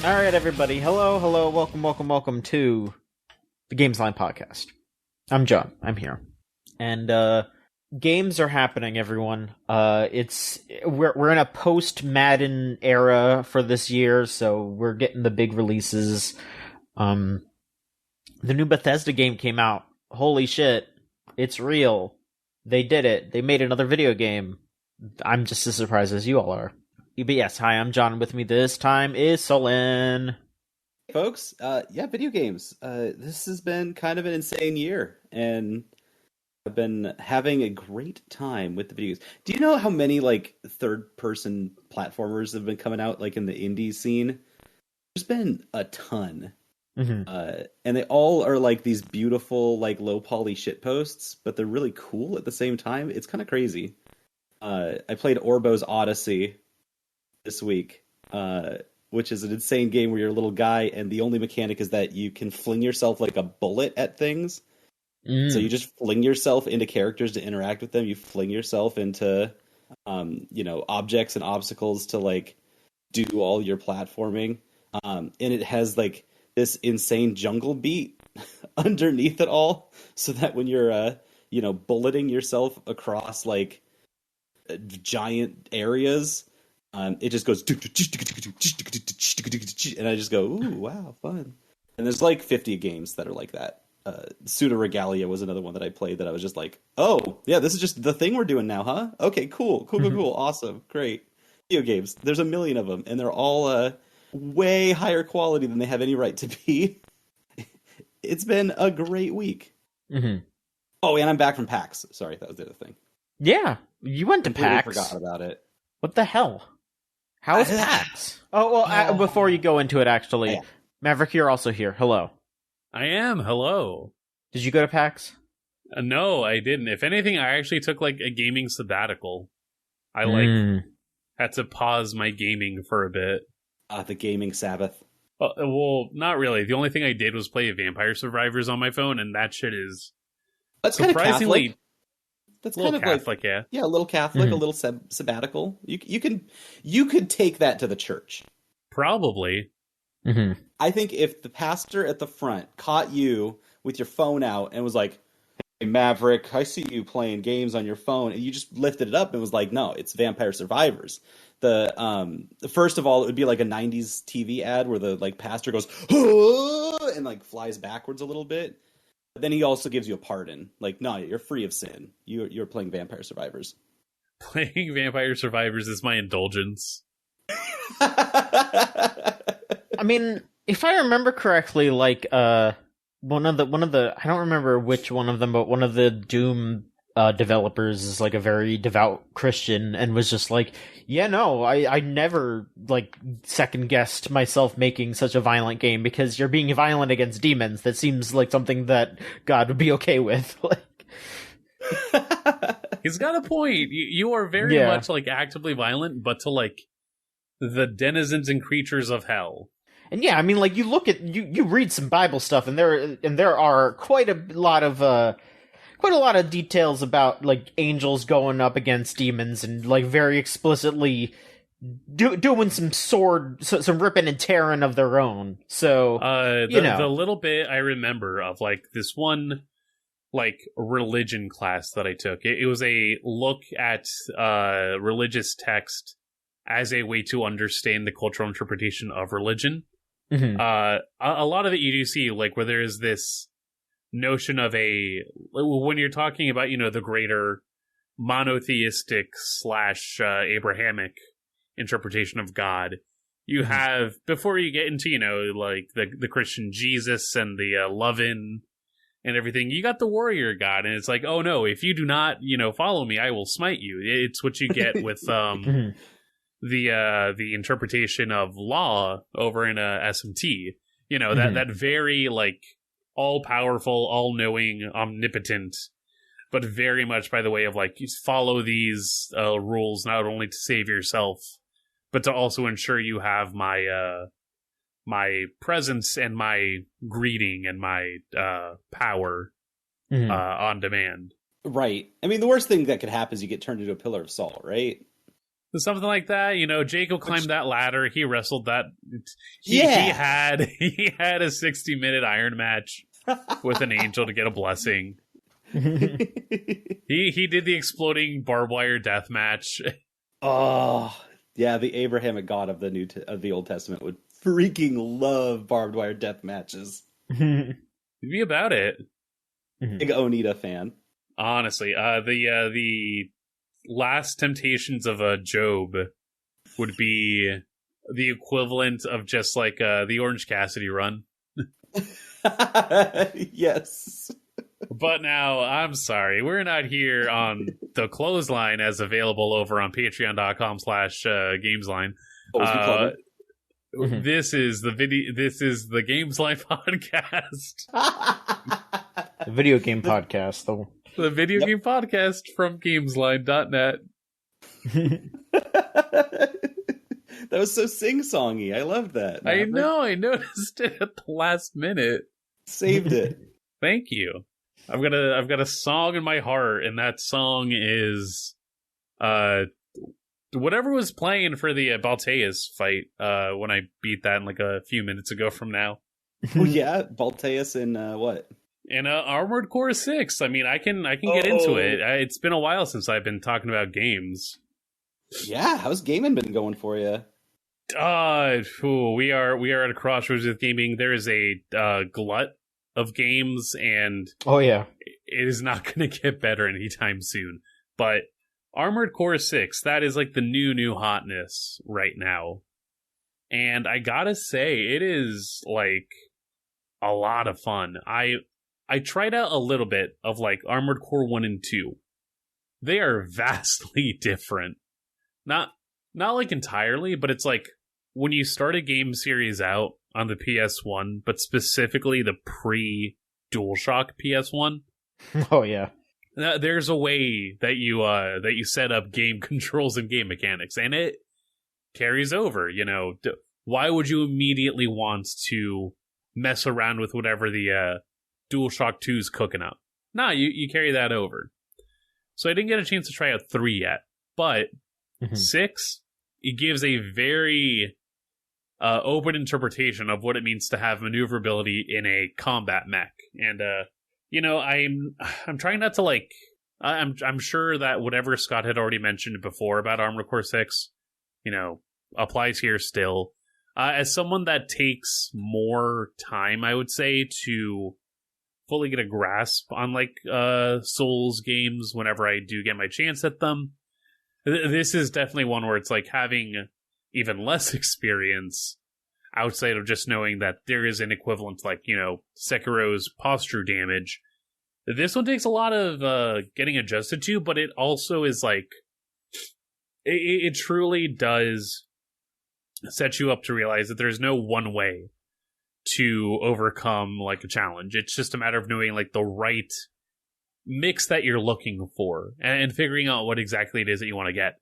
All right, everybody. Hello, welcome to the Gamesline podcast. I'm John. I'm here, and games are happening. Everyone, we're in a post-Madden era for this year, so we're getting the big releases. The new Bethesda game came out. Holy shit! It's real. They did it. They made another video game. I'm just as surprised as you all are. But yes, hi, I'm John. With me this time is Solon. Hey folks, video games. This has been kind of an insane year, and I've been having a great time with the videos. Do you know how many third-person platformers have been coming out in the indie scene? There's been a ton, and they all are these beautiful low poly shit posts, but they're really cool at the same time. It's kind of crazy. I played Orbo's Odyssey this week, which is an insane game where you're a little guy and the only mechanic is that you can fling yourself like a bullet at things. So you just fling yourself into characters to interact with them. You fling yourself into, objects and obstacles to do all your platforming. And it has this insane jungle beat underneath it all, so that when you're, bulleting yourself across giant areas, it just goes, and I just go, ooh, wow, fun. And there's 50 games that are like that. Pseudo Regalia was another one that I played that I was just like, oh, yeah, this is just the thing we're doing now, huh? Okay, cool, awesome, great. Video games, there's a million of them, and they're all way higher quality than they have any right to be. It's been a great week. Oh, and I'm back from PAX. Sorry, that was the other thing. Yeah, you went to PAX. Forgot about it. What the hell? How is PAX? Before you go into it, actually, yeah. Maverick, you're also here. Hello. I am. Hello. Did you go to PAX? No, I didn't. If anything, I actually took a gaming sabbatical. I had to pause my gaming for a bit. The gaming Sabbath. Well, not really. The only thing I did was play Vampire Survivors on my phone, and that shit is that's surprisingly. That's kind of Catholic, yeah, a little Catholic, a little sabbatical. You could take that to the church, probably. I think if the pastor at the front caught you with your phone out and was like, "Hey, Maverick, I see you playing games on your phone," and you just lifted it up and was like, "No, it's Vampire Survivors." First of all, it would be like a '90s TV ad where the pastor goes and flies backwards a little bit. But then he also gives you a pardon. No, you're free of sin. You're playing Vampire Survivors. Playing Vampire Survivors is my indulgence. I mean, if I remember correctly, one of the I don't remember which one of them, but one of the Doom developers is a very devout Christian and was just I never second guessed myself making such a violent game because you're being violent against demons. That seems like something that God would be okay with. He's got a point. You are very much actively violent, but to the denizens and creatures of hell. And yeah, I mean, you look at you read some Bible stuff, and there are quite a lot of details about angels going up against demons and very explicitly doing some ripping and tearing of their own. So the little bit I remember of this one religion class that I took, it was a look at religious text as a way to understand the cultural interpretation of religion. A lot of it you do see where there is this notion of when you're talking about the greater monotheistic / Abrahamic interpretation of God, you have, before you get into the Christian Jesus and the lovin' and everything, you got the warrior God, and it's oh no, if you do not follow me, I will smite you. It's what you get with the interpretation of law over in SMT. That very all-powerful, all-knowing, omnipotent, but very much by the way of you follow these rules not only to save yourself, but to also ensure you have my my presence and my greeting and my power on demand. Right. I mean, the worst thing that could happen is you get turned into a pillar of salt, right? Something like that. You know, Jacob climbed that ladder. He wrestled that. He had a 60-minute Iron match with an angel to get a blessing. He did the exploding barbed wire death match. Oh, yeah, the Abrahamic God of the Old Testament would freaking love barbed wire death matches. He'd be about it. Big Onita fan. Honestly, the Last Temptations of Job would be the equivalent of just like the Orange Cassidy run. Yes. But now, I'm sorry, we're not here on the clothesline as available over on patreon.com/gamesline. This is the Gamesline podcast. The video game podcast, though. The video game podcast from Gamesline.net. That was so sing-songy. I loved that. Maverick. I know. I noticed it at the last minute. Saved it. Thank you. I've got a song in my heart, and that song is whatever was playing for the Balteus fight when I beat that in like a few minutes ago from now. Oh yeah, Balteus in what? In Armored Core 6. I mean, I can get into it. It's been a while since I've been talking about games. Yeah, how's gaming been going for you? We are at a crossroads with gaming. There is a glut of games, and it is not going to get better anytime soon. But Armored Core 6, that is like the new hotness right now. And I gotta say, it is like a lot of fun. I tried out a little bit of like Armored Core 1 and 2. They are vastly different. Not like entirely, but it's like when you start a game series out on the PS1, but specifically the pre-DualShock PS1. Oh yeah. There's a way that you set up game controls and game mechanics, and it carries over. You know, why would you immediately want to mess around with whatever the DualShock 2 is cooking up? Nah, you carry that over. So I didn't get a chance to try out 3 yet, but 6, it gives a very open interpretation of what it means to have maneuverability in a combat mech. And you know, I'm trying not to like. I'm sure that whatever Scott had already mentioned before about Armored Core 6, you know, applies here still. As someone that takes more time, I would say, to fully get a grasp on like Souls games whenever I do get my chance at them, this is definitely one where it's like having even less experience outside of just knowing that there is an equivalent to, like, you know, Sekiro's posture damage. This one takes a lot of getting adjusted to, but it also is like, it truly does set you up to realize that there's no one way to overcome like a challenge. It's just a matter of knowing like the right mix that you're looking for and figuring out what exactly it is that you want to get.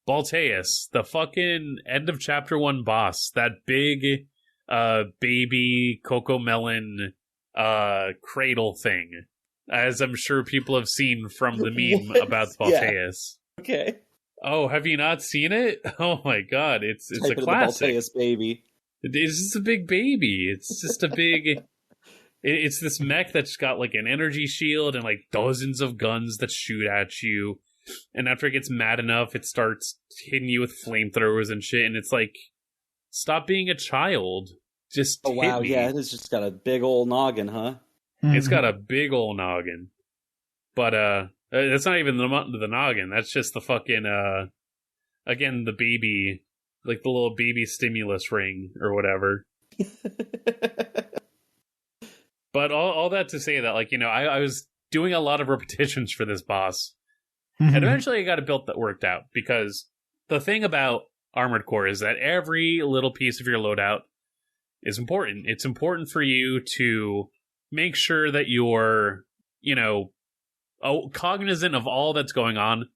Balteus, the fucking end of chapter 1 boss, that big baby Coco Melon cradle thing, as I'm sure people have seen from the meme about Balteus. Yeah. Okay. Oh, have you not seen it? Oh my god, it's a classic. Balteus baby. It's just a big baby. It's just a big... It's this mech that's got like an energy shield and like dozens of guns that shoot at you. And after it gets mad enough, it starts hitting you with flamethrowers and shit. And it's like, stop being a child. Just hit me. Yeah, it's just got a big old noggin, huh? It's got a big old noggin. But that's not even the noggin. That's just the fucking again, the baby, like the little baby stimulus ring or whatever. But all that to say that, like, you know, I was doing a lot of repetitions for this boss. And eventually I got it built that worked out. Because the thing about Armored Core is that every little piece of your loadout is important. It's important for you to make sure that you're, you know, cognizant of all that's going on.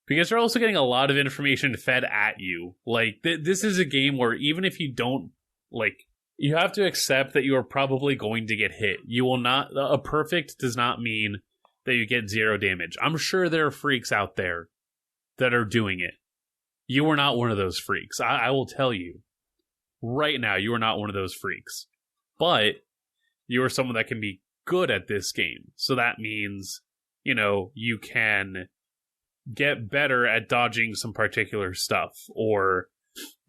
Because you're also getting a lot of information fed at you. Like, this is a game where even if you don't, like... You have to accept that you are probably going to get hit. You will not... A perfect does not mean that you get 0 damage. I'm sure there are freaks out there that are doing it. you are not one of those freaks. I will tell you right now, you are not one of those freaks. But you are someone that can be good at this game. So that means, you can get better at dodging some particular stuff, or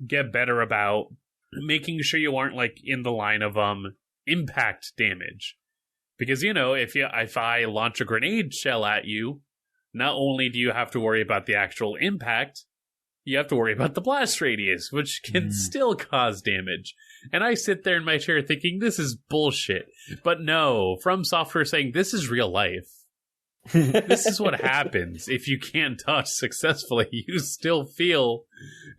get better about making sure you aren't like in the line of impact damage. Because, if I launch a grenade shell at you, not only do you have to worry about the actual impact, you have to worry about the blast radius, which can still cause damage. And I sit there in my chair thinking, this is bullshit. But no, From Software saying, this is real life. This is what happens if you can't dodge successfully. You still feel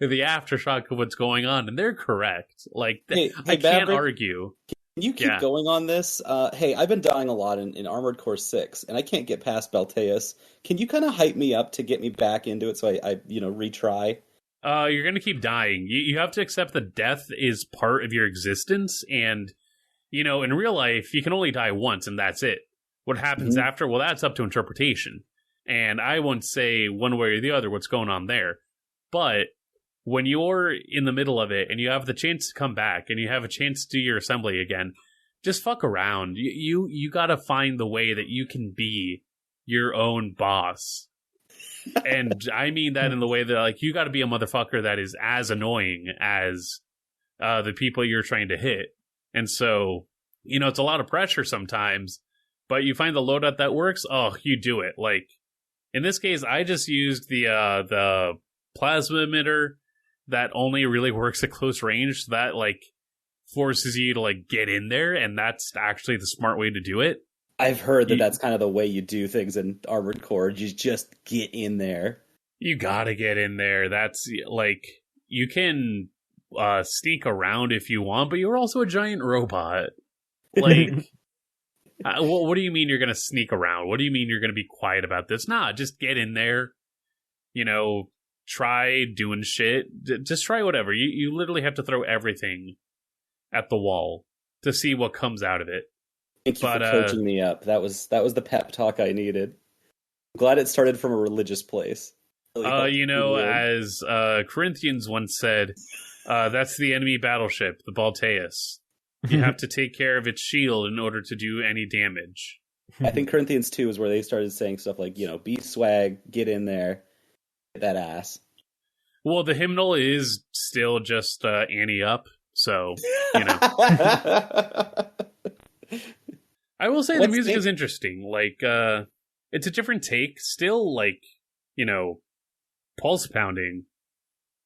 the aftershock of what's going on, and they're correct. Like, I can't Maverick, argue. Can you keep going on this? Hey, I've been dying a lot in Armored Core 6, and I can't get past Belteus. Can you kind of hype me up to get me back into it so I retry? You're going to keep dying. You have to accept that death is part of your existence, and, in real life, you can only die once, and that's it. What happens after? Well, that's up to interpretation. And I won't say one way or the other what's going on there. But when you're in the middle of it and you have the chance to come back and you have a chance to do your assembly again, just fuck around. You got to find the way that you can be your own boss. And I mean that in the way that, like, you got to be a motherfucker that is as annoying as the people you're trying to hit. And so, it's a lot of pressure sometimes. But you find the loadout that works, you do it. Like, in this case, I just used the plasma emitter that only really works at close range. So that, like, forces you to, like, get in there, and that's actually the smart way to do it. I've heard that's kind of the way you do things in Armored Core. You just get in there. You gotta get in there. That's, like, you can sneak around if you want, but you're also a giant robot. Like... what do you mean you're going to sneak around? What do you mean you're going to be quiet about this? Nah, just get in there. Try doing shit. Just try whatever. You literally have to throw everything at the wall to see what comes out of it. Thank you for coaching me up. That was the pep talk I needed. I'm glad it started from a religious place. Really as Corinthians once said, that's the enemy battleship, the Balteus. You have to take care of its shield in order to do any damage. I think Corinthians 2 is where they started saying stuff like, be swag, get in there, get that ass. Well, the hymnal is still just Annie up, so, I will say the music is interesting. Like, it's a different take. Still, like, pulse pounding,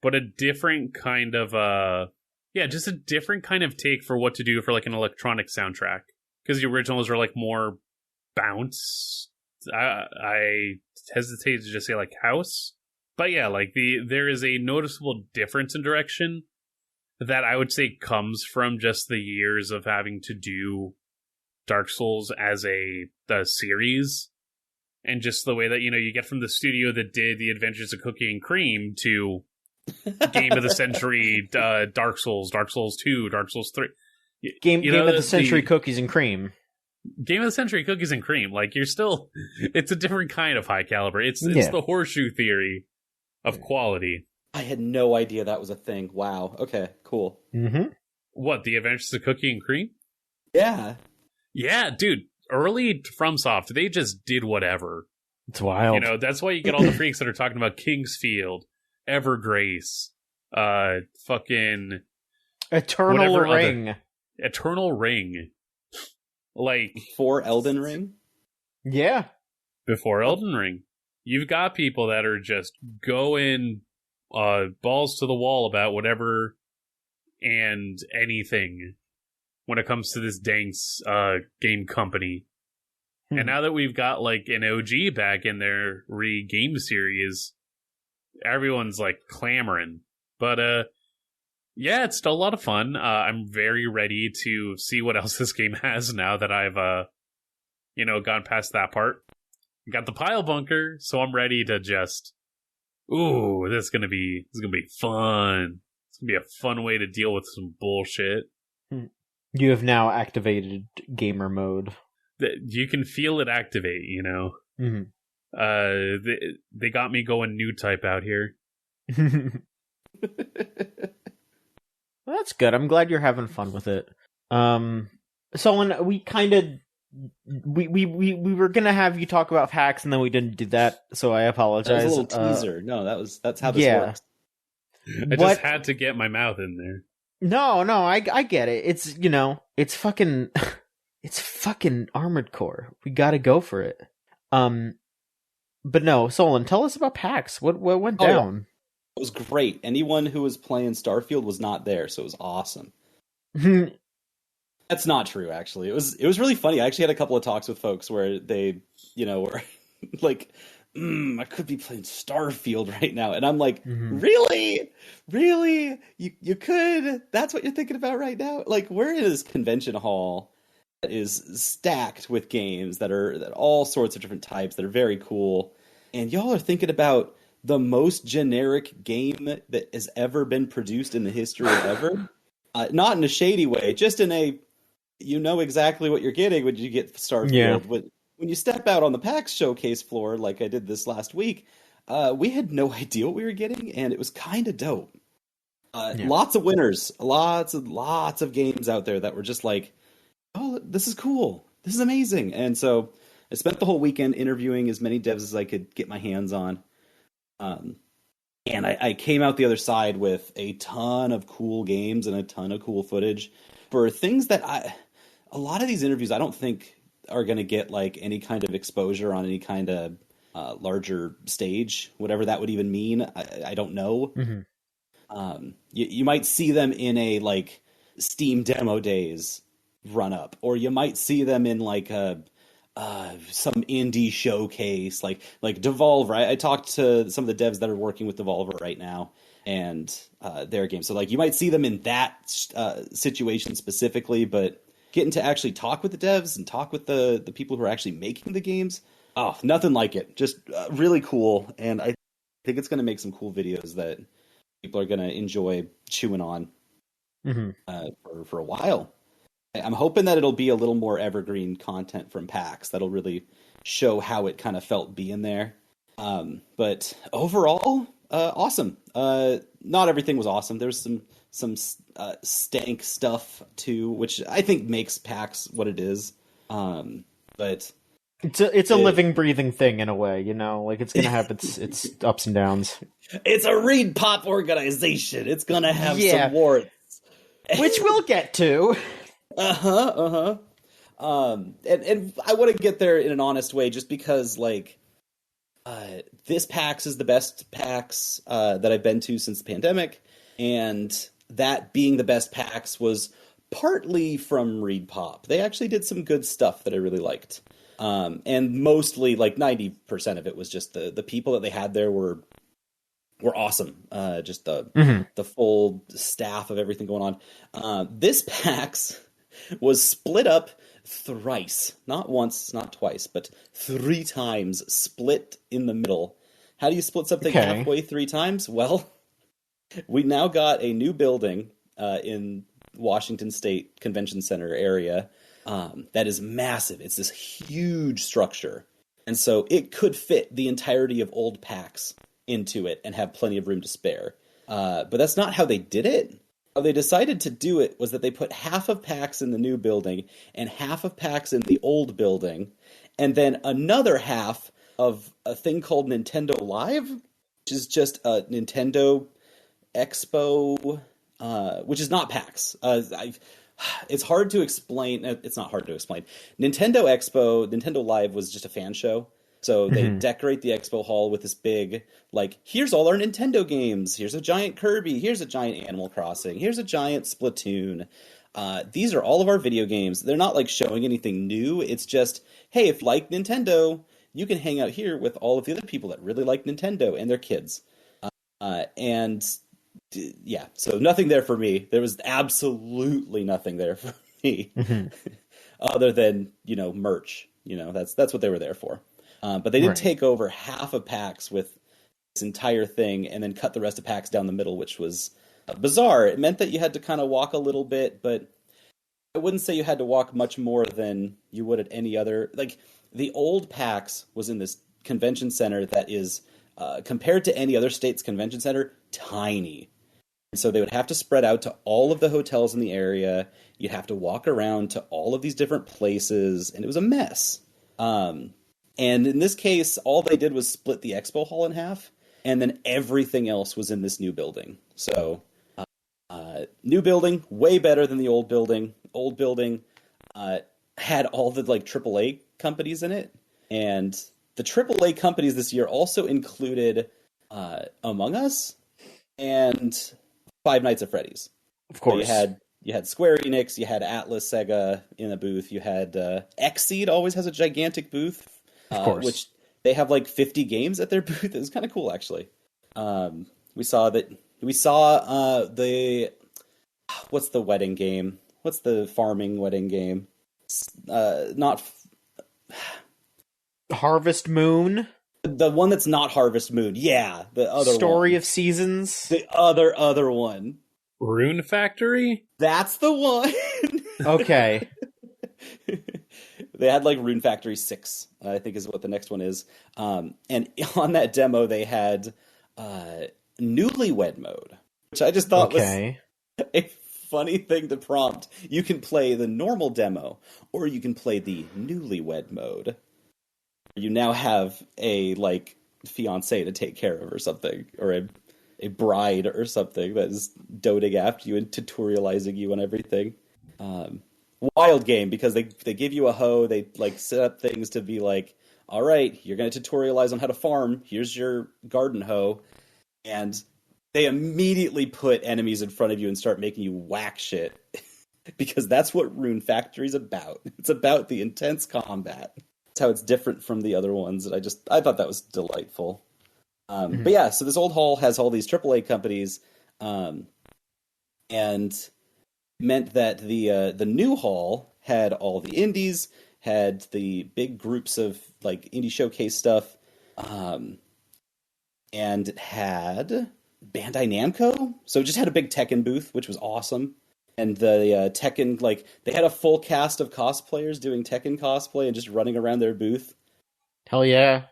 but a different kind of... just a different kind of take for what to do for, like, an electronic soundtrack. Because the originals are, like, more bounce. I hesitate to just say, like, house. But yeah, like, there is a noticeable difference in direction that I would say comes from just the years of having to do Dark Souls as a series. And just the way that, you get from the studio that did The Adventures of Cookie and Cream to... Game of the Century, Dark Souls 2, Dark Souls 3. Game of the Century Cookies and Cream. Game of the Century Cookies and Cream. Like, it's a different kind of high caliber. It's the horseshoe theory of quality. I had no idea that was a thing. Wow. Okay, cool. Mm-hmm. What, The Adventures of Cookie and Cream? Yeah. Yeah, dude. Early FromSoft, they just did whatever. It's wild. That's why you get all the freaks that are talking about Kingsfield, Evergrace, fucking Eternal Ring. Eternal Ring. Like, before Elden Ring? Yeah. Before Elden Ring. You've got people that are just going balls to the wall about whatever and anything when it comes to this dang game company. And now that we've got, like, an OG back in their re-game series, everyone's, like, clamoring. But, yeah, it's still a lot of fun. I'm very ready to see what else this game has now that I've, gone past that part. Got the pile bunker, so I'm ready to just... Ooh, this is gonna be fun. It's gonna be a fun way to deal with some bullshit. You have now activated gamer mode. You can feel it activate, Mm-hmm. They got me going new type out here. Well, that's good. I'm glad you're having fun with it. Solon, we were gonna have you talk about PAX, and then we didn't do that, so I apologize. That was a little teaser. No, that's how this yeah. works. I just had to get my mouth in there. No, I get it. It's, it's fucking it's fucking Armored Core. We got to go for it. But no, Solon, tell us about PAX. What went down? Yeah. It was great. Anyone who was playing Starfield was not there, so it was awesome. That's not true, actually. It was really funny. I actually had a couple of talks with folks where they, were like, I could be playing Starfield right now. And I'm like, really? Really? You could? That's what you're thinking about right now? Like, we're in this convention hall that is stacked with games that all sorts of different types that are very cool. And y'all are thinking about the most generic game that has ever been produced in the history of ever. Not in a shady way, just in a, exactly what you're getting when you get Starfield. Yeah. When you step out on the PAX showcase floor, like I did this last week, we had no idea what we were getting, and it was kind of dope. Lots of winners, lots of games out there that were just like, oh, this is cool. This is amazing. And so I spent the whole weekend interviewing as many devs as I could get my hands on. And I came out the other side with a ton of cool games and a ton of cool footage for things that a lot of these interviews I don't think are going to get like any kind of exposure on any kind of larger stage, whatever that would even mean. I don't know. You might see them in a like Steam demo days run up, or you might see them in like some indie showcase like Devolver. I talked to some of the devs that are working with Devolver right now and their game. So like you might see them in that situation specifically, but getting to actually talk with the devs and talk with the people who are actually making the games, oh, nothing like it. Just really cool. And I think it's going to make some cool videos that people are going to enjoy chewing on for a while. I'm hoping that it'll be a little more evergreen content from PAX that'll really show how it kind of felt being there. But overall, awesome. Not everything was awesome. There's some stank stuff too, which I think makes PAX what it is. But it's a living, breathing thing in a way, like it's gonna have its ups and downs. It's a ReedPop organization. It's gonna have some warts, which we'll get to. And I want to get there in an honest way, just because like this PAX is the best PAX that I've been to since the pandemic, and that being the best PAX was partly from ReedPop. They actually did some good stuff that I really liked, and mostly like 90% of it was just the people that they had there were awesome. Just the full staff of everything going on. This PAX was split up thrice. Not once, not twice, but 3 times split in the middle. How do you split something halfway 3 times? Well, we now got a new building in Washington State Convention Center area that is massive. It's this huge structure. And so it could fit the entirety of old PAX into it and have plenty of room to spare. But that's not how they did it. How they decided to do it was that they put half of PAX in the new building and half of PAX in the old building, and then another half of a thing called Nintendo Live, which is just a Nintendo Expo, which is not PAX. It's hard to explain. It's not hard to explain. Nintendo Expo, Nintendo Live was just a fan show. So they decorate the expo hall with this big, like, here's all our Nintendo games. Here's a giant Kirby. Here's a giant Animal Crossing. Here's a giant Splatoon. These are all of our video games. They're not, like, showing anything new. It's just, hey, if you like Nintendo, you can hang out here with all of the other people that really like Nintendo and their kids. Yeah, so nothing there for me. There was absolutely nothing there for me. Other than, merch. That's what they were there for. But they did take over half of PAX with this entire thing and then cut the rest of PAX down the middle, which was bizarre. It meant that you had to kind of walk a little bit, but I wouldn't say you had to walk much more than you would at any other. Like, the old PAX was in this convention center that is compared to any other state's convention center, tiny. And so they would have to spread out to all of the hotels in the area. You'd have to walk around to all of these different places, and it was a mess. And in this case, all they did was split the expo hall in half, and then everything else was in this new building. So, new building, way better than the old building. Old building had all the like AAA companies in it, and the AAA companies this year also included Among Us and Five Nights at Freddy's. Of course. So you had Square Enix, you had Atlas Sega in a booth, you had Xseed always has a gigantic booth, of course, which they have like 50 games at their booth. It was kind of cool, actually. We saw the what's the wedding game? What's the farming wedding game? Not Harvest Moon. The one that's not Harvest Moon. Yeah, the other Story one. of Seasons. The other one. Rune Factory? That's the one. Okay. They had like Rune Factory 6, I think is what the next one is. And on that demo, they had Newlywed Mode, which I just thought was a funny thing to prompt. You can play the normal demo, or you can play the Newlywed Mode. You now have a like fiance to take care of or something, or a bride or something that is doting after you and tutorializing you on everything. Wild game, because they give you a hoe, they like set up things to be like, all right, you're going to tutorialize on how to farm, here's your garden hoe, and they immediately put enemies in front of you and start making you whack shit. Because that's what Rune Factory's about. It's about the intense combat. That's how it's different from the other ones, and I thought that was delightful. But yeah, so this old hall has all these AAA companies, and meant that the new hall had all the indies, had the big groups of like indie showcase stuff, and it had Bandai Namco, so it just had a big Tekken booth, which was awesome. And the Tekken, like, they had a full cast of cosplayers doing Tekken cosplay and just running around their booth. Hell yeah.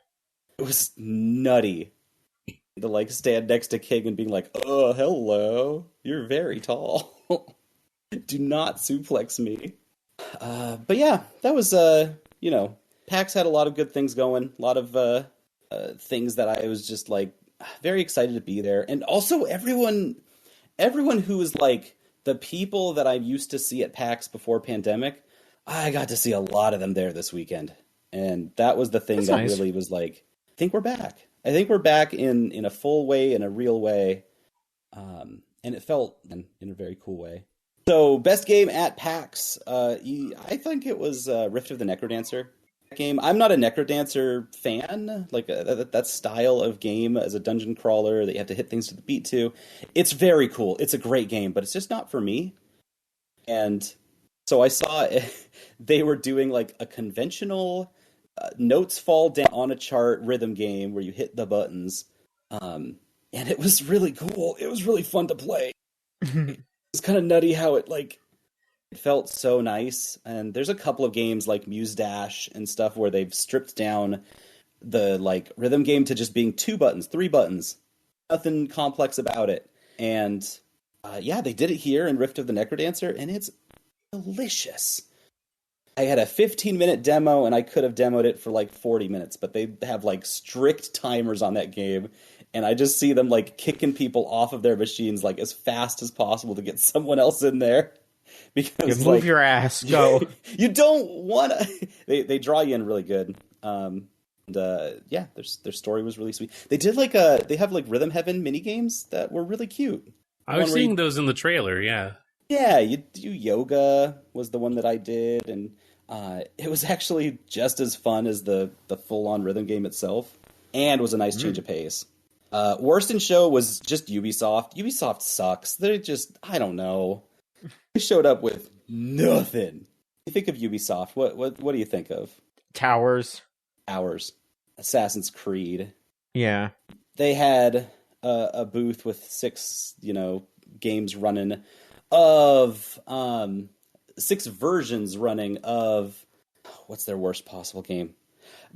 It was nutty to, like, stand next to King and being like, oh, hello, you're very tall. Do not suplex me. But yeah, that was, PAX had a lot of good things going. A lot of things that I was just, like, very excited to be there. And also everyone who was, like, the people that I used to see at PAX before pandemic, I got to see a lot of them there this weekend. And that was the thing That's that nice. really was like, I think we're back. I think we're back in a full way, in a real way. And it felt in a very cool way. So, best game at PAX, I think it was Rift of the Necrodancer game. I'm not a Necrodancer fan, like that style of game as a dungeon crawler that you have to hit things to the beat to. It's very cool. It's a great game, but it's just not for me. And so I saw they were doing like a conventional notes fall down on a chart rhythm game where you hit the buttons. And it was really cool. It was really fun to play. It's kind of nutty how it felt so nice. And there's a couple of games like Muse Dash and stuff where they've stripped down the like rhythm game to just being 2 buttons, 3 buttons. Nothing complex about it. And yeah, they did it here in Rift of the Necrodancer, and it's delicious. I had a 15-minute demo, and I could have demoed it for like 40 minutes, but they have like strict timers on that game. And I just see them like kicking people off of their machines like as fast as possible to get someone else in there. Because move your ass, go. You don't want to. They draw you in really good. Yeah, their story was really sweet. They did they have like Rhythm Heaven mini games that were really cute. I was seeing those in the trailer. Yeah. Yeah, you do yoga was the one that I did, and it was actually just as fun as the full on rhythm game itself, and was a nice change of pace. Worst in show was just Ubisoft. Ubisoft sucks. They're just, I don't know. They showed up with nothing. You think of Ubisoft? What do you think of? Towers. Assassin's Creed. Yeah. They had a booth with 6, games running of 6 versions running of what's their worst possible game?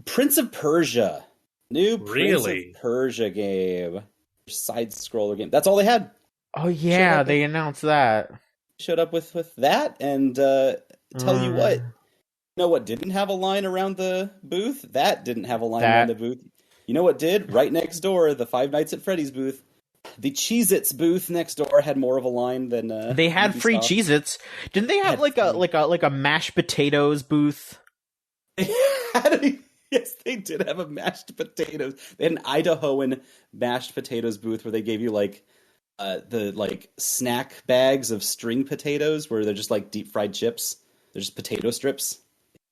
Prince of Persia. New Prince Really? of Persia game. Side-scroller game. That's all they had. Oh yeah, they announced that. Showed up with that, and tell you what. You know what didn't have a line around the booth? That didn't have a line around the booth. You know what did? Right next door, the Five Nights at Freddy's booth. The Cheez-Its booth next door had more of a line than they had free Ubisoft. Cheez-Its. Didn't they have like a mashed potatoes booth? Yes, they did have a mashed potatoes. They had an Idahoan mashed potatoes booth where they gave you like the like snack bags of string potatoes where they're just like deep fried chips. They're just potato strips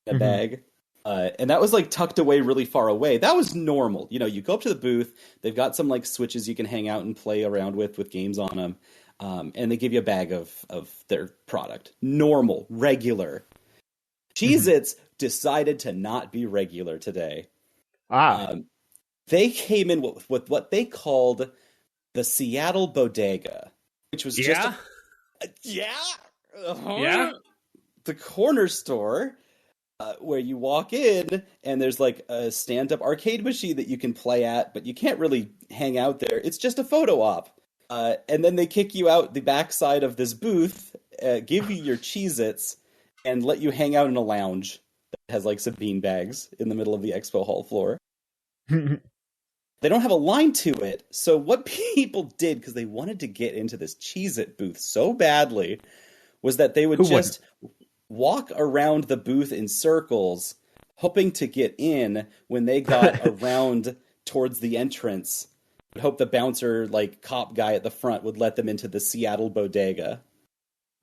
in a bag. And that was like tucked away really far away. That was normal. You know, you go up to the booth, they've got some like switches you can hang out and play around with games on them. And they give you a bag of their product. Normal, regular. Cheez-Its decided to not be regular today. They came in with what they called the Seattle Bodega, which was just the corner store where you walk in and there's like a stand-up arcade machine that you can play at, but you can't really hang out there. It's just a photo op. And then they kick you out the backside of this booth, give you your Cheez-Its, and let you hang out in a lounge that has like some bean bags in the middle of the expo hall floor. They don't have a line to it. So what people did, because they wanted to get into this Cheez-It booth so badly, was that they would walk around the booth in circles, hoping to get in when they got around towards the entrance. Would hope the bouncer, like cop guy at the front, would let them into the Seattle Bodega.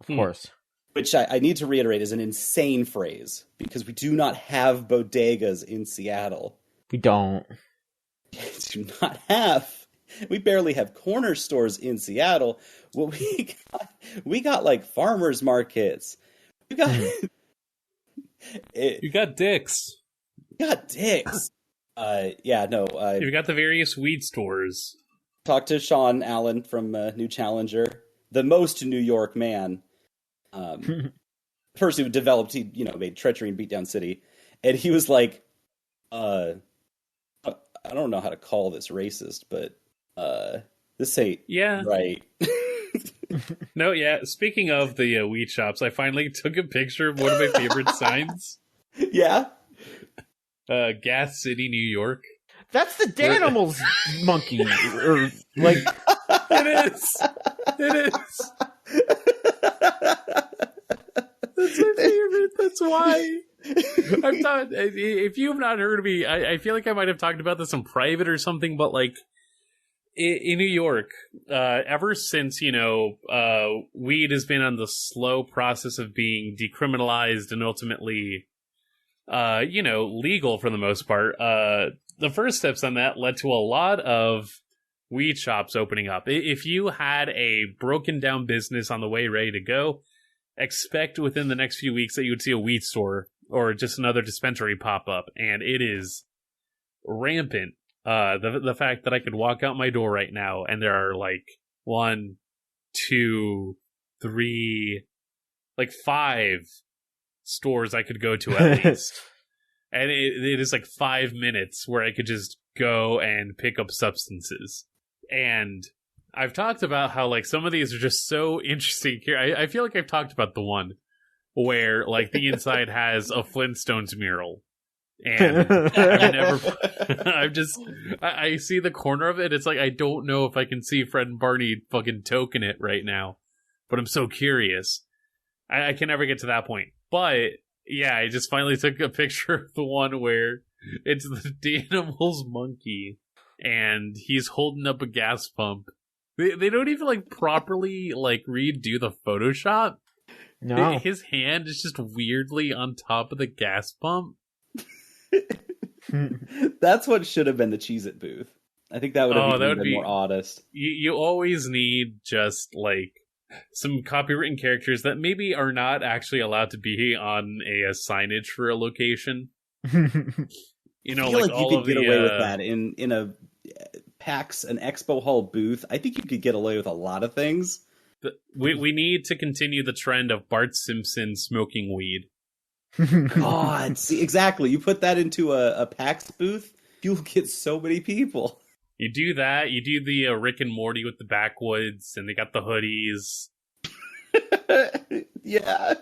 Of course. Which I need to reiterate is an insane phrase, because we do not have bodegas in Seattle. We don't. We do not have. We barely have corner stores in Seattle. What we got like farmers markets. We got you got dicks. You got dicks. You've got the various weed stores. Talked to Sean Allen from New Challenger, the most New York man. Person who developed, made Treachery and Beatdown City, and he was like, I don't know how to call this racist, but this ain't right. No, yeah. Speaking of the weed shops, I finally took a picture of one of my favorite signs. Yeah. Gas City, New York. That's the Danimals monkey. Or, like... It is. That's my favorite. That's why. I've thought, if you have not heard of me, I feel like I might have talked about this in private or something, but like, in New York, ever since, weed has been on the slow process of being decriminalized and ultimately, legal for the most part, the first steps on that led to a lot of weed shops opening up. If you had a broken down business on the way ready to go, expect within the next few weeks that you would see a weed store or just another dispensary pop up, and it is rampant. The fact that I could walk out my door right now and there are like 1, 2, 3, like 5 stores I could go to at least. And it is like 5 minutes where I could just go and pick up substances. And I've talked about how like some of these are just so interesting here. I feel like I've talked about the one where like the inside has a Flintstones mural. And I see the corner of it. It's like, I don't know if I can see Fred and Barney fucking token it right now, but I'm so curious. I can never get to that point. But yeah, I just finally took a picture of the one where it's the Danimals monkey and he's holding up a gas pump. They don't even like properly like redo the Photoshop. No. His hand is just weirdly on top of the gas pump. That's what should have been the Cheez-It booth. I think that would have been more honest. You always need just like some copywritten characters that maybe are not actually allowed to be on a signage for a location. I feel like you could get away with that in a PAX, an expo hall booth. I think you could get away with a lot of things. We need to continue the trend of Bart Simpson smoking weed. God, see, exactly. You put that into a PAX booth, you'll get so many people. You do that. You do the Rick and Morty with the backwoods, and they got the hoodies. Yeah.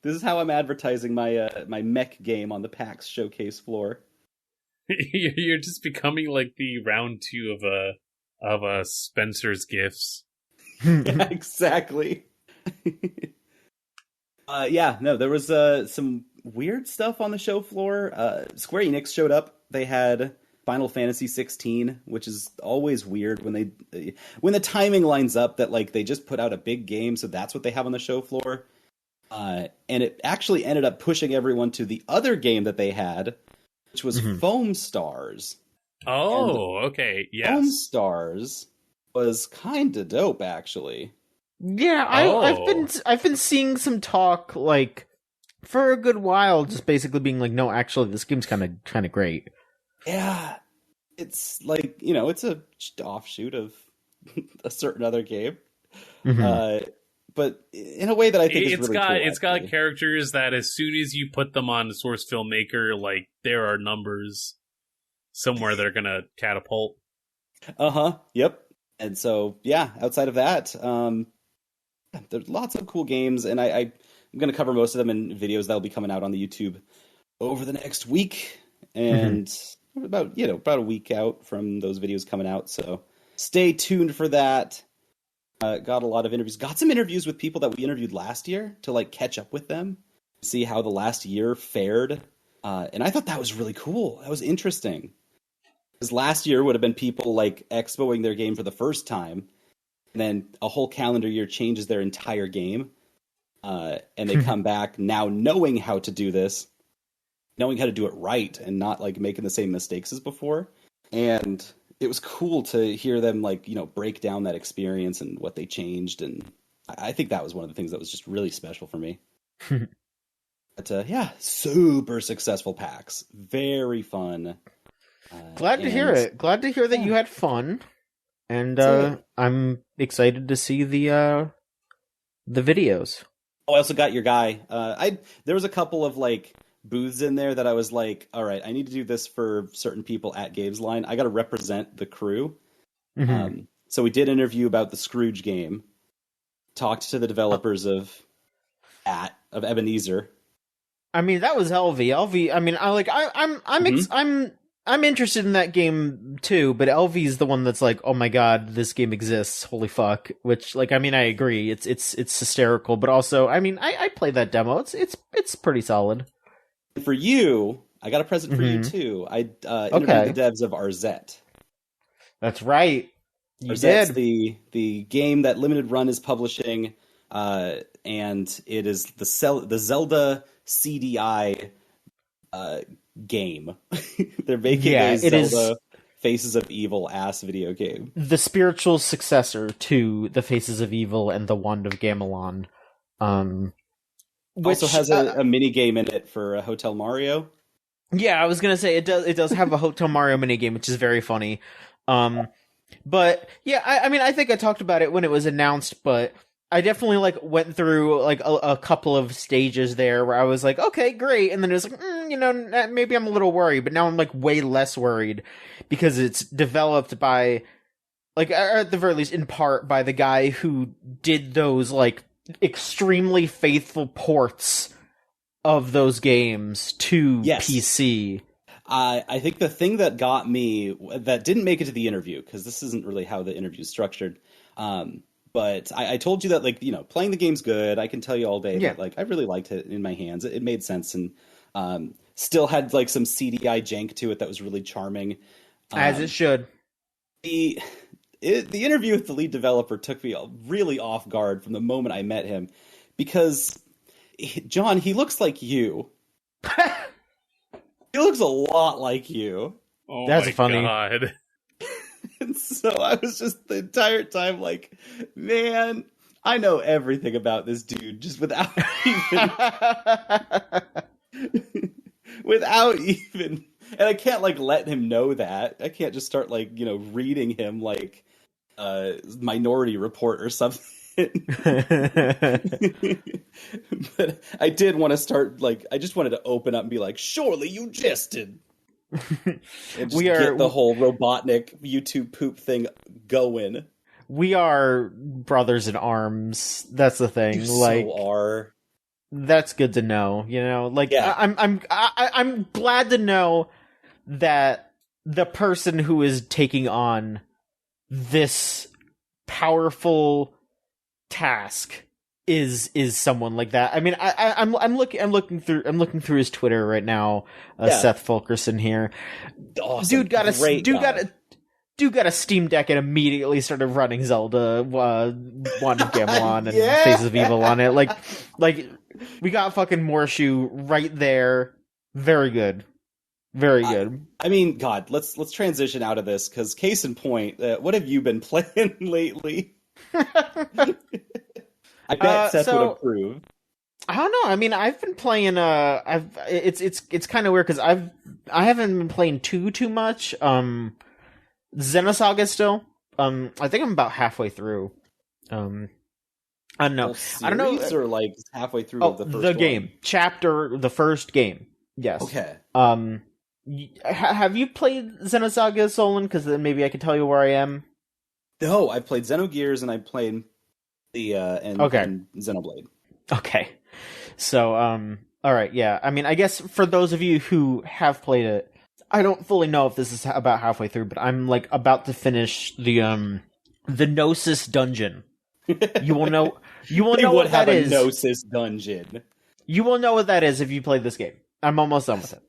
This is how I'm advertising my mech game on the PAX showcase floor. You're just becoming like the round 2 of a Spencer's Gifts. Yeah, exactly. There was some weird stuff on the show floor. Square Enix showed up. They had Final Fantasy 16, which is always weird when the timing lines up that like they just put out a big game, so that's what they have on the show floor. And it actually ended up pushing everyone to the other game that they had, which was Foam Stars. Oh, okay, yes. Foam Stars was kind of dope, actually. Yeah, I've been seeing some talk like for a good while, just basically being like, no, actually, this game's kind of great. Yeah, it's like, it's a offshoot of a certain other game, but in a way that I think is really cool. It's got characters that as soon as you put them on Source Filmmaker, like there are numbers somewhere that are gonna catapult. Yep. And so, outside of that, there's lots of cool games, and I'm going to cover most of them in videos that'll be coming out on the YouTube over the next week, and about a week out from those videos coming out. So stay tuned for that. Got a lot of interviews. Got some interviews with people that we interviewed last year to like catch up with them, see how the last year fared, and I thought that was really cool. That was interesting. Because last year would have been people like expoing their game for the first time, and then a whole calendar year changes their entire game, and they come back now knowing how to do this, knowing how to do it right, and not like making the same mistakes as before. And it was cool to hear them like break down that experience and what they changed, and I think that was one of the things that was just really special for me. But super successful PAX, very fun. Glad to hear it. Glad to hear that you had fun, and I'm excited to see the videos. Oh, I also got your guy. There was a couple of like booths in there that I was like, all right, I need to do this for certain people at Gamesline. I got to represent the crew. So we did an interview about the Scrooge game. Talked to the developers of Ebenezer. I mean, that was LV. I mean, I'm interested in that game too, but LV is the one that's like, oh my god, this game exists, holy fuck. Which, like, I mean, I agree, it's hysterical, but also, I mean, I played that demo. It's pretty solid. For you, I got a present for you too. I interviewed the devs of Arzette. That's right. You Arzette's did. the game that Limited Run is publishing, and it is the Zelda CDI game. They're making a Zelda Faces of Evil ass video game. The spiritual successor to the Faces of Evil and the Wand of Gamelon. Which also has a mini game in it for Hotel Mario. Yeah, I was gonna say it does have a Hotel Mario mini game, which is very funny. But yeah, I mean, I think I talked about it when it was announced, but I definitely like went through like a couple of stages there where I was like, okay, great, and then it was like, maybe I'm a little worried, but now I'm like way less worried because it's developed by, like, at the very least, in part by the guy who did those like extremely faithful ports of those games to PC. I think the thing that got me, that didn't make it to the interview, because this isn't really how the interview is structured, but I told you that, like, playing the game's good. I can tell you all day that, like, I really liked it in my hands. It made sense, and still had, like, some CDI jank to it that was really charming. As it should. The interview with the lead developer took me really off guard from the moment I met him, because, John, he looks like you. He looks a lot like you. Oh, that's my funny. God. And so I was just the entire time like, man, I know everything about this dude just without even, and I can't like let him know that. I can't just start like, reading him like Minority Report or something. But I did want to start, like, I just wanted to open up and be like, surely you jested. And just get the whole Robotnik YouTube poop thing going. We are brothers in arms. That's the thing. You like, so are. That's good to know. You know, like, yeah. I'm glad to know that the person who is taking on this powerful task is someone like that. I mean, I'm looking through his Twitter right now. Seth Fulkerson here. Awesome. Dude got a Steam Deck and immediately started running Zelda, Wand of Gamelon and Faces of Evil on it. Like we got fucking Morshu right there. Very good. Very good. I mean, God, let's transition out of this, because case in point, what have you been playing lately? I bet Seth would approve. I don't know. I mean, I've been playing. It's kind of weird because I haven't been playing too much. Xenosaga still. I think I'm about halfway through. I don't know. I don't know. Or like halfway through of the first game chapter, the first game. Yes. Okay. Have you played Xenosaga, Solon? Because then maybe I can tell you where I am. No, I've played Xenogears and I played the and Xenoblade. Okay. So, all right, yeah. I mean, I guess for those of you who have played it, I don't fully know if this is about halfway through, but I'm like about to finish the Gnosis dungeon. You will know. You will know what that is. Gnosis dungeon. You will know what that is if you play this game. I'm almost done with it.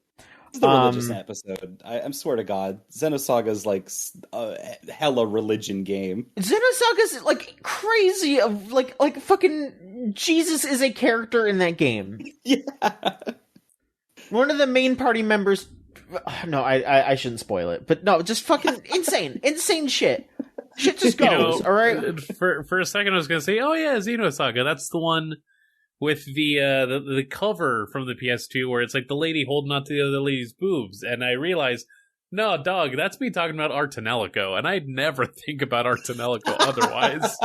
This is the religious episode. I swear to God, Xenosaga's like a hella religion game. Xenosaga's like crazy. Of like fucking Jesus is a character in that game. Yeah. One of the main party members. No, I shouldn't spoil it, but no, just fucking insane shit. Shit just goes. All right. For a second, I was gonna say, oh yeah, Xenosaga. That's the one with the cover from the PS2 where it's like the lady holding on to the other lady's boobs, and I realized, no, dog, that's me talking about Artanelico, and I'd never think about Artanelico otherwise.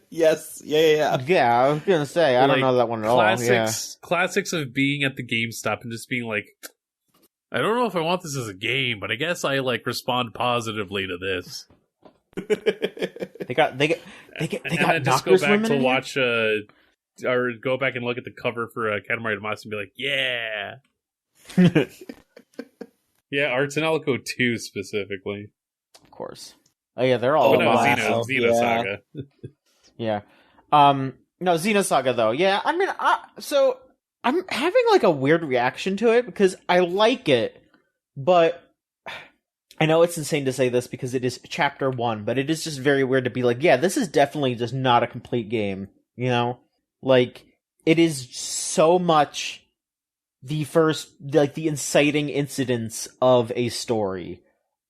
Yes, yeah. Yeah, I was gonna say, I don't know that one at all. Classics of being at the GameStop and just being like, I don't know if I want this as a game, but I guess I like respond positively to this. They got and then just go back to watch or go back and look at the cover for Katamari Damacy and be like, yeah. Yeah, Artanelico 2 specifically. Of course. Oh yeah, they're all Xenosaga. Yeah. No, Xenosaga though. Yeah, I mean, so I'm having like a weird reaction to it because I like it, but I know it's insane to say this because it is chapter 1, but it is just very weird to be like, yeah, this is definitely just not a complete game, you know? Like, it is so much the first, like, the inciting incidents of a story.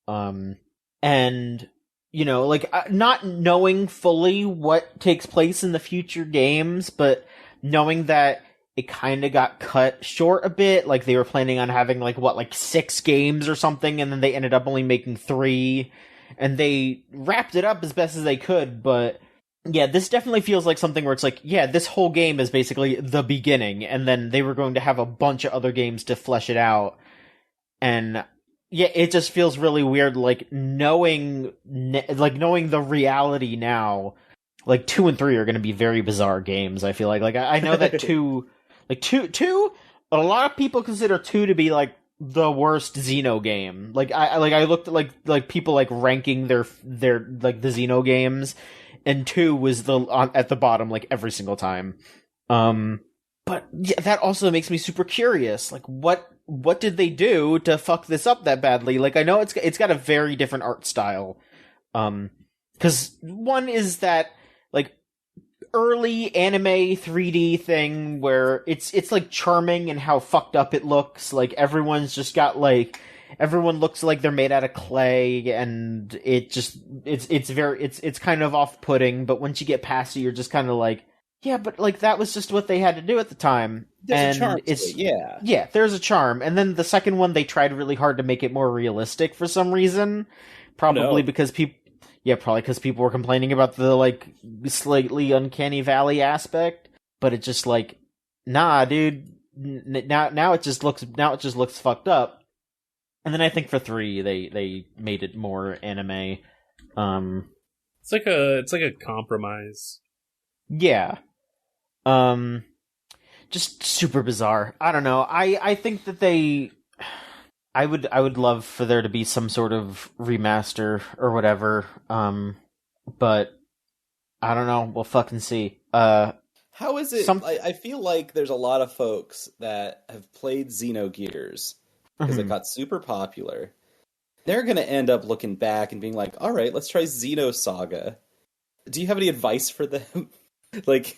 And, you know, like, not knowing fully what takes place in the future games, but knowing that it kind of got cut short a bit. Like, they were planning on having, like 6 games or something, and then they ended up only making 3. And they wrapped it up as best as they could, but yeah, this definitely feels like something where it's like, yeah, this whole game is basically the beginning, and then they were going to have a bunch of other games to flesh it out. And yeah, it just feels really weird, like, knowing the reality now. Like, 2 and 3 are going to be very bizarre games, I feel like. Like, I know that 2... Like, 2, a lot of people consider 2 to be, like, the worst Xeno game. Like, I looked at, like people, like, ranking their like, the Xeno games, and 2 was at the bottom, like, every single time. But, yeah, that also makes me super curious. Like, what did they do to fuck this up that badly? Like, I know it's got a very different art style. 'Cause one is that, like, early anime 3D thing where it's like charming and how fucked up it looks. Like, everyone's just got like, everyone looks like they're made out of clay, and it's kind of off-putting, but once you get past it, you're just kind of like, yeah, but like that was just what they had to do at the time. There's a charm to it, yeah. Yeah, there's a charm. And then the second one, they tried really hard to make it more realistic for some reason. Probably because people Yeah, probably because people were complaining about the, like, slightly uncanny valley aspect, but it just, like, nah, dude, now it just looks fucked up. And then I think for 3, they made it more anime. It's like a compromise. Yeah. Just super bizarre. I don't know. I think that I would love for there to be some sort of remaster or whatever. But I don't know. We'll fucking see. How is it? I feel like there's a lot of folks that have played Xenogears because it got super popular. They're going to end up looking back and being like, all right, let's try Xenosaga. Do you have any advice for them? Like,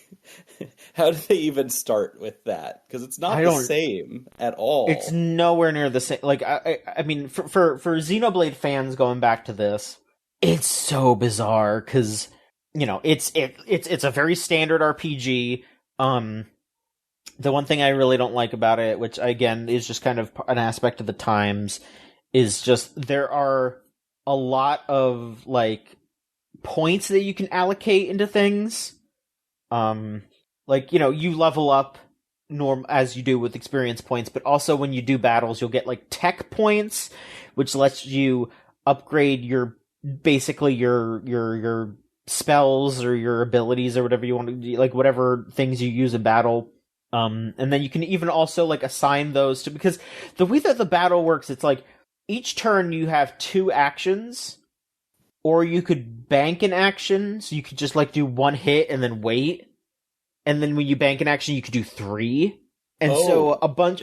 how do they even start with that? Because it's not the same at all. It's nowhere near the same. Like, I mean, for Xenoblade fans going back to this, it's so bizarre because, you know, it's a very standard RPG. The one thing I really don't like about it, which again is just kind of an aspect of the times, is just there are a lot of, like, points that you can allocate into things. Like, you know, you level up as you do with experience points, but also when you do battles, you'll get, like, tech points, which lets you upgrade your spells or your abilities or whatever you want to do, like, whatever things you use in battle. And then you can even also, like, assign those to, because the way that the battle works, it's like, each turn you have 2 actions, or you could bank an action, so you could just, like, do 1 hit and then wait. And then when you bank an action, you could do 3. And so a bunch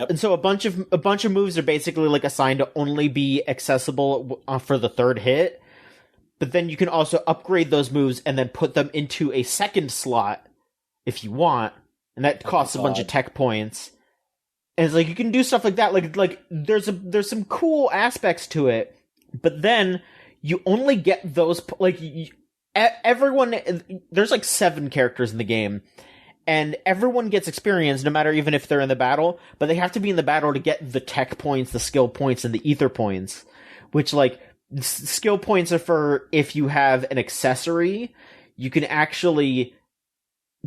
of moves are basically, like, assigned to only be accessible for the 3rd hit. But then you can also upgrade those moves and then put them into a second slot if you want. And that costs a bunch of tech points. And it's like, you can do stuff like that. Like there's some cool aspects to it. But then you only get those, like, everyone, there's like 7 characters in the game, and everyone gets experience no matter even if they're in the battle, but they have to be in the battle to get the tech points, the skill points, and the ether points, which, like, skill points are for if you have an accessory, you can actually,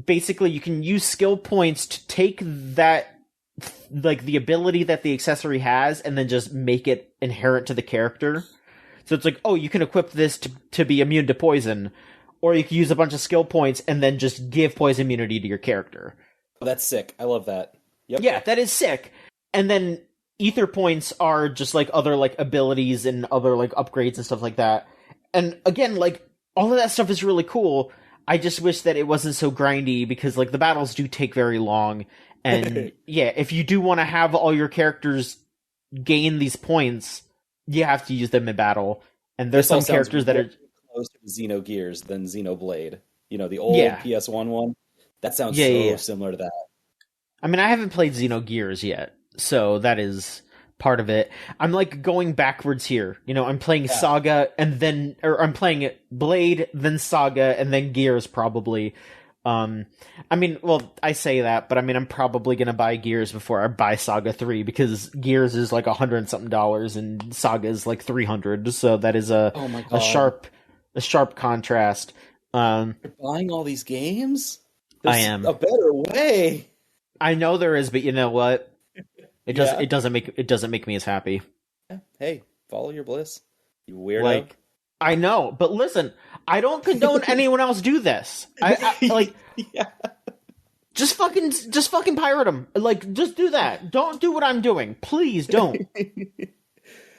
basically, you can use skill points to take that, like, the ability that the accessory has, and then just make it inherent to the character. So it's like, oh, you can equip this to be immune to poison, or you can use a bunch of skill points and then just give poison immunity to your character. Oh, that's sick. I love that. Yep. Yeah, that is sick. And then ether points are just, like, other, like, abilities and other, like, upgrades and stuff like that. And again, like, all of that stuff is really cool. I just wish that it wasn't so grindy, because, like, the battles do take very long. And yeah, if you do want to have all your characters gain these points, you have to use them in battle. And there's some characters that are closer to Xenogears than Xenoblade. You know, the old PS1 one. That sounds similar to that. I mean, I haven't played Xenogears yet, so that is part of it. I'm, like, going backwards here. You know, I'm playing Saga, and then, or I'm playing Blade, then Saga, and then Gears, probably. I mean, well, I say that, but I mean, I'm probably gonna buy Gears before I buy Saga 3, because Gears is like $100-something and Saga is like $300, so that is a sharp contrast. You're buying all these games? I am. A better way. I know there is, but you know what? It doesn't make me as happy. Hey, follow your bliss, you weirdo. Like, I know, but listen, I don't condone anyone else do this. I like, just fucking pirate them. Like, just do that. Don't do what I'm doing. Please don't.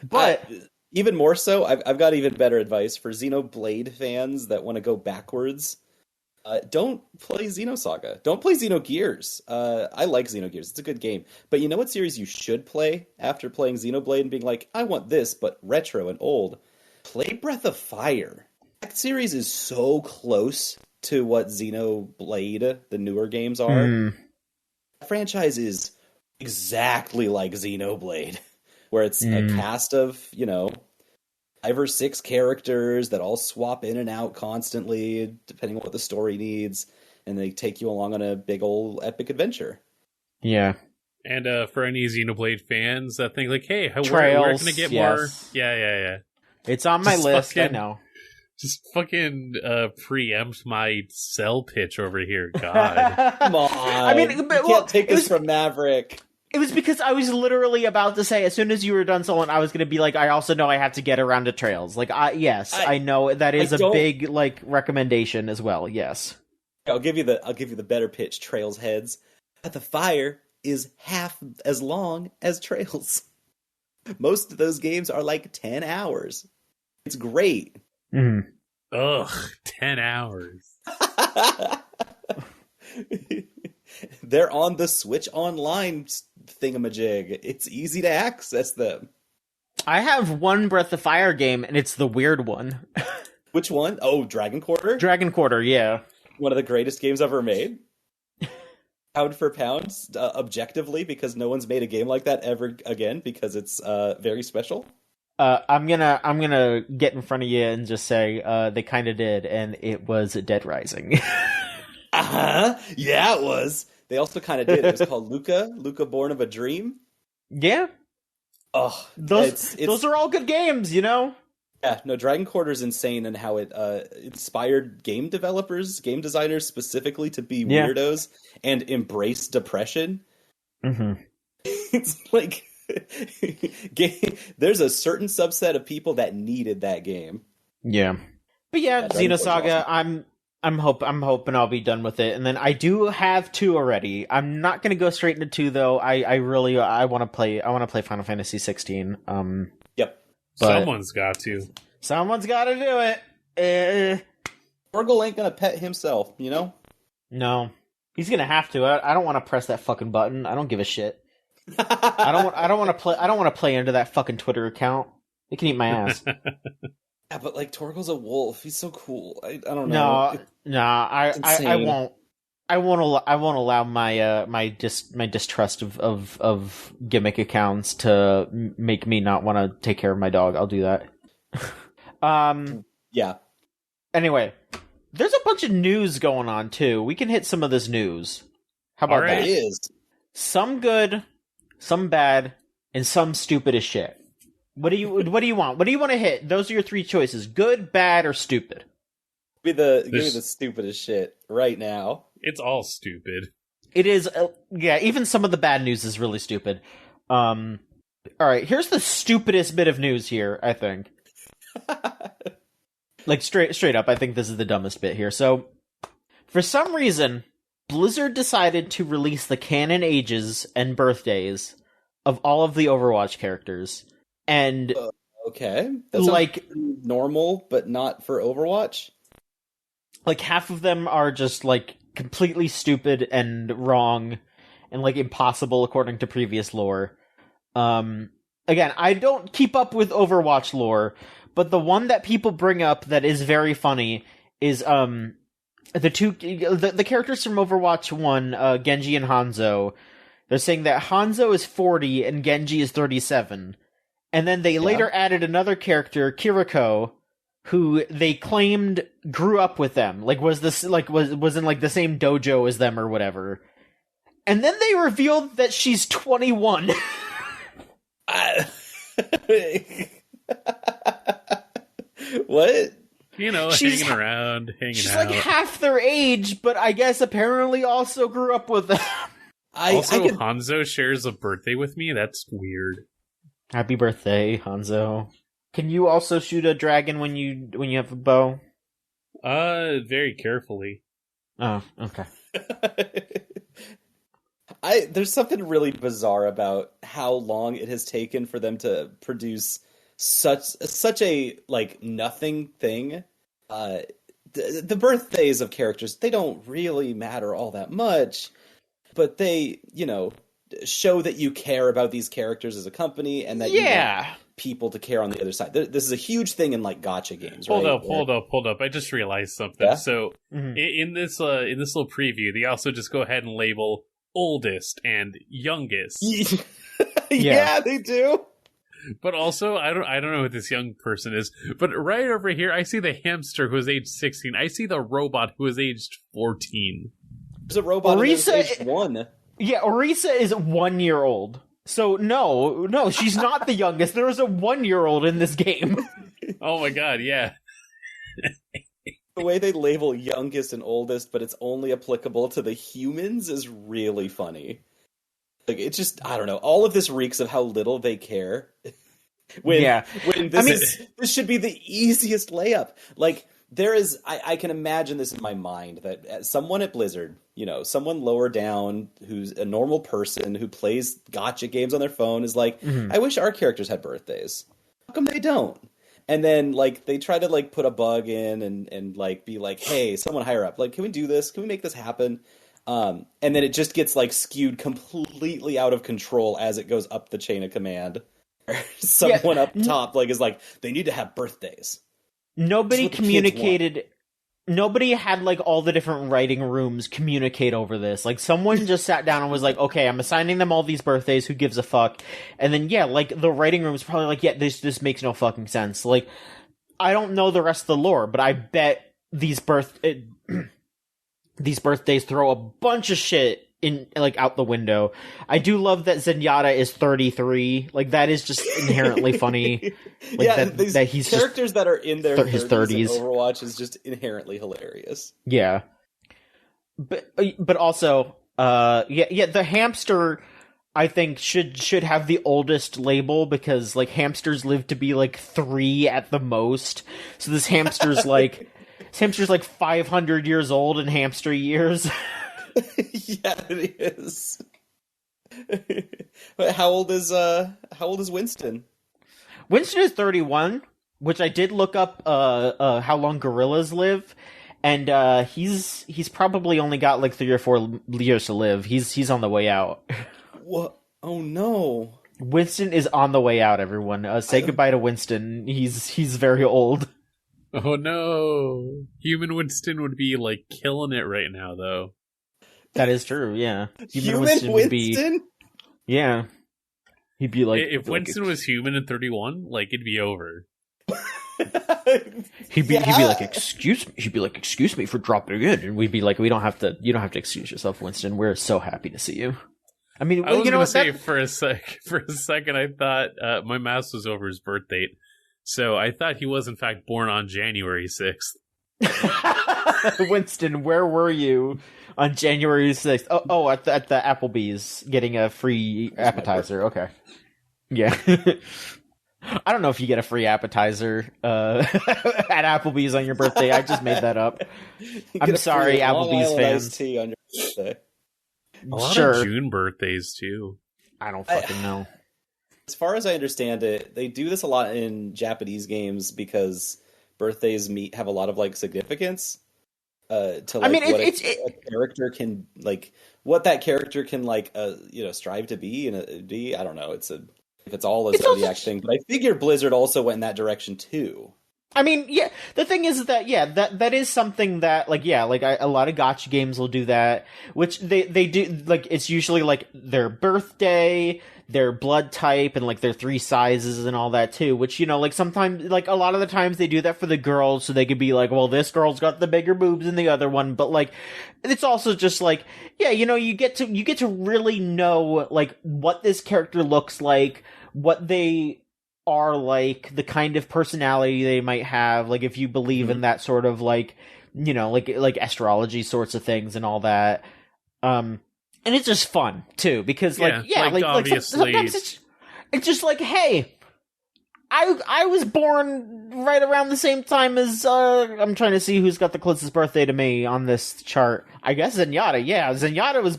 But even more so, I've got even better advice for Xenoblade fans that want to go backwards. Don't play Xenosaga. Don't play Xenogears. I like Xenogears. It's a good game. But you know what series you should play after playing Xenoblade and being like, I want this, but retro and old? Play Breath of Fire. That series is so close to what Xenoblade, the newer games, are. The franchise is exactly like Xenoblade, where it's a cast of, 5 or 6 characters that all swap in and out constantly, depending on what the story needs, and they take you along on a big old epic adventure. Yeah. And for any Xenoblade fans that think, like, hey, where can I get more? Yeah. It's on my list, I know. Just fucking preempt my sell pitch over here. God. Come on. I mean, you can't take this from Maverick. It was because I was literally about to say, as soon as you were done, Solon, I was going to be like, I also know I have to get around to Trails. Like, I know that is a big, like, recommendation as well, yes. I'll give you the better pitch, Trails heads. But the fire is half as long as Trails. Most of those games are like 10 hours. It's great. Mm. Ugh, 10 hours. They're on the Switch Online thingamajig. It's easy to access them. I have one Breath of Fire game, and it's the weird one. Which one? Oh, Dragon Quarter? Dragon Quarter, yeah. One of the greatest games ever made. Pound for pound, objectively, because no one's made a game like that ever again, because it's very special. I'm gonna get in front of you and just say they kind of did, and it was Dead Rising. Yeah, it was. They also kind of did. It was called Luca Born of a Dream. Yeah. Oh, those are all good games, you know? Yeah, no, Dragon Quarter is insane in how it inspired game developers, game designers specifically to be weirdos and embrace depression. Mm-hmm. It's like there's a certain subset of people that needed that game. Yeah. But yeah, Xenosaga, awesome. I'm hoping I'll be done with it. And then I do have 2 already. I'm not going to go straight into 2 though. I want to play Final Fantasy 16. Yep. Someone's got to. Someone's got to do it. Torgal ain't going to pet himself, you know? No. He's going to have to. I don't want to press that fucking button. I don't give a shit. I don't want to play into that fucking Twitter account. They can eat my ass. Yeah, but like Torgal's a wolf. He's so cool. I don't know. No, I won't. I won't allow my distrust of gimmick accounts to make me not want to take care of my dog. I'll do that. Yeah. Anyway, there's a bunch of news going on too. We can hit some of this news. How about that? It is. Some good, some bad, and some stupid as shit. What do you want? What do you want to hit? Those are your 3 choices: good, bad, or stupid. Give me the stupidest shit right now. It's all stupid. It is. Yeah, even some of the bad news is really stupid. All right, here's the stupidest bit of news here. I think, like straight up, I think this is the dumbest bit here. So, for some reason, Blizzard decided to release the canon ages and birthdays of all of the Overwatch characters. And okay, that's like normal, but not for Overwatch. Like half of them are just like completely stupid and wrong, and like impossible according to previous lore. Again, I don't keep up with Overwatch lore, but the one that people bring up that is very funny is the characters from Overwatch 1, Genji and Hanzo. They're saying that Hanzo is 40 and Genji is 37. And then they later added another character, Kiriko, who they claimed grew up with them, like was in like the same dojo as them or whatever. And then they revealed that she's 21. What? You know, hanging around, she's out. Like half their age, but I guess apparently also grew up with them. Hanzo shares a birthday with me? That's weird. Happy birthday, Hanzo. Can you also shoot a dragon when you have a bow? Very carefully. Oh, okay. There's something really bizarre about how long it has taken for them to produce such a like nothing thing. The birthdays of characters, they don't really matter all that much, but they, show that you care about these characters as a company and that you want people to care on the other side. This is a huge thing in like gacha games. Hold up. I just realized something. Yeah? So in this little preview, they also just go ahead and label oldest and youngest. Yeah, they do. But also, I don't know who this young person is. But right over here, I see the hamster who is aged 16. I see the robot who is aged 14. There's a robot who's aged 1. Yeah, Orisa is 1 year old. So no, she's not the youngest. There is a 1 year old in this game. Oh my god, yeah. The way they label youngest and oldest, but it's only applicable to the humans is really funny. Like, it's just, I don't know. All of this reeks of how little they care. when this should be the easiest layup. Like, there is, I can imagine this in my mind, that someone at Blizzard, someone lower down who's a normal person who plays gacha games on their phone is like, I wish our characters had birthdays. How come they don't? And then, like, they try to, like, put a bug in and like, be like, hey, someone higher up, like, can we do this? Can we make this happen? And then it just gets, like, skewed completely out of control as it goes up the chain of command. Someone up top, like, is like, they need to have birthdays. Nobody communicated. Nobody had, like, all the different writing rooms communicate over this. Like, someone just sat down and was like, okay, I'm assigning them all these birthdays, who gives a fuck? And then, like, the writing room is probably like, this makes no fucking sense. Like, I don't know the rest of the lore, but I bet these birthdays throw a bunch of shit out the window. I do love that Zenyatta is 33. Like, that is just inherently funny. Like, that he's characters that are in his 30s in Overwatch is just inherently hilarious. Yeah. But also, the hamster, I think, should have the oldest label, because, like, hamsters live to be, like, 3 at the most. So this hamster's like 500 years old in hamster years. Yeah, it is. But how old is Winston? Winston is 31, which I did look up how long gorillas live, and he's probably only got like 3 or 4 years to live. He's on the way out. What? Oh no. Winston is on the way out, everyone. Say goodbye to Winston. He's very old. Oh no. Human Winston would be like killing it right now, though. That is true, yeah. Human Winston? Would be, yeah. He'd be like... If Winston was human in 31, like, it'd be over. He'd be like, excuse me. He'd be like, excuse me for dropping in. And we'd be like, you don't have to excuse yourself, Winston. We're so happy to see you. I mean, I was going to say, for a second, I thought my mouse was over his birth date. So I thought he was, in fact, born on January 6th. Winston, where were you on January 6th? Oh, at the Applebee's, getting a free appetizer. Okay. Yeah. I don't know if you get a free appetizer at Applebee's on your birthday. I just made that up. I'm sorry, Applebee's fans. Tea on your birthday. A lot of June birthdays, too. I don't fucking know. As far as I understand it, they do this a lot in Japanese games because birthdays have a lot of like significance to like, I mean, a character can like what that character can like strive to be and be. I don't know. If it's all a Zodiac thing, but I figure Blizzard also went in that direction too. I mean, yeah. The thing is that that is something that a lot of gacha games will do that, which they do. Like, it's usually like their birthday, their blood type, and like their 3 sizes and all that too. Which, like, sometimes, like, a lot of the times they do that for the girls, so they could be like, well, this girl's got the bigger boobs than the other one. But like, it's also just like, yeah, you get to really know like what this character looks like, what they are like, the kind of personality they might have, like if you believe in that sort of like, like astrology sorts of things and all that. And it's just fun too, because obviously sometimes it's just like, hey, I was born right around the same time as I'm trying to see who's got the closest birthday to me on this chart. I guess Zenyatta. Yeah, Zenyatta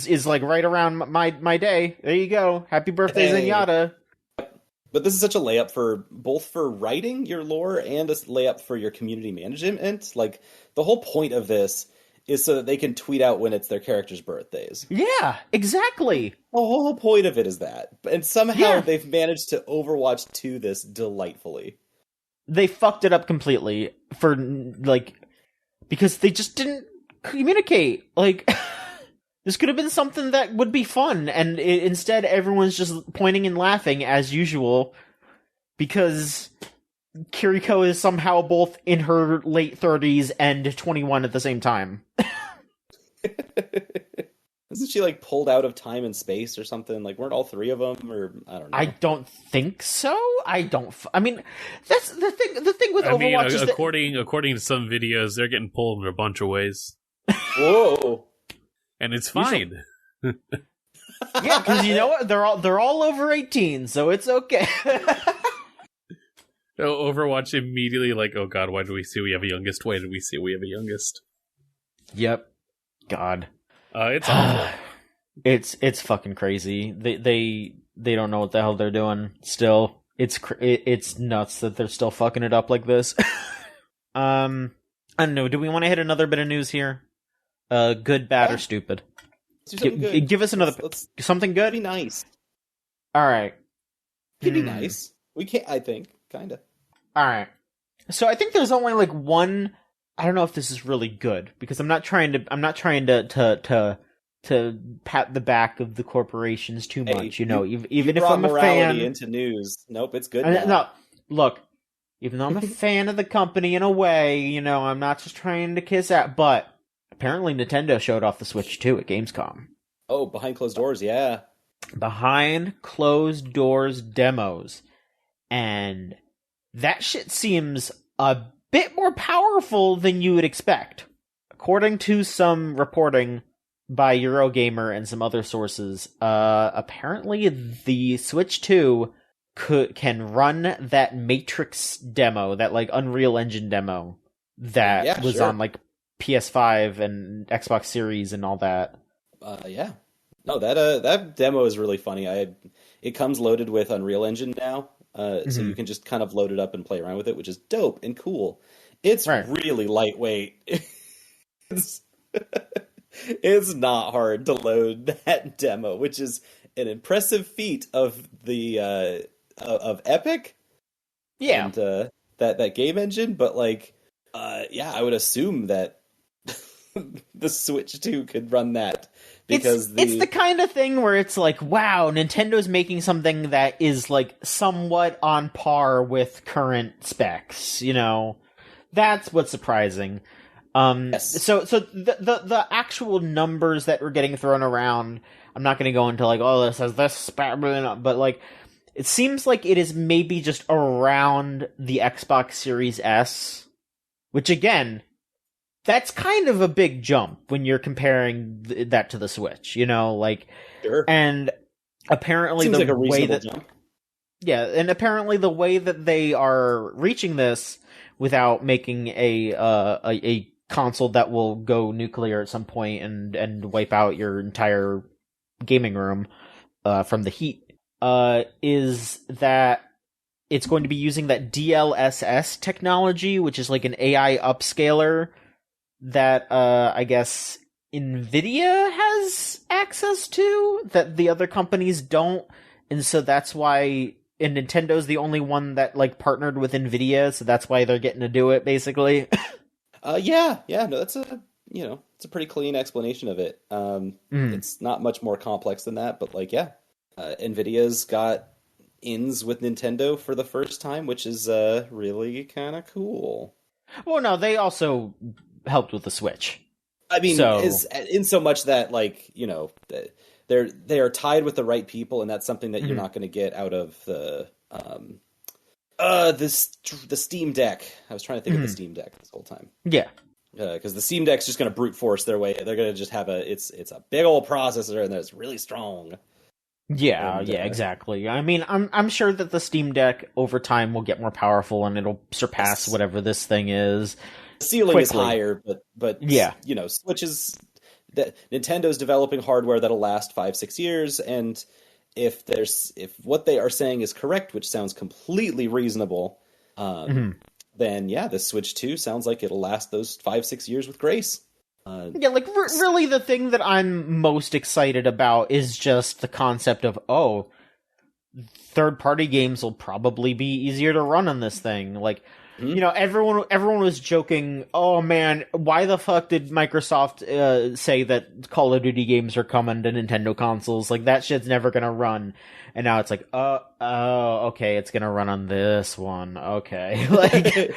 is like right around my day. There you go. Happy birthday, Zenyatta. But this is such a layup for both for writing your lore and a layup for your community management. Like, the whole point of this is so that they can tweet out when it's their characters' birthdays. Yeah, exactly. The whole point of it is that. And somehow they've managed to Overwatch 2 this delightfully. They fucked it up completely for, like, because they just didn't communicate. Like... This could have been something that would be fun, and instead everyone's just pointing and laughing as usual, because Kiriko is somehow both in her late 30s and 21 at the same time. Isn't she like pulled out of time and space or something? Like, weren't all 3 of them, or I don't know. I don't think so. I mean, that's the thing. The thing with I'm mean, Overwatch is according to some videos, they're getting pulled in a bunch of ways. Whoa. And it's fine. Yeah, because you know what? They're all over 18, so it's okay. Overwatch immediately like, oh god, why do we see we have a youngest? Why did we see we have a youngest? Yep. God. It's awful. It's fucking crazy. They don't know what the hell they're doing. Still, it's nuts that they're still fucking it up like this. I don't know. Do we want to hit another bit of news here? Good, bad, or stupid? Give us another something good. Be nice. All right. It'd be nice. We can't. I think kind of. All right. So I think there's only like one. I don't know if this is really good because I'm not trying to pat the back of the corporations too much. Even if I'm a fan into news, nope, it's good. No, look. Even though I'm a fan of the company in a way, I'm not just trying to kiss at. But apparently, Nintendo showed off the Switch 2 at Gamescom. Oh, behind closed doors, yeah. Behind closed doors demos. And that shit seems a bit more powerful than you would expect. According to some reporting by Eurogamer and some other sources, apparently the Switch 2 can run that Matrix demo, that like Unreal Engine demo that was on like PS5 and Xbox Series and all that. Yeah. No, that demo is really funny. It comes loaded with Unreal Engine now, so you can just kind of load it up and play around with it, which is dope and cool. It's really lightweight. It's not hard to load that demo, which is an impressive feat of the of Epic. Yeah, and that game engine, but like, I would assume that the Switch 2 could run that. Because it's the kind of thing where it's like, wow, Nintendo's making something that is like somewhat on par with current specs. That's what's surprising. Yes. So the actual numbers that were getting thrown around, I'm not going to go into like, oh, this has this, but like, it seems like it is maybe just around the Xbox Series S, which again, that's kind of a big jump when you're comparing that to the Switch, Sure. And apparently seems the like a way reasonable that jump. Yeah, and apparently the way that they are reaching this without making a console that will go nuclear at some point and wipe out your entire gaming room from the heat is that it's going to be using that DLSS technology, which is like an AI upscaler that I guess NVIDIA has access to that the other companies don't, and so that's why Nintendo's the only one that like partnered with NVIDIA, so that's why they're getting to do it basically. No, that's it's a pretty clean explanation of it. It's not much more complex than that, but like, NVIDIA's got ins with Nintendo for the first time, which is really kind of cool. Well, no, they also helped with the Switch. I mean, is in so much that like, they are tied with the right people, and that's something that you're not going to get out of the Steam Deck. I was trying to think of the Steam Deck this whole time. Yeah. Because the Steam Deck's just going to brute force their way. They're going to just have it's a big old processor, and it's really strong. Yeah, exactly. I mean, I'm sure that the Steam Deck over time will get more powerful, and it'll surpass whatever this thing is. The ceiling is higher, but yeah, Switch is that Nintendo's developing hardware that'll last 5-6 years, and if what they are saying is correct, which sounds completely reasonable, then the Switch 2 sounds like it'll last those 5-6 years with grace. Really the thing that I'm most excited about is just the concept of, third-party games will probably be easier to run on this thing. Like, everyone was joking, oh man, why the fuck did Microsoft say that Call of Duty games are coming to Nintendo consoles? Like, that shit's never gonna run. And now it's like, okay, it's gonna run on this one. Okay. Okay.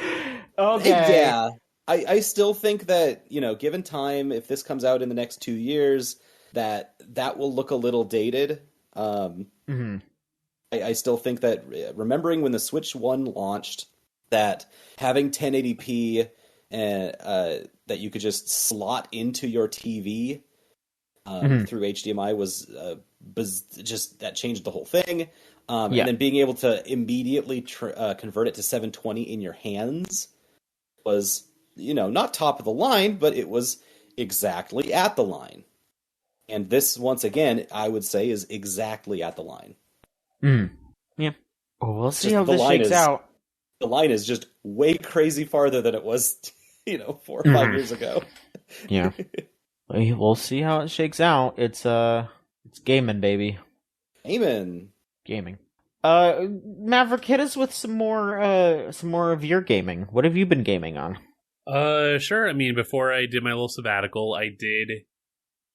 Yeah. I still think that, given time, if this comes out in the next 2 years, that will look a little dated. I still think that, remembering when the Switch 1 launched, that having 1080p and that you could just slot into your TV through HDMI was just that changed the whole thing. And then being able to immediately convert it to 720 in your hands was, not top of the line, but it was exactly at the line. And this, once again, I would say is exactly at the line. Yeah. Well, we'll see how this shakes out. The line is just way crazy farther than it was, 4 or 5 years ago. Yeah. We'll see how it shakes out. It's gaming, baby. Gaming. Maverick, hit us with some more of your gaming. What have you been gaming on? Sure. I mean, before I did my little sabbatical, I did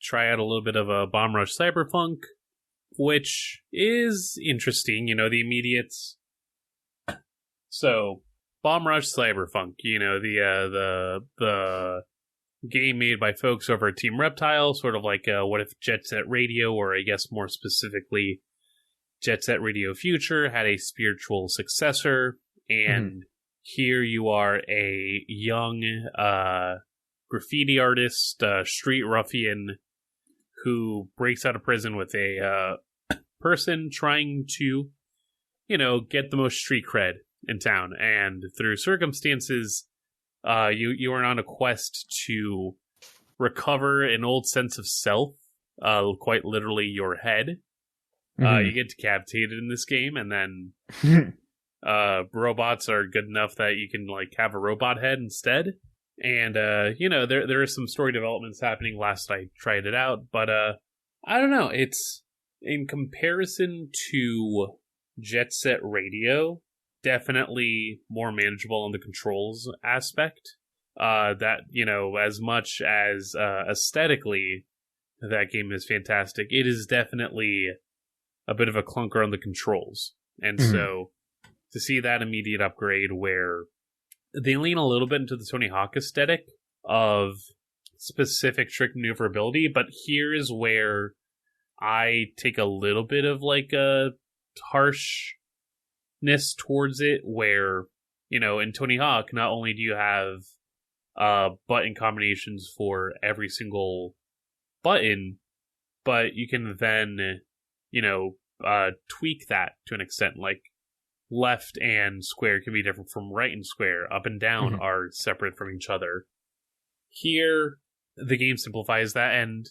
try out a little bit of a Bomb Rush Cyberpunk, which is interesting. The immediate. So, Bomb Rush Cyberpunk. The game made by folks over at Team Reptile, sort of like what if Jet Set Radio, or I guess more specifically, Jet Set Radio Future had a spiritual successor, and here you are, a young graffiti artist, street ruffian, who breaks out of prison with a person trying to, get the most street cred in town, and through circumstances, you are on a quest to recover an old sense of self, quite literally your head. You get decapitated in this game, and then robots are good enough that you can have a robot head instead. And there are some story developments happening. Last I tried it out, but I don't know. It's in comparison to Jet Set Radio, definitely more manageable on the controls aspect. That as much as aesthetically that game is fantastic, it is definitely a bit of a clunker on the controls. And so to see that immediate upgrade where they lean a little bit into the Tony Hawk aesthetic of specific trick maneuverability, but here is where I take a little bit of a harshness towards it, where, in Tony Hawk, not only do you have button combinations for every single button, but you can then tweak that to an extent. Like left and square can be different from right and square. Up and down are separate from each other. Here, the game simplifies that, and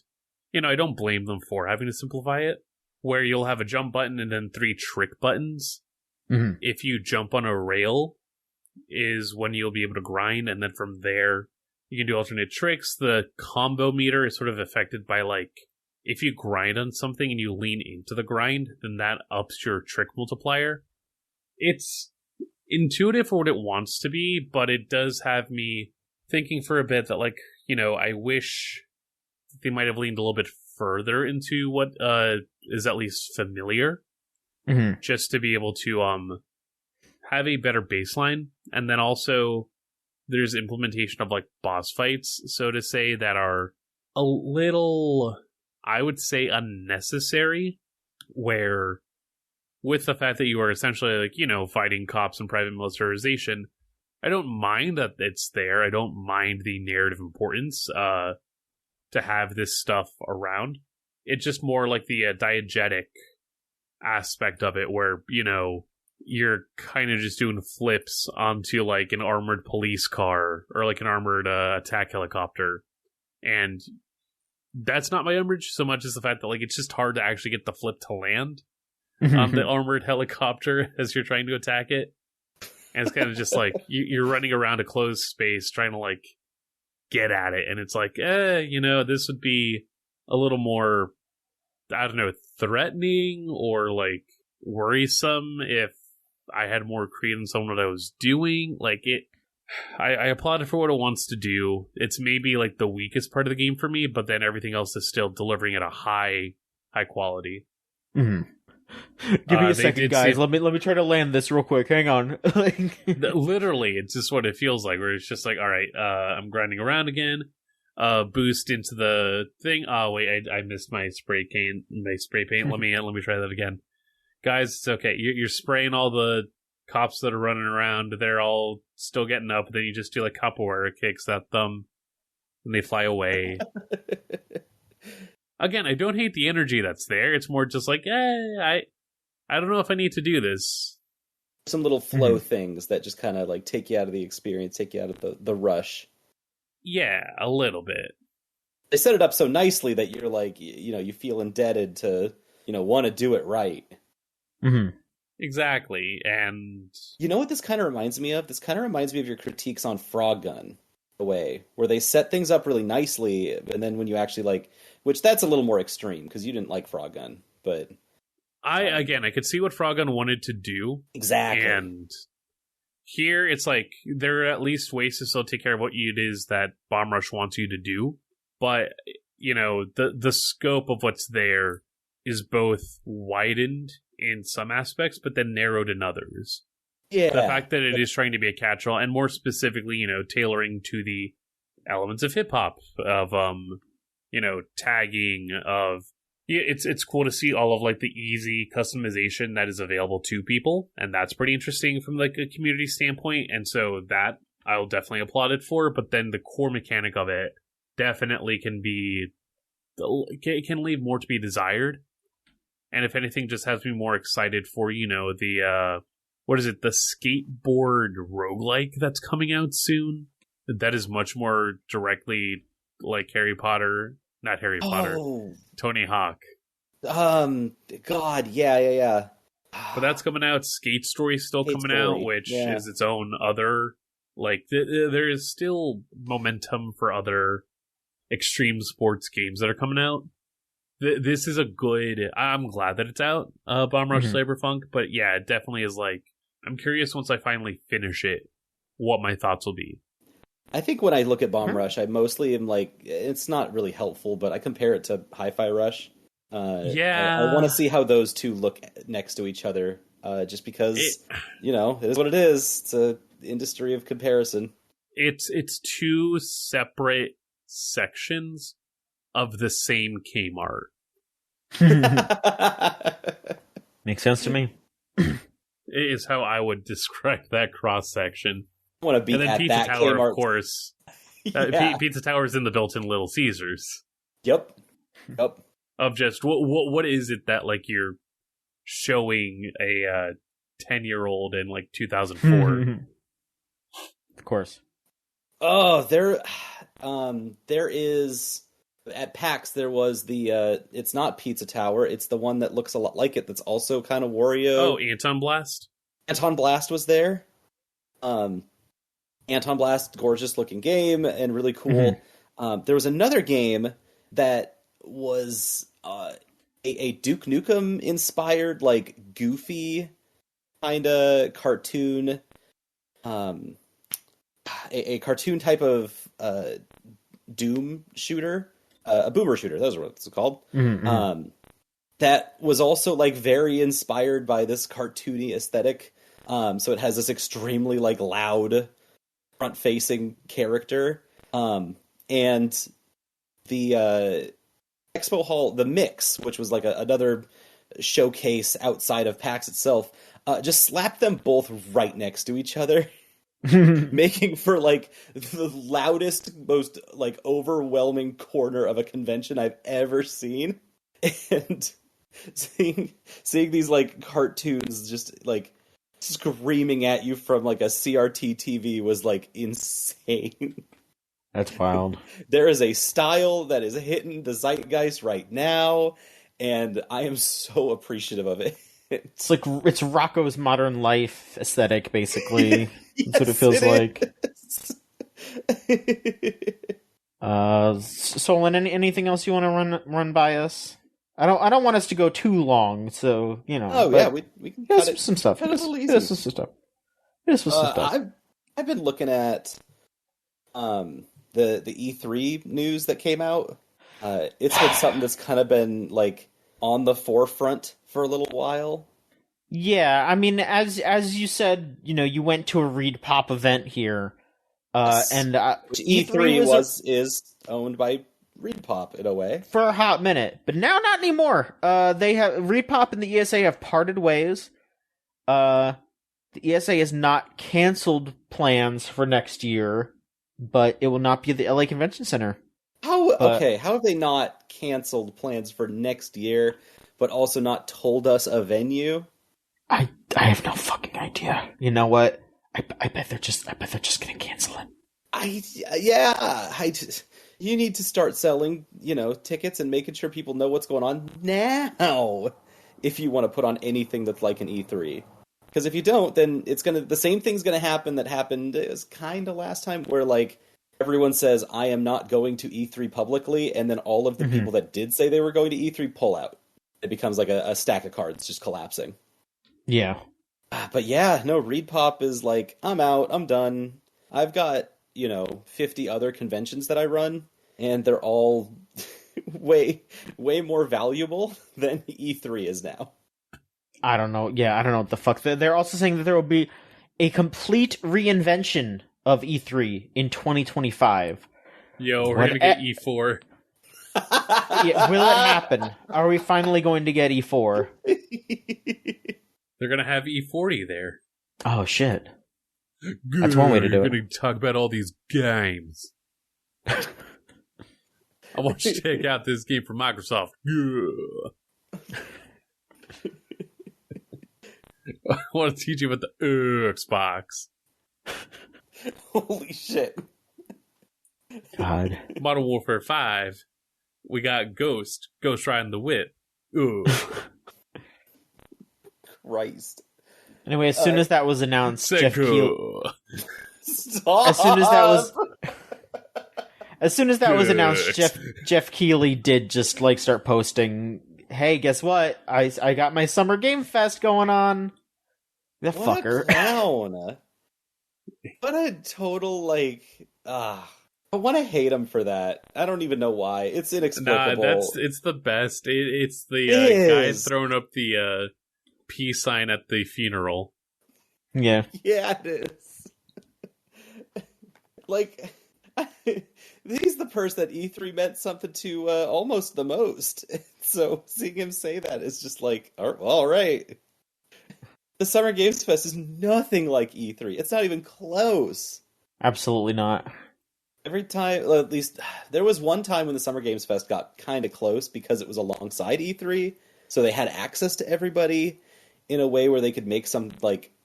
I don't blame them for having to simplify it. Where you'll have a jump button and then 3 trick buttons. If you jump on a rail, is when you'll be able to grind, and then from there you can do alternate tricks. The combo meter is sort of affected by if you grind on something and you lean into the grind, then that ups your trick multiplier. It's intuitive for what it wants to be, but it does have me thinking for a bit that, I wish they might have leaned a little bit further into what is at least familiar, just to be able to have a better baseline. And then also there's implementation of boss fights, so to say, that are a little, I would say, unnecessary, where with the fact that you are essentially fighting cops and private militarization, I don't mind that it's there. I don't mind the narrative importance to have this stuff around. It's just more like the diegetic aspect of it, where you're kind of just doing flips onto an armored police car or an armored attack helicopter, and that's not my umbrage so much as the fact that it's just hard to actually get the flip to land on the armored helicopter as you're trying to attack it. And it's kind of just you're running around a closed space trying to get at it, and it's this would be a little more, I don't know, threatening or worrisome if I had more credence on what I was doing. I applaud it for what it wants to do. It's maybe the weakest part of the game for me, but then everything else is still delivering at a high quality. Give me a second, guys. Let me try to land this real quick. Hang on. Literally, it's just what it feels like. Where it's just all right, I'm grinding around again. Boost into the thing. Oh wait, I missed my spray paint. Let me try that again, guys. It's okay. You're spraying all the cops that are running around. They're all still getting up. Then you just do like capoeira kicks at them, and they fly away. Again, I don't hate the energy that's there. It's more just like, I don't know if I need to do this. Some little flow things that just kind of like take you out of the experience, take you out of the rush. Yeah, a little bit. They set it up so nicely that you're like, you feel indebted to, want to do it right. Mm-hmm. Exactly, and... You know what this kind of reminds me of? This kind of reminds me of your critiques on Frog Gun, a way, where they set things up really nicely, and then when you actually which that's a little more extreme, because you didn't like Frog Gun, but... I could see what Frog Gun wanted to do. Exactly. And here, it's like, there are at least ways to still take care of what it is that Bomb Rush wants you to do, but, the scope of what's there is both widened in some aspects, but then narrowed in others. Yeah. The fact that it is trying to be a catch-all, and more specifically, tailoring to the elements of hip-hop, of, tagging, of... Yeah, it's cool to see all of the easy customization that is available to people, and that's pretty interesting from a community standpoint, and so that I'll definitely applaud it for, but then the core mechanic of it definitely can leave more to be desired. And if anything, just has me more excited for, the, what is it, the skateboard roguelike that's coming out soon? That is much more directly like Harry Potter, not Harry Potter, Tony Hawk. God, yeah. But that's coming out. Skate Story's still coming out, which is its own other, there is still momentum for other extreme sports games that are coming out. This is a good... I'm glad that it's out, Bomb Rush Cyberpunk, but yeah, it definitely is I'm curious once I finally finish it, what my thoughts will be. I think when I look at Bomb Rush, I mostly am it's not really helpful, but I compare it to Hi-Fi Rush. I want to see how those two look next to each other, just because, it is what it is. It's an industry of comparison. It's two separate sections of the same Kmart. Makes sense to me. Is how I would describe that cross section. I want to be and then at Pizza that Tower, Kmart. Of course. Pizza Tower is in the built-in Little Caesars. Yep. Of just what is it that you're showing a 10-year-old in 2004? Of course. Oh, there is at PAX. There was the it's not Pizza Tower. It's the one that looks a lot like it. That's also kind of Wario. Oh, Anton Blast. Anton Blast was there. Anton Blast, gorgeous looking game and really cool. There was another game that was a Duke Nukem inspired, goofy kind of cartoon, a cartoon type of Doom shooter, a boomer shooter. Those are what it's called. That was also very inspired by this cartoony aesthetic. So it has this extremely loud front-facing character, and the Expo Hall, the Mix, which was another showcase outside of PAX itself, just slapped them both right next to each other, making for the loudest, most overwhelming corner of a convention I've ever seen, and seeing these cartoons just screaming at you from a CRT TV was insane. That's wild. There is a style that is hitting the zeitgeist right now, and I am so appreciative of it. It's Rocco's Modern Life aesthetic, basically. Yes, that's what it feels like. Is. Solon, anything else you want to run by us? I don't want us to go too long, so Oh yeah, we can cut it, some stuff. Cut it a little easy. Some stuff. Some stuff. I've been looking at the E3 news that came out. It's been something that's kind of been on the forefront for a little while. Yeah, I mean, as you said, you went to a ReedPop event here, and E3 is owned by ReedPop in a way for a hot minute, but now not anymore. They have ReedPop and the ESA have parted ways. the ESA has not canceled plans for next year, but it will not be at the LA Convention Center. How have they not canceled plans for next year, but also not told us a venue? I have no fucking idea. You know what? I bet they're just gonna cancel it. You need to start selling, tickets and making sure people know what's going on now if you want to put on anything that's like an E3. Because if you don't, then the same thing's gonna happen that happened as kind of last time, where like everyone says I am not going to E3 publicly, and then all of the people that did say they were going to E3 pull out. It becomes like a stack of cards just collapsing. Yeah. But yeah, no, ReedPop is like, I'm out, I'm done. I've got, 50 other conventions that I run, and they're all way more valuable than E3 is now. I don't know. Yeah, I don't know what the fuck. They're also saying that there will be a complete reinvention of E3 in 2025. Yo, we're gonna get E4. Yeah, will it happen? Are we finally going to get E4? They're gonna have E40 there. Oh shit! That's one way to do it. We're gonna talk about all these games. I want you to take out this game from Microsoft. I want to teach you about the Xbox. Holy shit. God. Modern Warfare 5. We got Ghost riding the whip. Christ. Anyway, as soon as that was announced, Jeff Keighley. Stop. As soon as that was announced, Jeff Keighley did just like start posting, "Hey, guess what? I got my Summer Game Fest going on." The what fucker. A clown. What a total I want to hate him for that. I don't even know why. It's inexplicable. Nah, it's the best. It's the guy throwing up the peace sign at the funeral. Yeah. Yeah, it is. He's the person that E3 meant something to almost the most. So seeing him say that is just like, all right. The Summer Games Fest is nothing like E3. It's not even close. Absolutely not. Every time, at least, there was one time when the Summer Games Fest got kind of close because it was alongside E3, so they had access to everybody in a way where they could make some,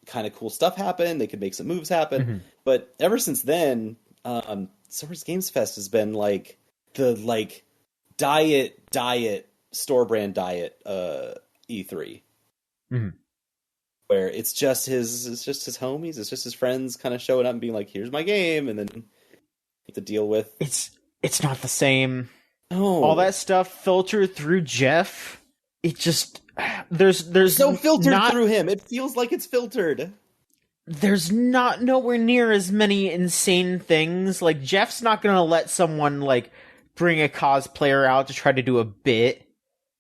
kind of cool stuff happen, they could make some moves happen, but ever since then, Summer Games Fest has been, the, diet, store brand diet, E3. Mm-hmm. Where it's just his homies, it's just his friends kind of showing up and being like, here's my game, and then to deal with. It's not the same. Oh. All that stuff filtered through Jeff. It just there's so filtered through him. It feels like it's filtered. There's nowhere near as many insane things. Like Jeff's not gonna let someone bring a cosplayer out to try to do a bit.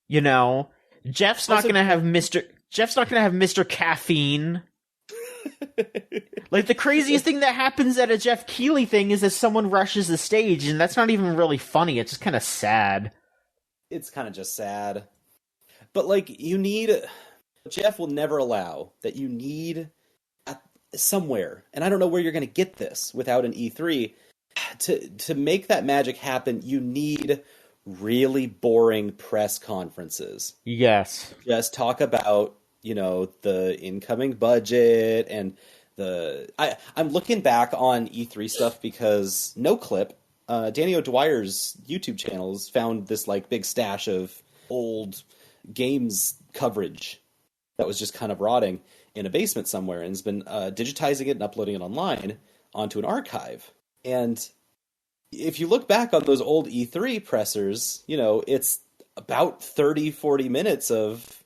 Jeff's not gonna have Mr. Caffeine. The craziest thing that happens at a Jeff Keighley thing is that someone rushes the stage, and that's not even really funny. It's just kind of sad. It's kind of just sad. But, you need... Jeff will never allow that you need somewhere, and I don't know where you're going to get this without an E3, to make that magic happen, you need really boring press conferences. Yes. Just talk about, the incoming budget and I'm looking back on E3 stuff because NoClip, Danny O'Dwyer's YouTube channels found this big stash of old games coverage that was just kind of rotting in a basement somewhere, and has been digitizing it and uploading it online onto an archive. And if you look back on those old E3 pressers, it's about 30-40 minutes of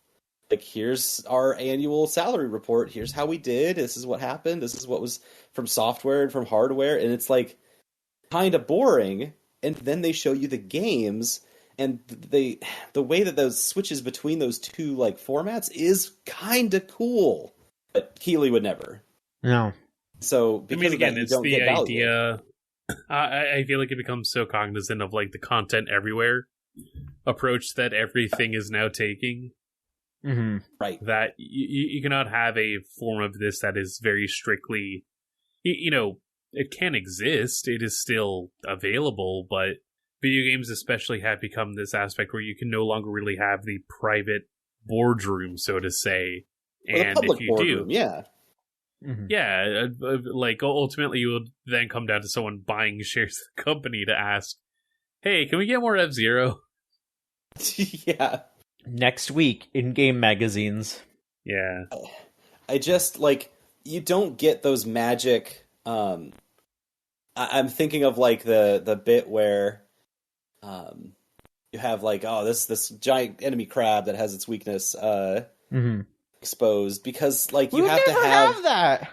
here's our annual salary report, here's how we did, this is what happened, this is what was from software and from hardware, and it's kind of boring. And then they show you the games, and the way that those switches between those two formats is kind of cool. But Keighley would never. No. So because again, of that, it's you don't the get value. idea. I feel like it becomes so cognizant of the content everywhere approach that everything is now taking. Mm-hmm. Right. That you cannot have a form of this that is very strictly, it can exist. It is still available, but video games especially have become this aspect where you can no longer really have the private boardroom, so to say. Or the And public if you boardroom, do, yeah. Mm-hmm. yeah, like ultimately you will then come down to someone buying shares of the company to ask, hey, can we get more F-Zero? Yeah. Next week in game magazines. Yeah. I just, like, you don't get those magic... I'm thinking of, like, the bit where you have, like, this giant enemy crab that has its weakness Mm-hmm. exposed, because, like, We you would have never to have... that.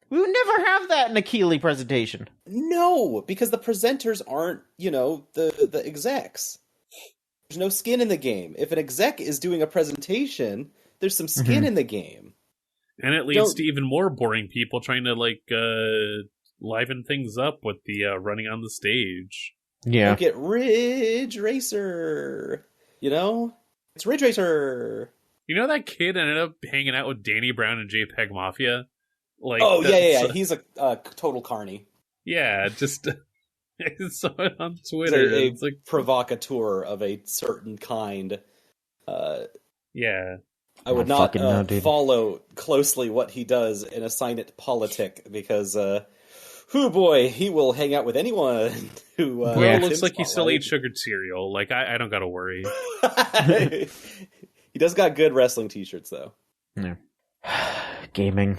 We would never have that in a Keeley presentation. No, because the presenters aren't, the execs. There's no skin in the game. If an exec is doing a presentation, there's some skin in the game. And it leads to even more boring people trying to, like, liven things up with the running on the stage. Yeah. Look at Ridge Racer. It's Ridge Racer. You know that kid ended up hanging out with Danny Brown and JPEG Mafia? Like, Oh, yeah. He's a total carny. Yeah, just I saw it on He's Twitter. a It's like, provocateur of a certain kind. yeah. I would not follow closely what he does and assign it politic, because, boy, he will hang out with anyone who... It looks like he still eats sugared cereal. Like, I don't gotta worry. He does got good wrestling t-shirts, though. Yeah. Gaming.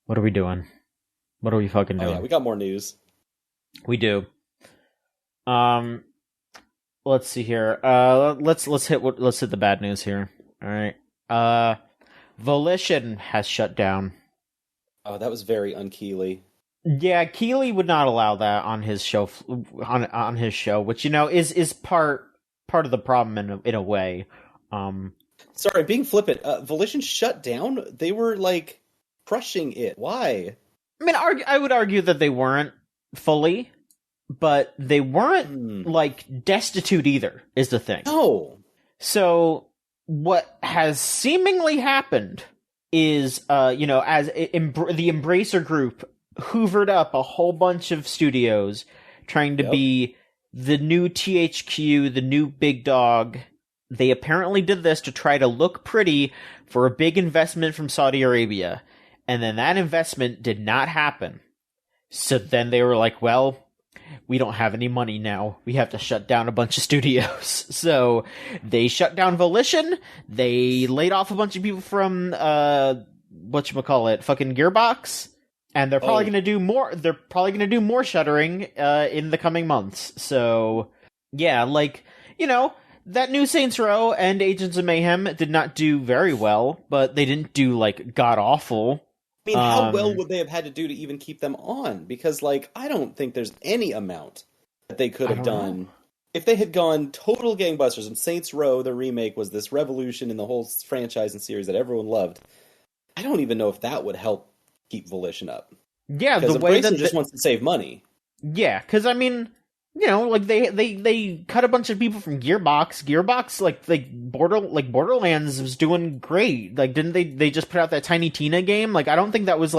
What are we doing? What are we fucking doing? Yeah, we got more news. We do. Let's see here. Let's hit the bad news here. All right. Volition has shut down. Oh, that was very unKeely. Yeah, Keeley would not allow that on his show. On his show, which is part of the problem in a way. Sorry, being flippant. Volition shut down. They were like crushing it. Why? I mean, I would argue that they weren't fully, but they weren't like destitute either. Is the thing. No. So what has seemingly happened is, as the Embracer Group hoovered up a whole bunch of studios trying to be the new THQ, the new big dog. They apparently did this to try to look pretty for a big investment from Saudi Arabia. And then that investment did not happen. So then they were like, well, we don't have any money now. We have to shut down a bunch of studios. So they shut down Volition. They laid off a bunch of people from, fucking Gearbox. And they're probably going to do more. They're probably going to do more shuttering in the coming months. So, yeah, that new Saints Row and Agents of Mayhem did not do very well, but they didn't do, god-awful. I mean, how well would they have had to do to even keep them on? Because, I don't think there's any amount that they could have done. If they had gone total gangbusters and Saints Row, the remake, was this revolution in the whole franchise and series that everyone loved, I don't even know if that would help keep Volition up. Yeah, because the way that just wants to save money. Yeah, because they cut a bunch of people from Gearbox. Gearbox, Borderlands was doing great. Didn't they just put out that Tiny Tina game? I don't think that was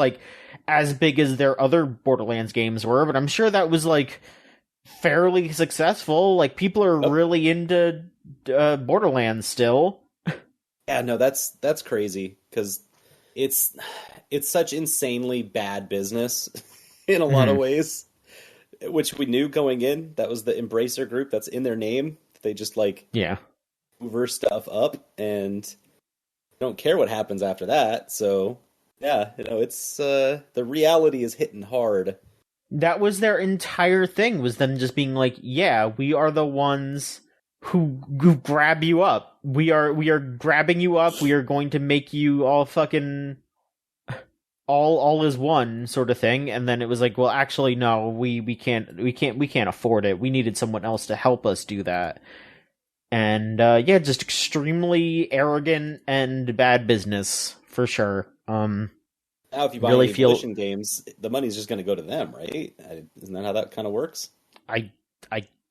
as big as their other Borderlands games were, but I'm sure that was fairly successful. People are really into Borderlands still. Yeah, no, that's crazy, because it's such insanely bad business in a lot of ways, which we knew going in. That was the Embracer Group. That's in their name. They just hoover stuff up and don't care what happens after that. So yeah, it's the reality is hitting hard. That was their entire thing, was them just being yeah, we are the ones who grab you up. We are grabbing you up. We are going to make you all fucking all is one sort of thing. And then it was well, actually, no, we can't afford it. We needed someone else to help us do that. And just extremely arrogant and bad business for sure. Now, if you buy any Volition games, the money's just going to go to them, right? Isn't that how that kind of works? I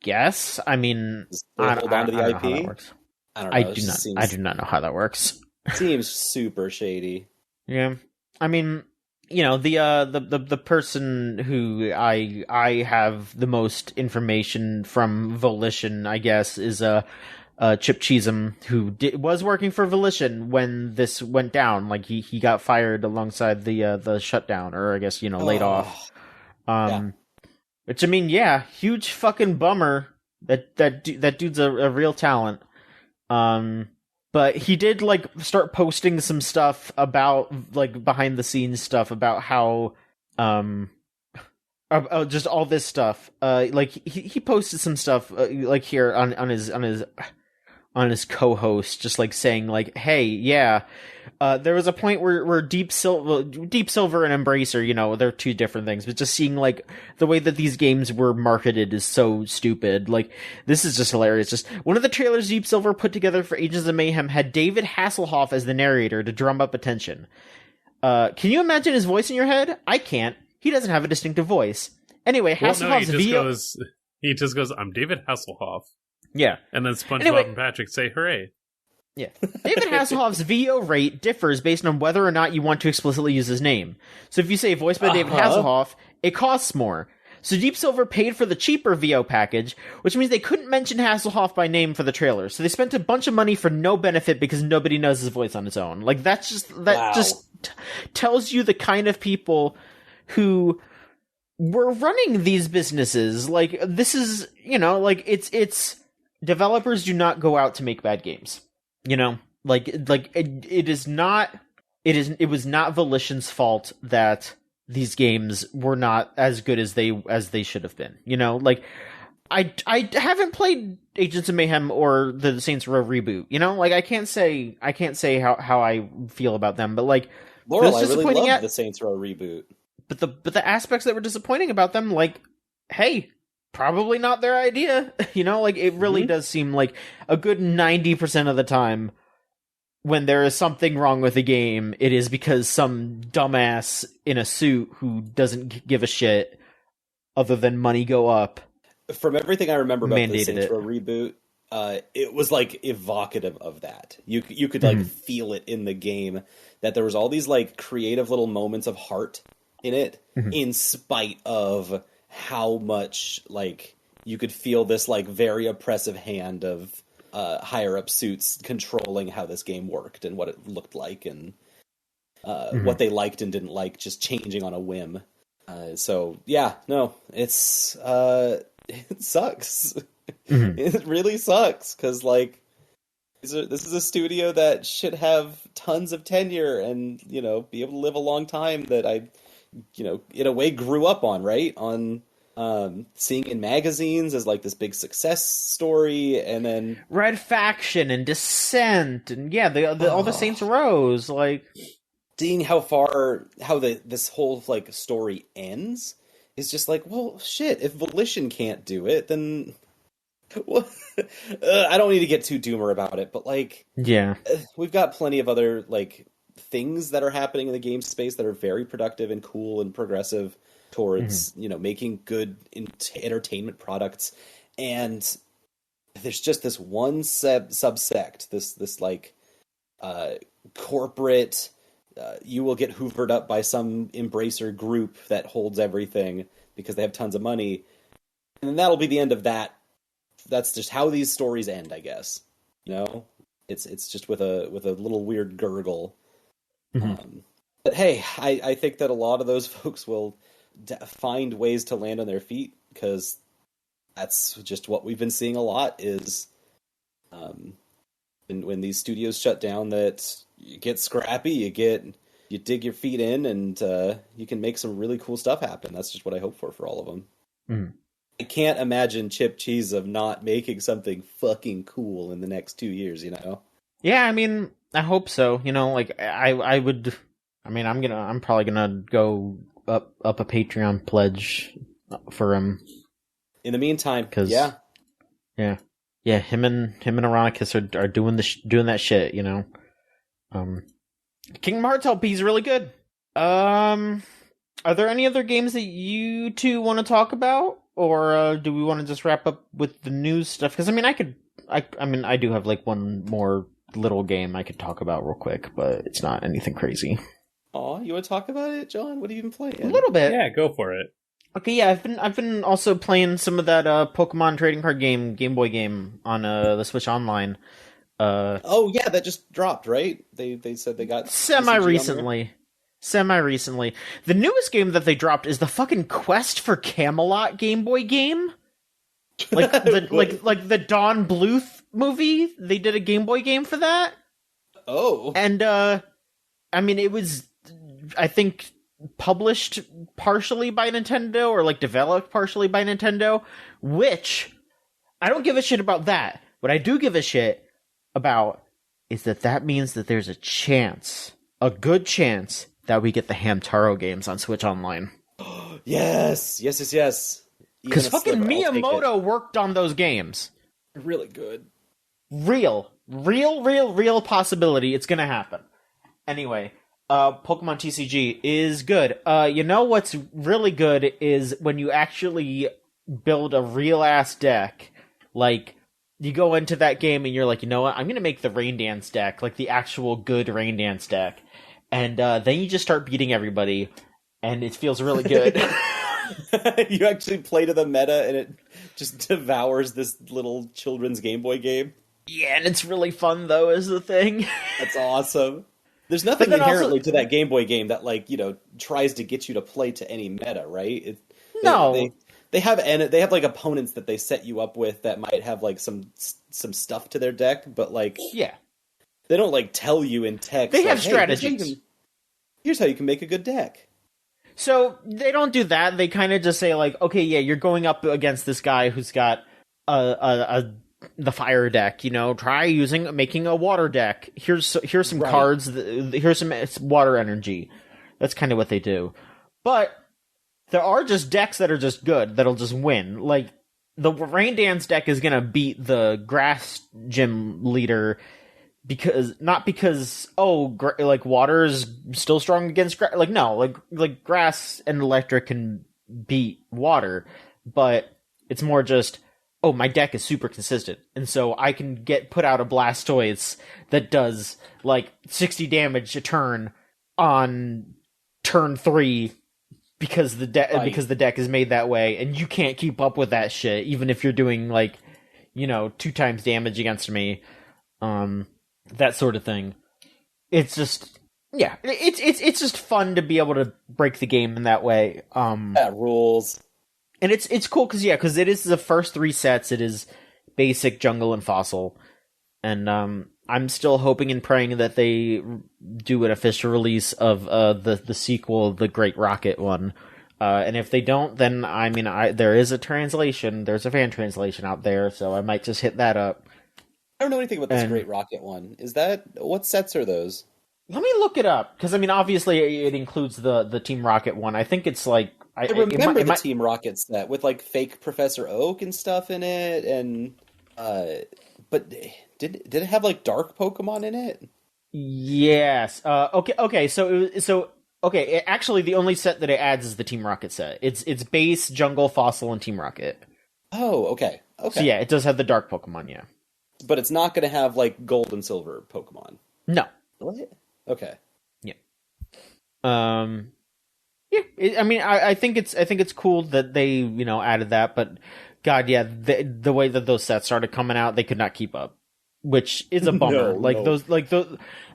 guess. I mean, hold on to the IP. How that works. I don't know. I do not know how that works. Seems super shady. Yeah, I mean, the person who I have the most information from Volition, I guess, is Chip Cheesem, who was working for Volition when this went down. Like he got fired alongside the shutdown, or I guess laid off. Yeah. Which I mean, yeah, huge fucking bummer. That dude's a real talent. But he did start posting some stuff about behind the scenes stuff about how just all this stuff. He posted some stuff here on his co-host, just saying hey, yeah, there was a point where Deep Silver and Embracer, they're two different things, but just seeing the way that these games were marketed is so stupid. This is just hilarious. Just one of the trailers Deep Silver put together for Agents of Mayhem had David Hasselhoff as the narrator to drum up attention. Can you imagine his voice in your head? I can't. He doesn't have a distinctive voice. Anyway, Hasselhoff's he just goes, "I'm David Hasselhoff." Yeah. And then SpongeBob and Patrick say, "Hooray." Yeah. David Hasselhoff's VO rate differs based on whether or not you want to explicitly use his name. So if you say voiced by David Hasselhoff, it costs more. So Deep Silver paid for the cheaper VO package, which means they couldn't mention Hasselhoff by name for the trailer. So they spent a bunch of money for no benefit because nobody knows his voice on its own. That just tells you the kind of people who were running these businesses. This is, it's developers do not go out to make bad games. It was not Volition's fault that these games were not as good as they should have been. I haven't played Agents of Mayhem or the Saints Row reboot. I can't say how I feel about them, but Laurel, I really loved the Saints Row reboot. But the aspects that were disappointing about them, hey, probably not their idea. It really does seem like a good 90% of the time when there is something wrong with a game, it is because some dumbass in a suit who doesn't give a shit other than money go up. From everything I remember about the Saints Row reboot, it was evocative of that. You could feel it in the game, that there was all these creative little moments of heart in it, in spite of how much you could feel this very oppressive hand of higher up suits controlling how this game worked and what it looked like and what they liked and didn't like, just changing on a whim. So yeah, no, it's it sucks. It really sucks because this is a studio that should have tons of tenure and be able to live a long time, that I in a way grew up on, right? On seeing in magazines as this big success story, and then Red Faction and Descent, and all the Saints Rows, seeing how this whole story ends is just well, shit, if Volition can't do it, then I don't need to get too doomer about it, but we've got plenty of other things that are happening in the game space that are very productive and cool and progressive towards making good entertainment products, and there's just this one subsect, this corporate, you will get hoovered up by some Embracer group that holds everything because they have tons of money, and then that'll be the end of that. That's just how these stories end, I guess. It's just with a little weird gurgle. But hey, I think that a lot of those folks will find ways to land on their feet, because that's just what we've been seeing a lot is when these studios shut down, that you get scrappy, you dig your feet in, and you can make some really cool stuff happen. That's just what I hope for all of them. I can't imagine Chip Cheesem not making something fucking cool in the next 2 years, Yeah, I mean, I hope so. I would. I mean, I'm probably gonna go up a Patreon pledge for him. In the meantime, yeah, him and Ironicus are doing doing that shit. Kingdom Hearts LP is really good. Are there any other games that you two want to talk about, or do we want to just wrap up with the news stuff? Because I mean, I I mean, I do have like one more little game I could talk about real quick, but it's not anything crazy. Aw, you want to talk about it, John? What have you been playing? A little bit. Yeah, go for it. Okay, yeah, I've been also playing some of that Pokemon trading card game, Game Boy game on the Switch Online. Oh yeah, that just dropped, right? They said they got Semi recently. The newest game that they dropped is the fucking Quest for Camelot Game Boy game. Like the Don Bluth movie. They did a Game Boy game for that. Oh. And I mean, it was, I think, published partially by Nintendo, or like developed partially by Nintendo, which I don't give a shit about that. What I do give a shit about is that means that there's a chance, a good chance, that we get the Hamtaro games on Switch Online. Yes. Because fucking Miyamoto worked on those games. Really good. Real possibility it's gonna happen. Anyway, Pokemon TCG is good. You know what's really good is when you actually build a real-ass deck. Like, you go into that game and you're like, you know what, I'm gonna make the Rain Dance deck, like the actual good Rain Dance deck. And then you just start beating everybody, and it feels really good. You actually play to the meta, and it just devours this little children's Game Boy game. Yeah, and it's really fun, though, is the thing. That's awesome. There's nothing inherently to that Game Boy game that, like, you know, tries to get you to play to any meta, right? They have like opponents that they set you up with that might have like some stuff to their deck, but like, yeah, they don't like tell you in text. They like, have strategies. Here's how you can make a good deck. So they don't do that. They kind of just say like, okay, yeah, you're going up against this guy who's got the fire deck. You know, try making a water deck. Here's some cards. Here's some water energy. That's kind of what they do. But there are just decks that are just good that'll just win. Like the Rain Dance deck is gonna beat the Grass Gym leader. Not because like water is still strong against grass. Like no, like grass and electric can beat water, but it's more just my deck is super consistent, and so I can put out a Blastoise that does like 60 damage a turn on turn 3 because the deck is made that way, and you can't keep up with that shit even if you're doing like 2 times damage against me. That sort of thing. It's just, yeah, it's just fun to be able to break the game in that way. That rules. And it's cool because it is the first 3 sets. It is basic, jungle, and fossil. And I'm still hoping and praying that they do an official release of the sequel, the Great Rocket one. And if they don't, then I mean, there is a translation. There's a fan translation out there, so I might just hit that up. I don't know anything about this Great Rocket one. What sets are those? Let me look it up, because I mean, obviously it includes the Team Rocket one. I think it's like I remember the Team Rocket set with like fake Professor Oak and stuff in it, and but did it have like dark Pokemon in it? Yes. Okay. So actually, the only set that it adds is the Team Rocket set. It's base, jungle, fossil, and Team Rocket. Oh, okay. So yeah, it does have the dark Pokemon. Yeah. But it's not going to have, like, gold and silver Pokemon. No. Really? Okay. Yeah. Yeah. I mean, I think it's cool that they added that, but God, yeah, the way that those sets started coming out, they could not keep up, which is a bummer.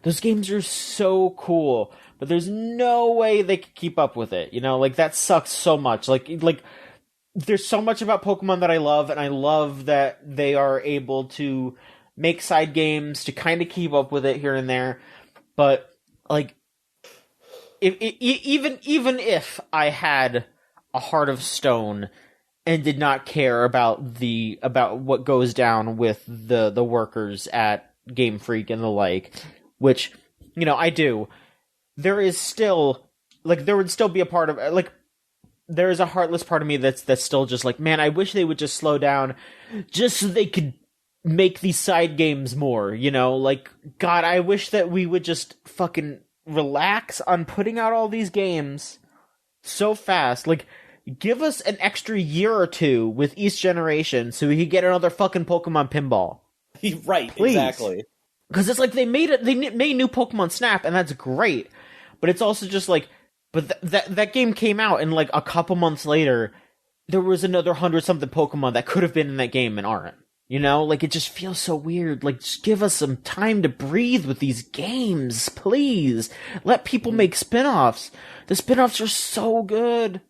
Those games are so cool, but there's no way they could keep up with it. Like that sucks so much. Like. There's so much about Pokemon that I love, and I love that they are able to make side games to kind of keep up with it here and there. But like, even if I had a heart of stone and did not care about what goes down with the workers at Game Freak and the like, which I do, there is still there would still be a part of like. There is a heartless part of me that's still just like, man, I wish they would just slow down just so they could make these side games more, Like, God, I wish that we would just fucking relax on putting out all these games so fast. Like, give us an extra year or 2 with each generation so we could get another fucking Pokemon Pinball. Right, Please. exactly. Because it's like they made new Pokemon Snap, and that's great. But it's also just like, that game came out, and like a couple months later, there was another 100-something Pokemon that could have been in that game and aren't. You know, like it just feels so weird. Like, just give us some time to breathe with these games, please. Let people make spin-offs. The spin-offs are so good.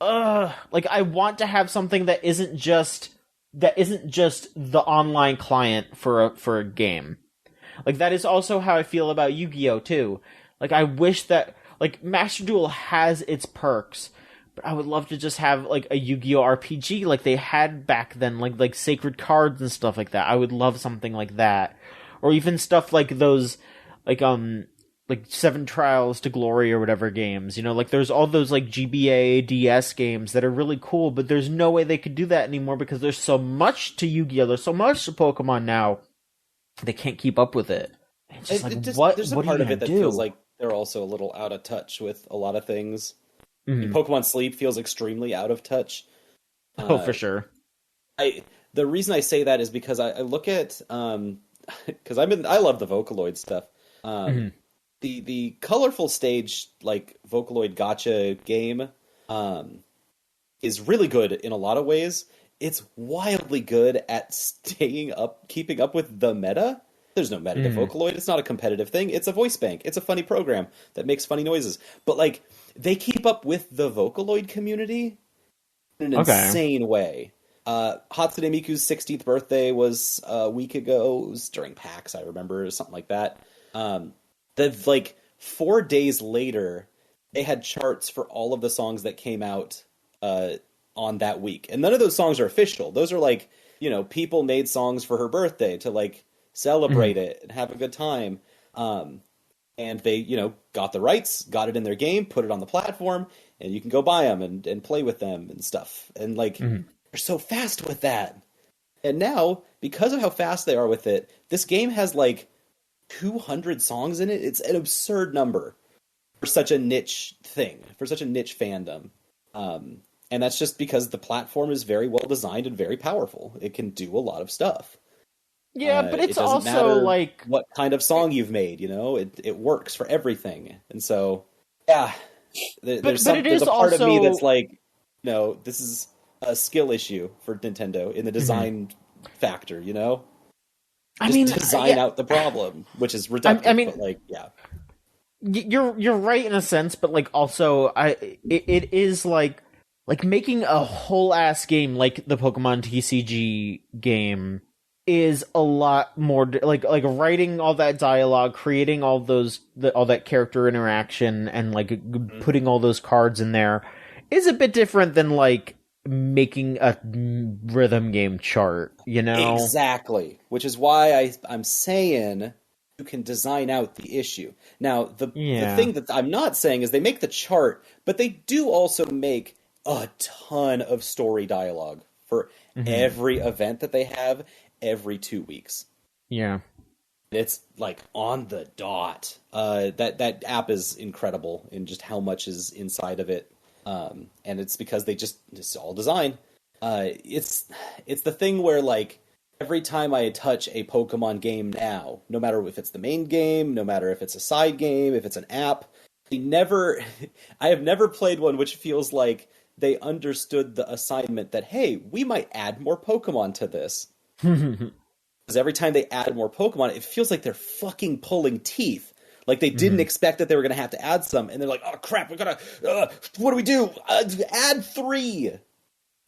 Like I want to have something that isn't just the online client for a game. Like that is also how I feel about Yu-Gi-Oh too. Like I wish that like Master Duel has its perks, but I would love to just have like a Yu-Gi-Oh RPG like they had back then, like sacred cards and stuff like that. I would love something like that, or even stuff like those like 7 Trials to Glory or whatever games, you know, like there's all those like GBA, DS games that are really cool, but there's no way they could do that anymore because there's so much to Yu-Gi-Oh! There's so much to Pokemon now, they can't keep up with it. It's just there's a part of it that feels like they're also a little out of touch with a lot of things. Mm-hmm. Pokemon Sleep feels extremely out of touch. Oh, for sure. The reason I say that is because I look at, because I love the Vocaloid stuff. The colorful stage, like, Vocaloid gacha game, is really good in a lot of ways. It's wildly good at keeping up with the meta. There's no meta to Vocaloid. It's not a competitive thing. It's a voice bank. It's a funny program that makes funny noises. But, like, they keep up with the Vocaloid community in an insane way. Hatsune Miku's 16th birthday was a week ago. It was during PAX, I remember, or something like that. Like 4 days later, they had charts for all of the songs that came out on that week. And none of those songs are official. Those are like, you know, people made songs for her birthday to like celebrate it and have a good time. And they, you know, got the rights, got it in their game, put it on the platform, and you can go buy them and play with them and stuff. And like, they're so fast with that. And now, because of how fast they are with it, this game has like 200 songs in it. It's an absurd number for such a niche thing, for such a niche fandom. And that's just because the platform is very well designed and very powerful. It can do a lot of stuff. Yeah, but it's it doesn't also matter like what kind of song you've made, you know? It works for everything. And so, yeah, there's a part of me that's like, you know, this is a skill issue for Nintendo in the design factor, you know? Design out the problem, which is reductive, but like, yeah. You're right in a sense, but like also it is like making a whole ass game like the Pokemon TCG game is a lot more like writing all that dialogue, creating all that character interaction, and like putting all those cards in there is a bit different than like making a rhythm game chart, you know? Exactly. Which is why I'm saying you can design out the issue. Now, the thing that I'm not saying is they make the chart, but they do also make a ton of story dialogue for every event that they have every 2 weeks. Yeah. It's like on the dot. That app is incredible in just how much is inside of it. And it's because it's all design. It's the thing where like every time I touch a Pokemon game now, no matter if it's the main game, no matter if it's a side game, if it's an app, I have never played one which feels like they understood the assignment that, hey, we might add more Pokemon to this. Because every time they add more Pokemon, it feels like they're fucking pulling teeth. Like they didn't expect that they were going to have to add some, and they're like, "Oh crap, we gotta. What do we do? Add 3." And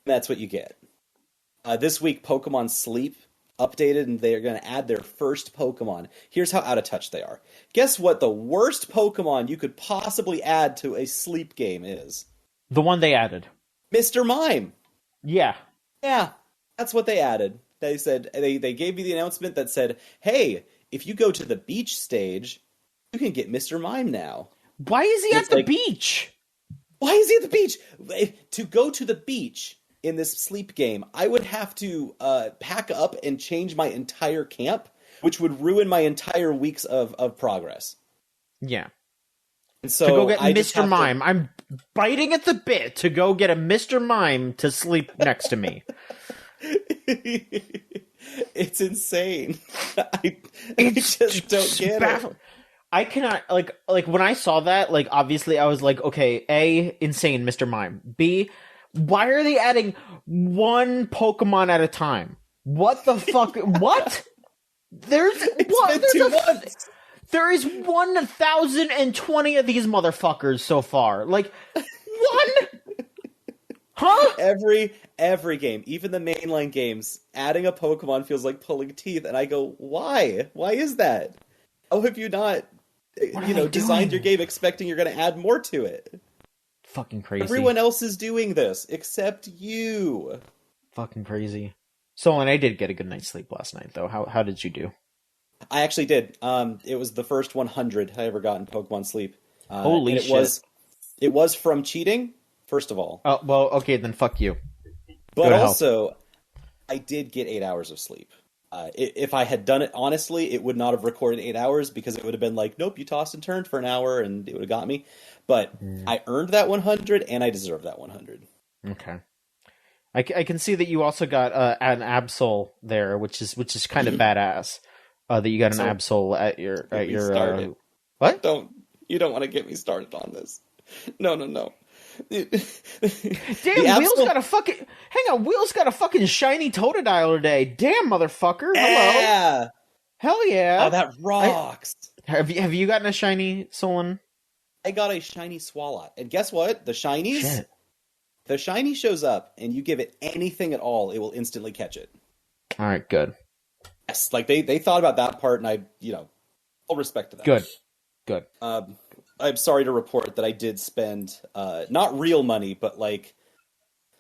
that's what you get. This week, Pokemon Sleep updated, and they are going to add their first Pokemon. Here's how out of touch they are. Guess what? The worst Pokemon you could possibly add to a Sleep game is the one they added, Mr. Mime. Yeah, that's what they added. They said they gave me the announcement that said, "Hey, if you go to the beach stage, you can get Mr. Mime now." Why is he at the beach? Why is he at the beach? To go to the beach in this Sleep game, I would have to pack up and change my entire camp, which would ruin my entire weeks of progress. Yeah. And so to go get Mr. Mime. I'm biting at the bit to go get a Mr. Mime to sleep next to me. It's insane. I just don't get it. I cannot like when I saw that, like obviously I was like, okay, A, insane, Mr. Mime. B, why are they adding one Pokemon at a time? What the fuck? What? There's what? Been 2 months. There is 1,020 of these motherfuckers so far. Like one? Huh? Every game, even the mainline games, adding a Pokemon feels like pulling teeth, and I go, why? Why is that? How have you not, designed your game expecting you're going to add more to it? Fucking crazy. Everyone else is doing this except you. Fucking crazy. Solon, I did get a good night's sleep last night, though. How did you do? I actually did. It was the first 100 I ever got in Pokemon Sleep. Holy shit! It was from cheating. First of all. Oh, well, okay, then fuck you. But also, I did get 8 hours of sleep. If I had done it honestly, it would not have recorded 8 hours because it would have been like, nope, you tossed and turned for an hour and it would have got me. But I earned that 100 and I deserve that 100. Okay. I can see that you also got an Absol there, which is kind of badass. That you got an Absol at your what? You don't want to get me started on this. No. Damn, Wheel's got a fucking... Hang on, Wheel's got a fucking shiny Totodile today. Damn, motherfucker. Hello. Yeah. Hell yeah. Oh, that rocks. Have you gotten a shiny, Solon? I got a shiny Swalot. And guess what? The shinies... The shiny shows up, and you give it anything at all, it will instantly catch it. Alright, good. Yes, like, they thought about that part, and I, all respect to that. Good. I'm sorry to report that I did spend, not real money, but, like,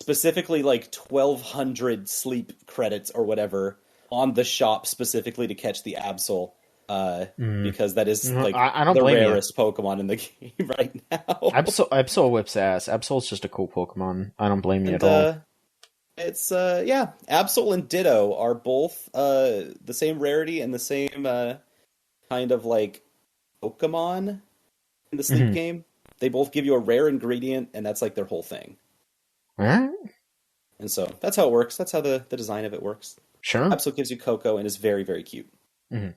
specifically, like, 1,200 sleep credits or whatever on the shop specifically to catch the Absol, because that is, like, I don't the blame rarest Pokemon in the game right now. Absol whips ass. Absol's just a cool Pokemon. I don't blame you at all. It's, Absol and Ditto are both, the same rarity and the same, kind of, like, Pokemon in the sleep game. They both give you a rare ingredient, and that's like their whole thing. Huh? And so that's how it works. That's how the design of it works. Sure. Absol gives you cocoa and is very, very cute. Mm-hmm.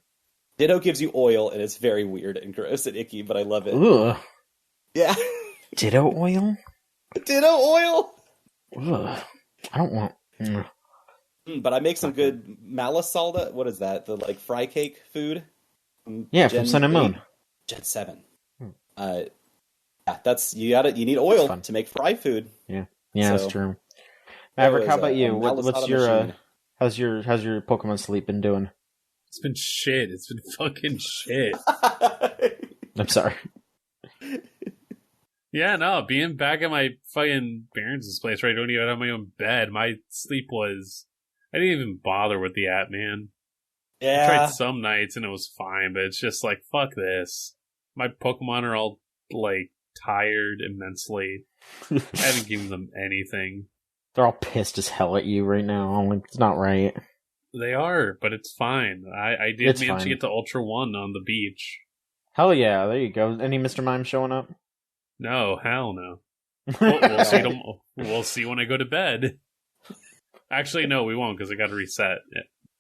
Ditto gives you oil, and it's very weird and gross and icky, but I love it. Ugh. Yeah. Ditto oil? Ditto oil! Ugh. I don't want... But I make some good Malasalda. What is that? The, like, fry cake food? Yeah, from Sun and Moon. Gen 7. That's you need oil to make fry food. Yeah, that's true. Maverick, how about you? What's your how's your Pokemon Sleep been doing? It's been shit. It's been fucking shit. I'm sorry. Yeah, no, being back at my fucking parents' place where I don't even have my own bed, my sleep was... I didn't even bother with the app, man. Yeah. I tried some nights and it was fine, but it's just like, fuck this. My Pokemon are all, like, tired immensely. I haven't given them anything. They're all pissed as hell at you right now. I'm like, it's not right. They are, but it's fine. I did manage to get to Ultra 1 on the beach. Hell yeah, there you go. Any Mr. Mime showing up? No, hell no. We'll see when I go to bed. Actually, no, we won't, because I got to reset.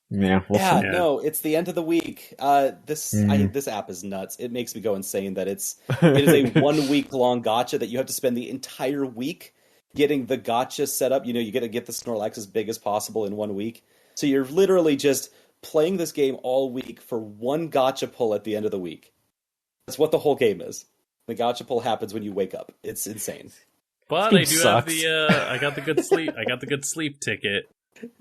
Yeah, no, it's the end of the week. This app is nuts. It makes me go insane that it is a 1 week long gacha that you have to spend the entire week getting the gacha set up. You got to get the Snorlax as big as possible in 1 week. So you're literally just playing this game all week for one gacha pull at the end of the week. That's what the whole game is. The gacha pull happens when you wake up. It's insane. But I do have I got the good sleep. I got the good sleep ticket.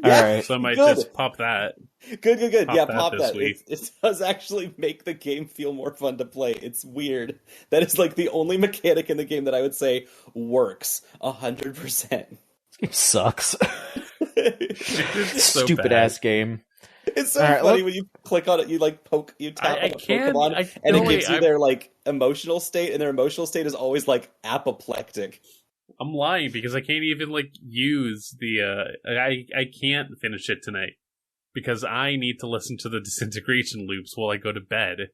Yeah, all right. So I might just pop that. Good. Pop that. Week. It does actually make the game feel more fun to play. It's weird. That is like the only mechanic in the game that I would say works 100%. This game sucks. So Stupid ass game. It's so funny when you click on it, you like you tap on a Pokemon, and it gives you their like emotional state, and their emotional state is always like apoplectic. I'm lying because I can't even like use the I can't finish it tonight because I need to listen to the disintegration loops while I go to bed.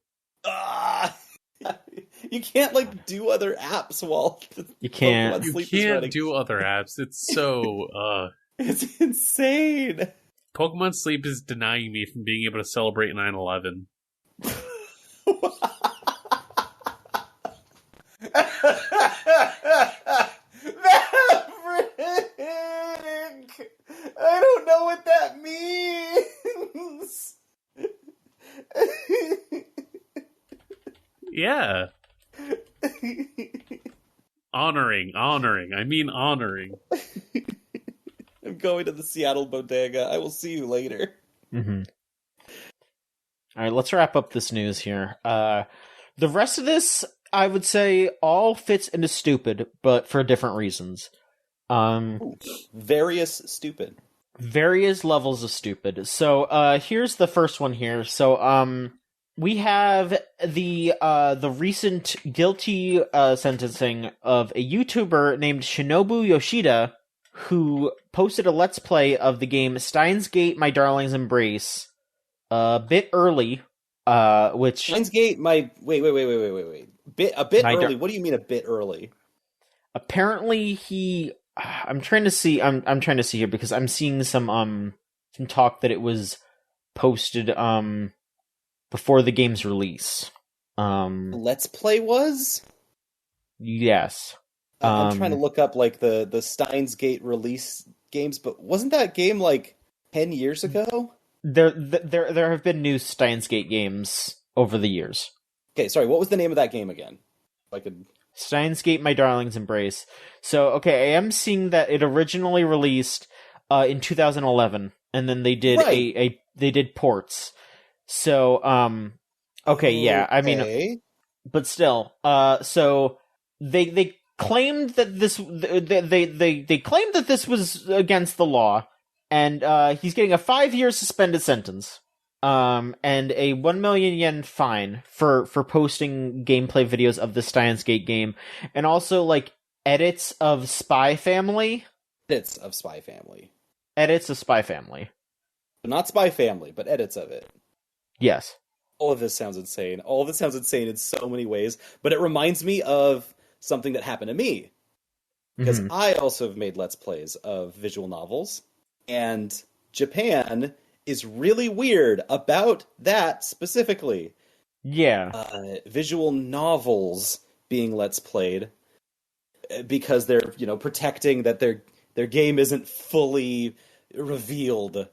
You can't like do other apps while you can't. You can't do other apps. It's so it's insane. Pokemon Sleep is denying me from being able to celebrate 9/11. Maverick! I don't know what that means. Yeah. Honoring. I mean honoring. I'm going to the Seattle bodega. I will see you later. Mm-hmm. All right, let's wrap up this news here. The rest of this, I would say, all fits into stupid, but for different reasons. Various stupid. Various levels of stupid. So, here's the first one here. So, we have the recent guilty sentencing of a YouTuber named Shinobu Yoshida, who posted a Let's Play of the game Steins Gate: My Darling's Embrace a bit early, which... Steins Gate, wait. A bit early? What do you mean a bit early? Apparently he... I'm trying to see here because I'm seeing some talk that it was posted before the game's release. Let's Play was? Yes. I'm trying to look up like the Steins Gate release games, but wasn't that game like 10 years ago? There have been new Steins Gate games over the years. Okay, sorry, what was the name of that game again? If I could... Steins Gate: My Darling's Embrace. So, okay, I am seeing that it originally released in 2011, and then they did they did ports. So, okay, yeah, I mean, but still, so they claimed that this they claimed that this was against the law, and he's getting a 5-year suspended sentence, and a 1 million yen fine for posting gameplay videos of the Steins Gate game, and also like edits of Spy Family. Edits of Spy Family. Not Spy Family, but edits of it. Yes. All of this sounds insane. All of this sounds insane in so many ways, but it reminds me of something that happened to me. Because I also have made Let's Plays of visual novels, and Japan is really weird about that specifically. Yeah. Visual novels being Let's Played, because they're, protecting that their game isn't fully revealed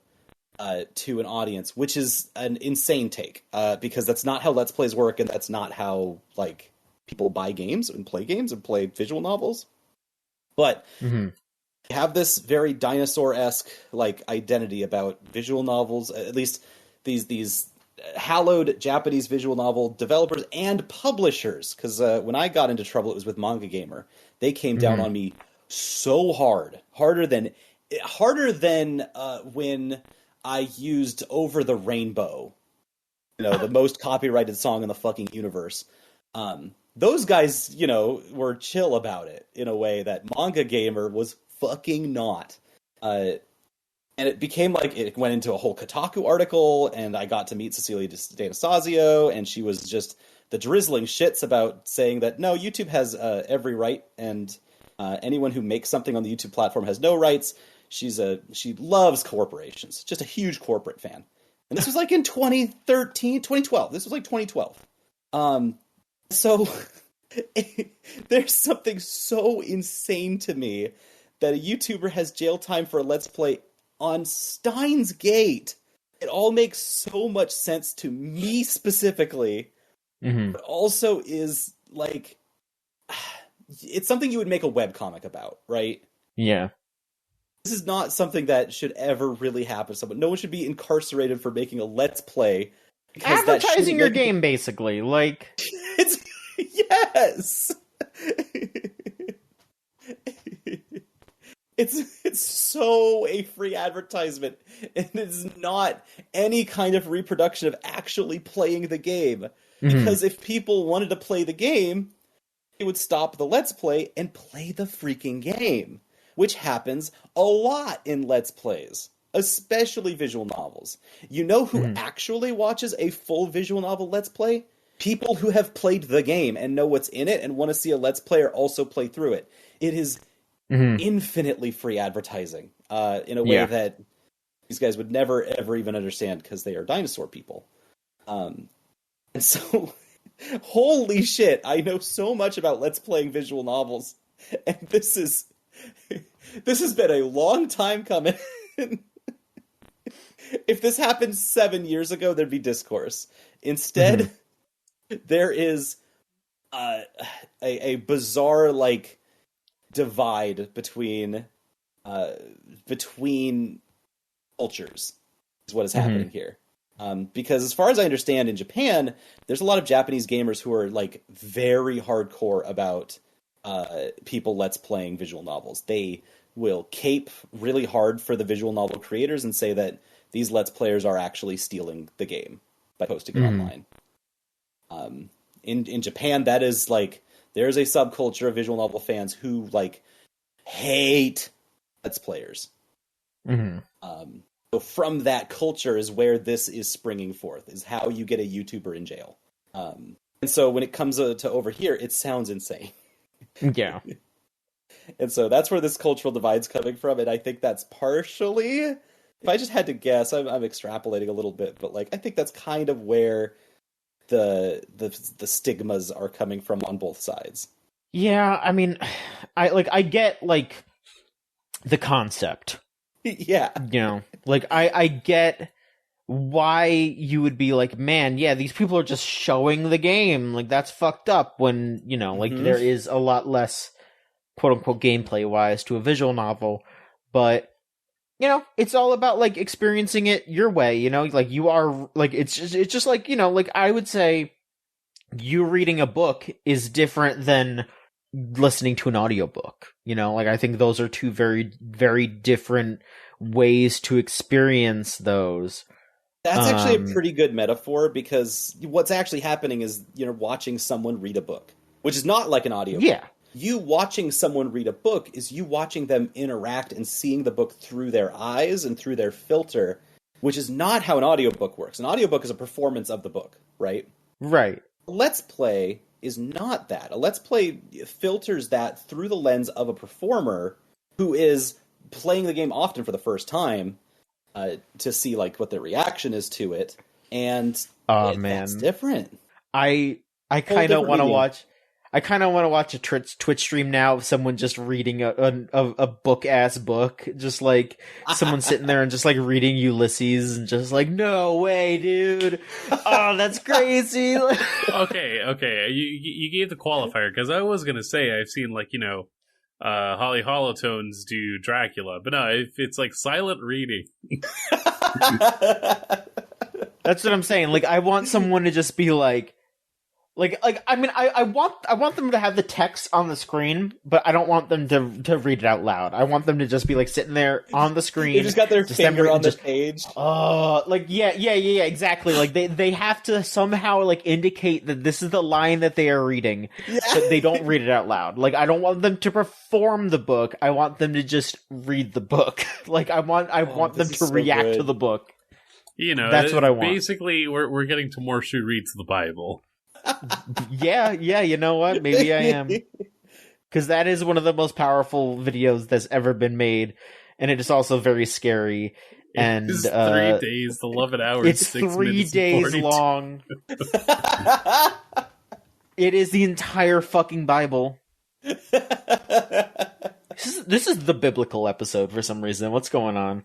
to an audience, which is an insane take, because that's not how Let's Plays work, and that's not how, people buy games and play visual novels. But have this very dinosaur-esque, identity about visual novels, at least these hallowed Japanese visual novel developers and publishers, because when I got into trouble, it was with Manga Gamer. They came down on me so hard, harder than when I used Over the Rainbow, the most copyrighted song in the fucking universe. Those guys, were chill about it in a way that Manga Gamer was fucking not. And it became it went into a whole Kotaku article, and I got to meet Cecilia D'Anastasio, and she was just the drizzling shits about saying that, no, YouTube has every right, and anyone who makes something on the YouTube platform has no rights. She loves corporations, just a huge corporate fan. And this was in 2012. This was 2012. So there's something so insane to me that a YouTuber has jail time for a Let's Play on Steins Gate. It all makes so much sense to me specifically, but also is it's something you would make a webcomic about, right? Yeah. This is not something that should ever really happen to someone. No one should be incarcerated for making a Let's Play. Advertising your game, basically. It's... Yes! It's so a free advertisement, and it's not any kind of reproduction of actually playing the game. Because if people wanted to play the game, they would stop the Let's Play and play the freaking game. Which happens a lot in Let's Plays, especially visual novels. You know who actually watches a full visual novel Let's Play? People who have played the game and know what's in it and want to see a Let's Player also play through it. It is infinitely free advertising in a way that these guys would never ever even understand because they are dinosaur people. And so, holy shit, I know so much about Let's Playing visual novels, and this has been a long time coming. If this happened 7 years ago, there'd be discourse. Instead, there is a bizarre like divide between cultures is what is happening here. Because as far as I understand, in Japan, there's a lot of Japanese gamers who are like very hardcore about people Let's Playing visual novels. They will cape really hard for the visual novel creators and say that these Let's Players are actually stealing the game by posting it online. In Japan, that is like, there's a subculture of visual novel fans who like hate Let's Players. So from that culture is where this is springing forth, is how you get a YouTuber in jail. And so when it comes to over here, it sounds insane. Yeah. And so that's where this cultural divide's coming from, and I think that's partially, if I just had to guess, I'm extrapolating a little bit, but like I think that's kind of where the stigmas are coming from on both sides. Yeah, I mean, I get like the concept. Yeah. You know, like I get why you would be like, man, yeah, these people are just showing the game. Like that's fucked up when, you know, like there is a lot less quote unquote gameplay wise to a visual novel, but you know, it's all about like experiencing it your way, you know, like you are like, it's just like, you know, like I would say you reading a book is different than listening to an audiobook, you know, like I think those are two very, very different ways to experience those. That's actually a pretty good metaphor, because what's actually happening is you're watching someone read a book, which is not like an audiobook. Yeah. You watching someone read a book is you watching them interact and seeing the book through their eyes and through their filter, which is not how an audiobook works. An audiobook is a performance of the book, right? Right. Let's Play is not that. A Let's Play filters that through the lens of a performer who is playing the game often for the first time, to see like what their reaction is to it, and that's different. I kind of want to watch. I kind of want to watch a Twitch stream now of someone just reading a book ass book, just like someone sitting there and just like reading Ulysses and just like, no way, dude! Oh, that's crazy. Okay. You gave the qualifier, because I was gonna say I've seen like, you know, Holly Holotones do Dracula, but no, if it's like silent reading. That's what I'm saying. Like, I want someone to just be like, I mean, I want them to have the text on the screen, but I don't want them to read it out loud. I want them to just be like sitting there on the screen. They just got their finger on the page. Like yeah, exactly. Like they have to somehow like indicate that this is the line that they are reading, but they don't read it out loud. Like I don't want them to perform the book. I want them to just read the book. Like I want them to react to the book. You know, that's what I want. Basically, we're getting to more Shu reads the Bible. Yeah, you know what? Maybe I am. Because that is one of the most powerful videos that's ever been made, and it is also very scary. And it's 3 days, 11 hours, it's 6 3 minutes, days 42. long. It is the entire fucking Bible. This is the biblical episode for some reason. What's going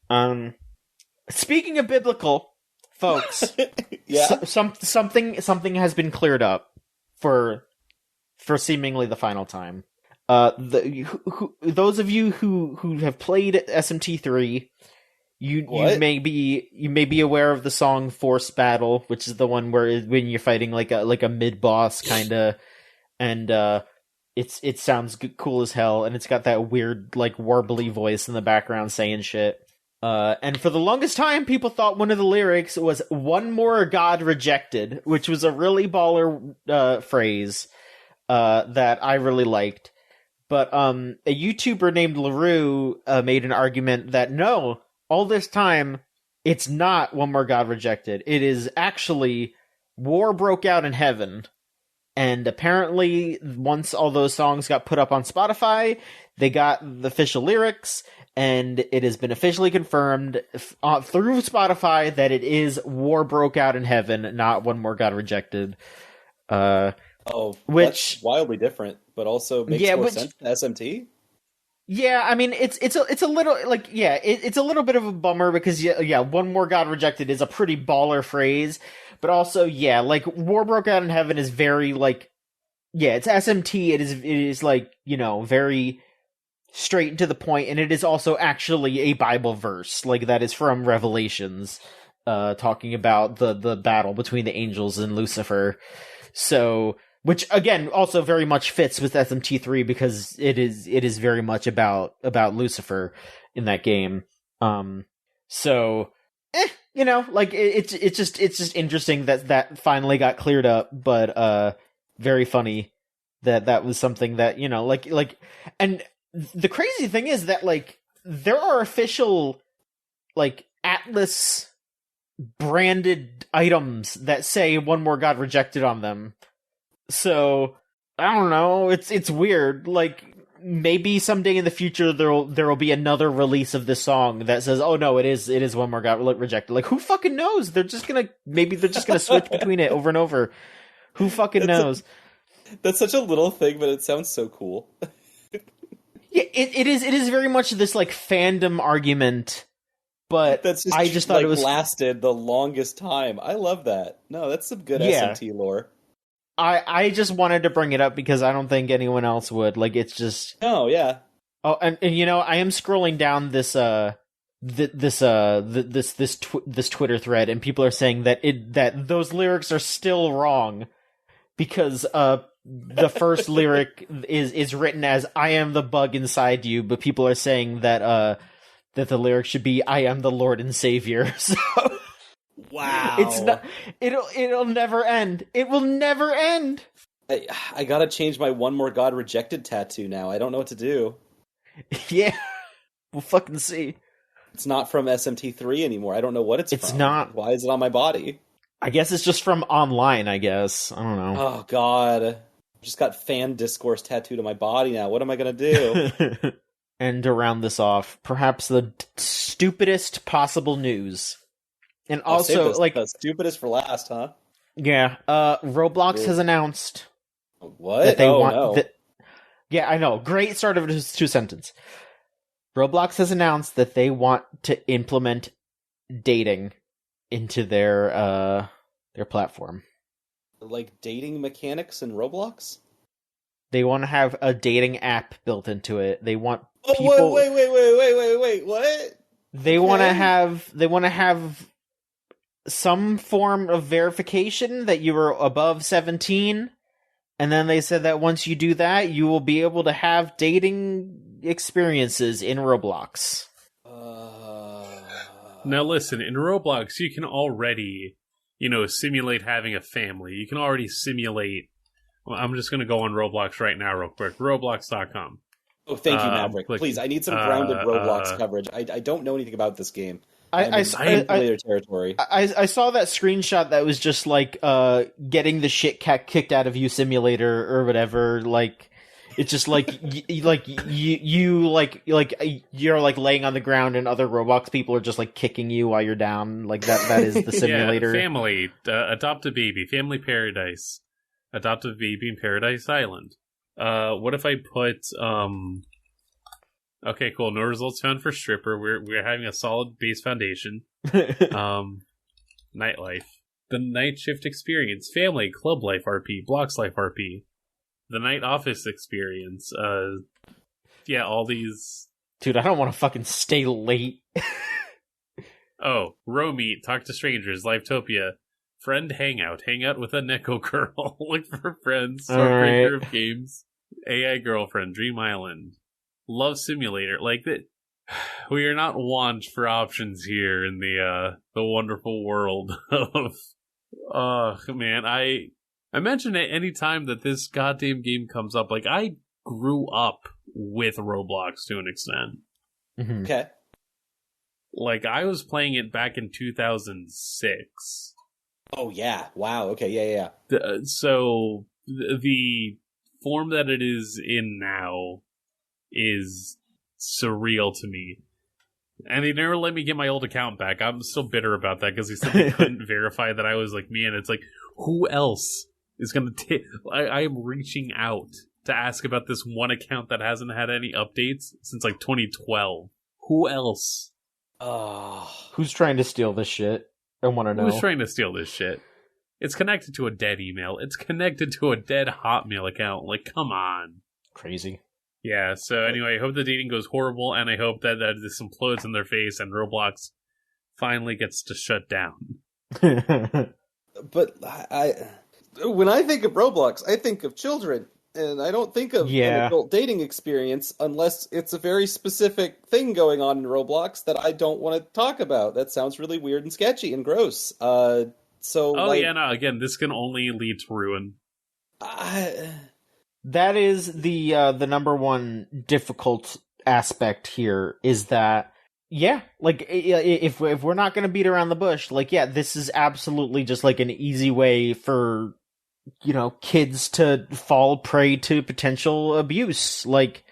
on? Speaking of biblical, folks, yeah, something has been cleared up for seemingly the final time. Those of you who have played SMT3, you may be aware of the song Force Battle, which is the one when you're fighting like a mid boss kinda, and it sounds cool as hell, and it's got that weird like warbly voice in the background saying shit. And for the longest time, people thought one of the lyrics was "One more God rejected," which was a really baller phrase that I really liked. But a YouTuber named LaRue made an argument that no, all this time, it's not "One more God rejected." It is actually "War broke out in heaven." And apparently, once all those songs got put up on Spotify, they got the official lyrics, and it has been officially confirmed through Spotify that it is War Broke Out in Heaven, not One More Got Rejected. Which that's wildly different, but also makes more sense to SMT. Yeah, I mean, it's a little like it's a little bit of a bummer because One More God Rejected is a pretty baller phrase, but also like War Broke Out in Heaven is very like it's SMT. It is like very straight and to the point, and it is also actually a Bible verse like that is from Revelations, talking about the battle between the angels and Lucifer. So. Which again also very much fits with SMT3 because it is very much about Lucifer in that game. It's just interesting that finally got cleared up, but very funny that was something that and the crazy thing is that like there are official like Atlas branded items that say One More God Rejected on them. So I don't know. It's weird. Like maybe someday in the future there will be another release of this song that says, "Oh no, it is One More Got Rejected." Like who fucking knows? They're just gonna switch between it over and over. Who fucking knows? That's such a little thing, but it sounds so cool. Yeah, it is very much this like fandom argument. But I just thought it was lasted the longest time. I love that. No, that's some good SMT lore. I just wanted to bring it up because I don't think anyone else would. Like, it's just... Oh, yeah. Oh, and I am scrolling down this this Twitter thread, and people are saying that those lyrics are still wrong because the first lyric is written as "I am the bug inside you," but people are saying that the lyric should be "I am the Lord and Savior." So. Wow. It's not. It'll never end. It will never end. I gotta change my One More God Rejected tattoo now. I don't know what to do. Yeah. We'll fucking see. It's not from SMT3 anymore. I don't know what it's from. It's not. Why is it on my body? I guess it's just from online, I guess. I don't know. Oh, God. I just got fan discourse tattooed on my body now. What am I gonna do? And to round this off, perhaps the stupidest possible news. And also, like... The stupidest for last, huh? Yeah. Roblox has announced... What? That they want... Yeah, I know. Great start of a two-sentence. Roblox has announced that they want to implement dating into their platform. Like dating mechanics in Roblox? They want to have a dating app built into it. They want people... Wait, what? They want to have some form of verification that you were above 17, and then they said that once you do that, you will be able to have dating experiences in Roblox. Now listen, in Roblox, you can already, simulate having a family. You can already simulate... Well, I'm just going to go on Roblox right now real quick. Roblox.com. Oh, thank you, Maverick. Please, I need some grounded Roblox coverage. I don't know anything about this game. I territory. I saw that screenshot that was just like getting the shit kicked out of you simulator or whatever. Like it's just like you're like laying on the ground and other Roblox people are just like kicking you while you're down. Like that is the simulator. Yeah, family, adopt a baby, family paradise, adopt a baby in Paradise Island. What if I put Okay, cool. No results found for stripper. We're having a solid base foundation. Nightlife. The night shift experience. Family, club life RP, blocks life RP. The night office experience. Yeah, all these. Dude, I don't want to fucking stay late. Oh, row meet, talk to strangers, Lifetopia. Friend hangout, hang out with a Neko girl. Look for friends. Breaker of games. AI girlfriend, Dream Island. Love Simulator, like that. We are not want for options here in the wonderful world of. Oh man, I mention it any time that this goddamn game comes up. Like I grew up with Roblox to an extent. Mm-hmm. Okay. Like I was playing it back in 2006. Oh yeah! Wow. Okay. Yeah. So the form that it is in now. is surreal to me. And they never let me get my old account back. I'm still bitter about that because they said they couldn't verify that I was like me. And it's like, who else is going to take... I am reaching out to ask about this one account that hasn't had any updates since like 2012. Who else? Who's trying to steal this shit? I want to know. Who's trying to steal this shit? It's connected to a dead email. It's connected to a dead Hotmail account. Like, come on. Crazy. Yeah, so anyway, I hope the dating goes horrible, and I hope that this implodes in their face and Roblox finally gets to shut down. But when I think of Roblox, I think of children, and I don't think of an adult dating experience unless it's a very specific thing going on in Roblox that I don't want to talk about. That sounds really weird and sketchy and gross. Again, this can only lead to ruin. That is the number one difficult aspect here is that, if we're not going to beat around the bush, this is absolutely just like an easy way for, kids to fall prey to potential abuse. Right,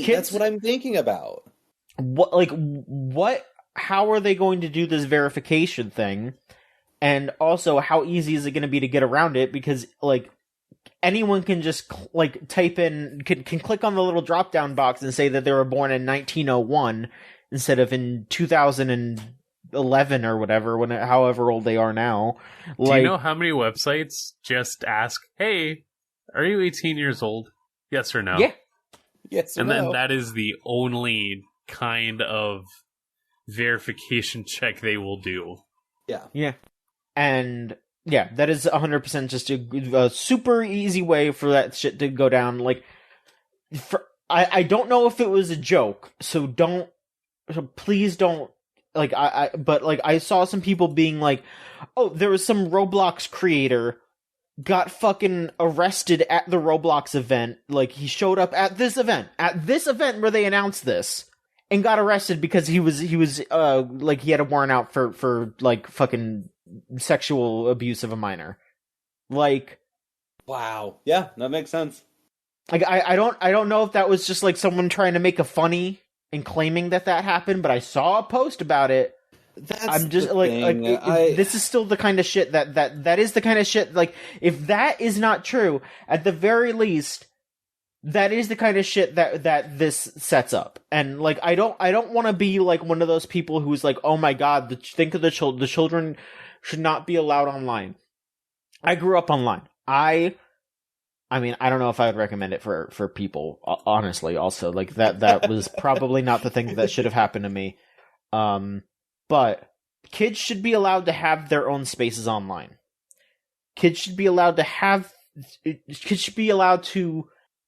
that's what I'm thinking about. How are they going to do this verification thing? And also, how easy is it going to be to get around it? Because, anyone can just type in, can click on the little drop down box and say that they were born in 1901 instead of in 2011 or whatever, however old they are now. Do you know how many websites just ask, "Hey, are you 18 years old? Yes or no?" Yeah. Yes or and no. then that is the only kind of verification check they will do. Yeah. Yeah. And yeah, that is 100% just a super easy way for that shit to go down. I don't know if it was a joke, so please don't. I saw some people being like, "Oh, there was some Roblox creator got fucking arrested at the Roblox event. He showed up at this event where they announced this, and got arrested because he was he had a warrant out for fucking sexual abuse of a minor." Wow. Yeah, that makes sense. I don't know if that was just someone trying to make a funny and claiming that happened, but I saw a post about it. I'm just this is still the kind of shit that is the kind of shit, if that is not true, at the very least, that is the kind of shit that this sets up. And I don't want to be one of those people who's oh my god, think of the children should not be allowed online. I grew up online. I mean, I don't know if I would recommend it for people, honestly, also. That was probably not the thing that should have happened to me. But kids should be allowed to have their own spaces online. Kids should be allowed to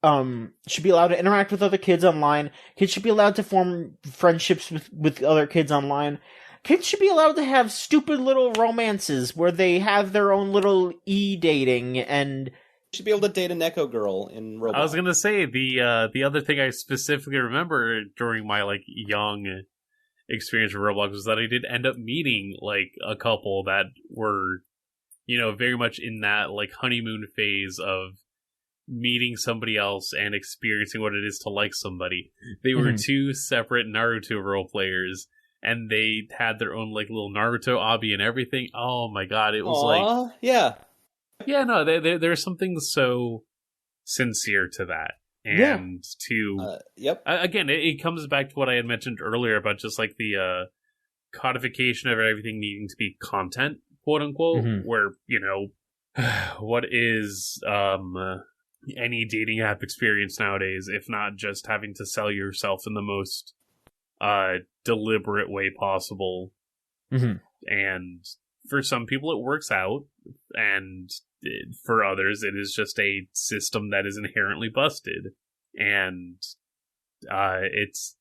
interact with other kids online. Kids should be allowed to form friendships with other kids online. Kids should be allowed to have stupid little romances where they have their own little e-dating and... You should be able to date a Neko girl in Roblox. I was gonna say, the other thing I specifically remember during my, young experience with Roblox was that I did end up meeting, a couple that were, very much in that, honeymoon phase of meeting somebody else and experiencing what it is to like somebody. They were two separate Naruto role players, and they had their own little Naruto obby and everything. Oh my god, it was yeah, no, there's something so sincere to that, and again, it comes back to what I had mentioned earlier about just the codification of everything needing to be content, quote unquote, where what is any dating app experience nowadays if not just having to sell yourself in the most deliberate way possible. And for some people it works out, and for others it is just a system that is inherently busted, and it's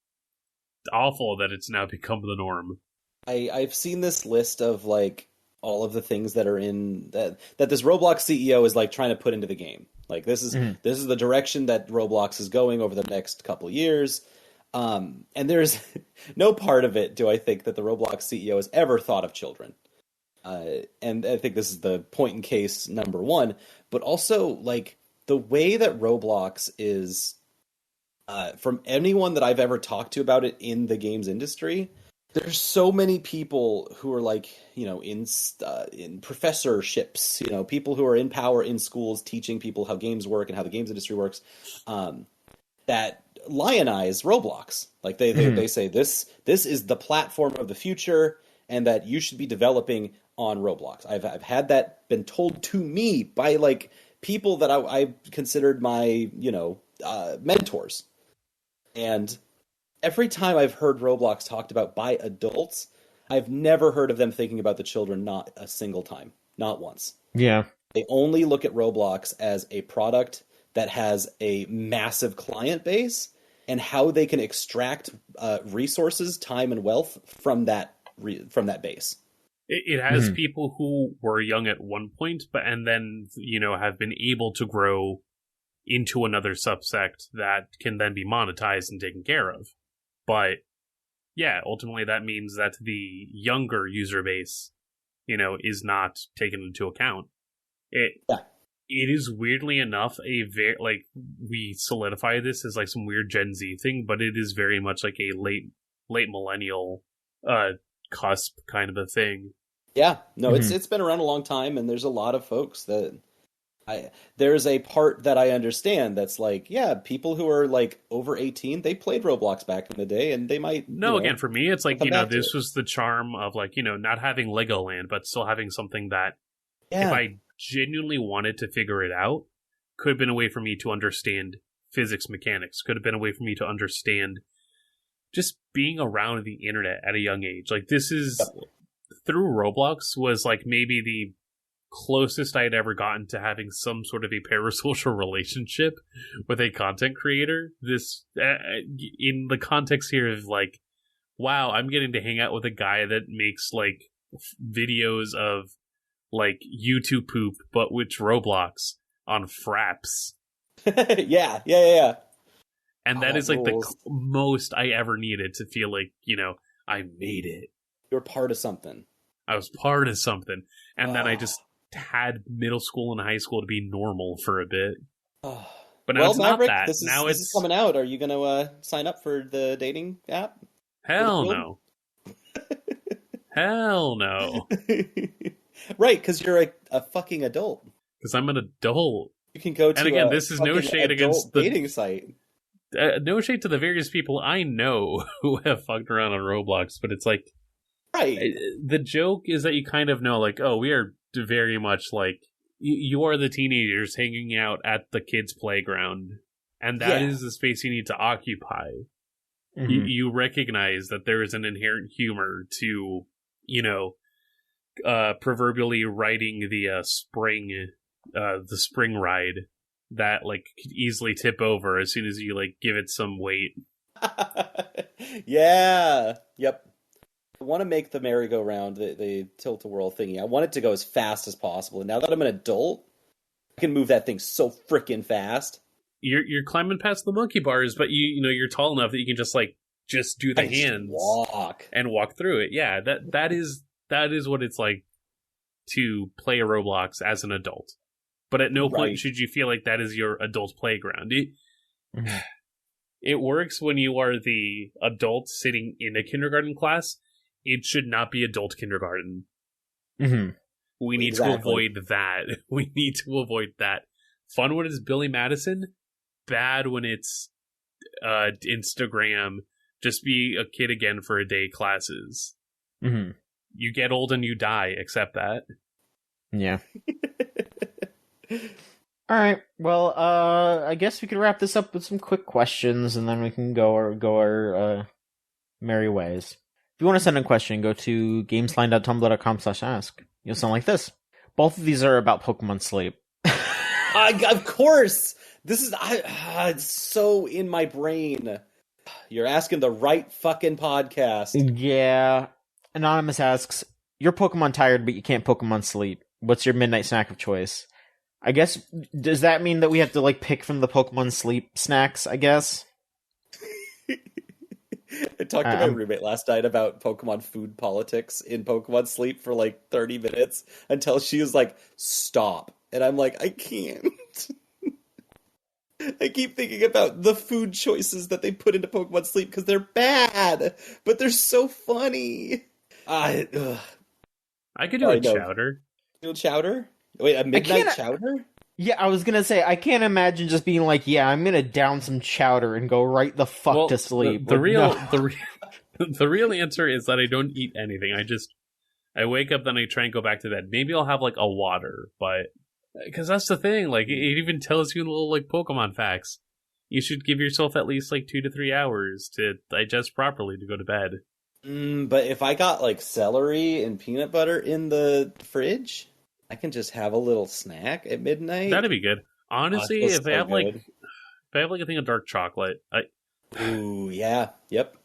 awful that it's now become the norm. I've seen this list of all of the things that are in that this Roblox CEO is trying to put into the game. This is the direction that Roblox is going over the next couple years. And there's no part of it do I think that the Roblox CEO has ever thought of children. And I think this is the point in case number one, but also the way that Roblox is from anyone that I've ever talked to about it in the games industry, there's so many people who are like, in professorships, people who are in power in schools teaching people how games work and how the games industry works, that lionize Roblox. Like they say this is the platform of the future and that you should be developing on Roblox. I've had that been told to me by like people that I considered my, mentors. And every time I've heard Roblox talked about by adults, I've never heard of them thinking about the children, not a single time. Not once. Yeah. They only look at Roblox as a product that has a massive client base and how they can extract resources, time, and wealth from that base. It has people who were young at one point, and then, have been able to grow into another subsect that can then be monetized and taken care of. But yeah, ultimately that means that the younger user base, is not taken into account. It is weirdly enough a very, like, we solidify this as like some weird Gen Z thing, but it is very much like a late millennial cusp kind of a thing. Yeah, no, it's been around a long time, and there's a lot of folks that there's a part that I understand that's like, yeah, people who are like over 18, they played Roblox back in the day, and they might. Again, for me, it's like, this was the charm of like, not having Legoland, but still having something that if I genuinely wanted to figure it out, could have been a way for me to understand physics mechanics, could have been a way for me to understand just being around the internet at a young age. Like, this is through Roblox was like maybe the closest I had ever gotten to having some sort of a parasocial relationship with a content creator. This in the context here of like, wow, I'm getting to hang out with a guy that makes like videos of like YouTube poop, but which Roblox on Fraps. yeah. And that is like the most I ever needed to feel like, I made it. You're part of something. I was part of something. And then I just had middle school and high school to be normal for a bit. But now it's Maverick, not that. This is coming out. Are you going to sign up for the dating app? Hell no. Hell no. Right, because you're a fucking adult. Because I'm an adult. You can go to and again, this is no shade against the dating site. No shade to the various people I know who have fucked around on Roblox, but it's like, right. The joke is that you kind of know, like, oh, we are very much like, you are the teenagers hanging out at the kids' playground, and that is the space you need to occupy. You recognize that there is an inherent humor to, proverbially riding the spring ride that like could easily tip over as soon as you like give it some weight. Yeah. Yep. I want to make the merry-go-round, the tilt-a-whirl thingy. I want it to go as fast as possible. And now that I'm an adult, I can move that thing so freaking fast. You're climbing past the monkey bars, but you're tall enough that you can just do the hands and walk through it. Yeah, that is what it's like to play a Roblox as an adult. But at no point should you feel like that is your adult playground. It works when you are the adult sitting in a kindergarten class. It should not be adult kindergarten. We need to avoid that. We need to avoid that. Fun when it's Billy Madison. Bad when it's Instagram. Just be a kid again for a day classes. You get old and you die. Accept that. Yeah. All right. Well, I guess we could wrap this up with some quick questions, and then we can go our merry ways. If you want to send a question, go to gamesline.tumblr.com/ask. You'll sound like this. Both of these are about Pokemon Sleep. Of course! This is it's so in my brain. You're asking the right fucking podcast. Yeah. Anonymous asks, you're Pokemon tired, but you can't Pokemon Sleep. What's your midnight snack of choice? I guess, does that mean that we have to, like, pick from the Pokemon Sleep snacks, I guess? I talked to my roommate last night about Pokemon food politics in Pokemon Sleep for, like, 30 minutes until she was like, stop. And I'm like, I can't. I keep thinking about the food choices that they put into Pokemon Sleep because they're bad, but they're so funny. I could do a chowder. Chowder? Wait, a midnight chowder? Yeah, I was gonna say, I can't imagine just being like, yeah, I'm gonna down some chowder and go right the fuck to sleep. The real answer is that I don't eat anything. I wake up, then I try and go back to bed. Maybe I'll have like a water, but because that's the thing. Like it even tells you little like Pokemon facts. You should give yourself at least like 2 to 3 hours to digest properly to go to bed. But if I got like celery and peanut butter in the fridge, I can just have a little snack at midnight. That'd be good. Honestly, if I have like a thing of dark chocolate, ooh, yeah, yep.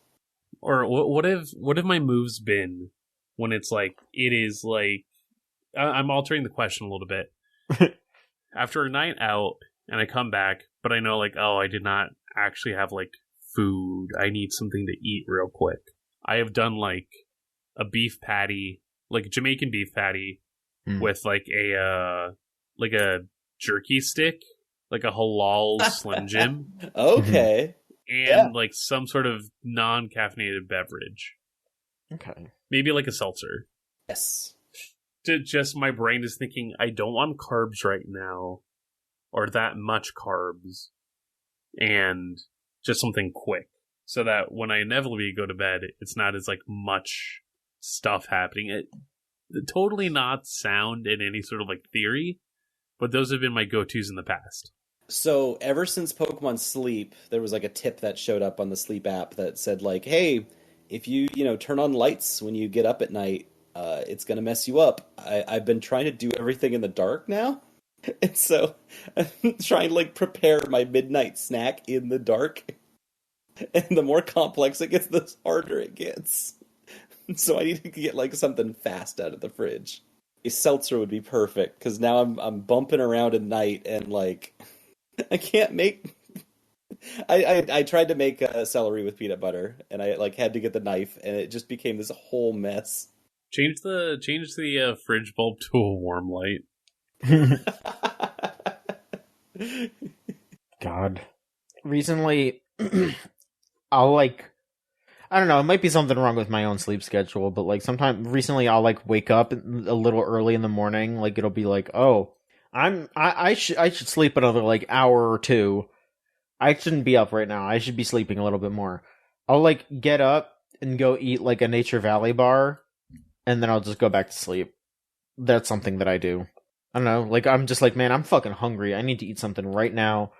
Or what have my moves been when it's like it is like I'm altering the question a little bit. After a night out and I come back, but I know like, oh, I did not actually have like food. I need something to eat real quick. I have done like a beef patty, like a Jamaican beef patty with like a jerky stick, like a halal Slim Jim. Okay. And like some sort of non-caffeinated beverage. Okay. Maybe like a seltzer. Yes. Just my brain is thinking, I don't want carbs right now. Or that much carbs. And just something quick. So that when I inevitably go to bed, it's not as like much stuff happening. It totally not sound in any sort of like theory. But those have been my go-tos in the past. So ever since Pokemon Sleep, there was like a tip that showed up on the Sleep app that said like, hey, if you turn on lights when you get up at night, it's going to mess you up. I've been trying to do everything in the dark now. And so I'm trying to like prepare my midnight snack in the dark. And the more complex it gets, the harder it gets. So I need to get like something fast out of the fridge. A seltzer would be perfect because now I'm bumping around at night and like I can't make. I tried to make celery with peanut butter and I like had to get the knife and it just became this whole mess. Change the fridge bulb to a warm light. God. Recently, I'll like, I don't know, it might be something wrong with my own sleep schedule, but like recently I'll like wake up a little early in the morning, like it'll be like, oh, I should sleep another like hour or two. I shouldn't be up right now. I should be sleeping a little bit more. I'll like get up and go eat like a Nature Valley bar, and then I'll just go back to sleep. That's something that I do. I don't know, like I'm just like, man, I'm fucking hungry. I need to eat something right now,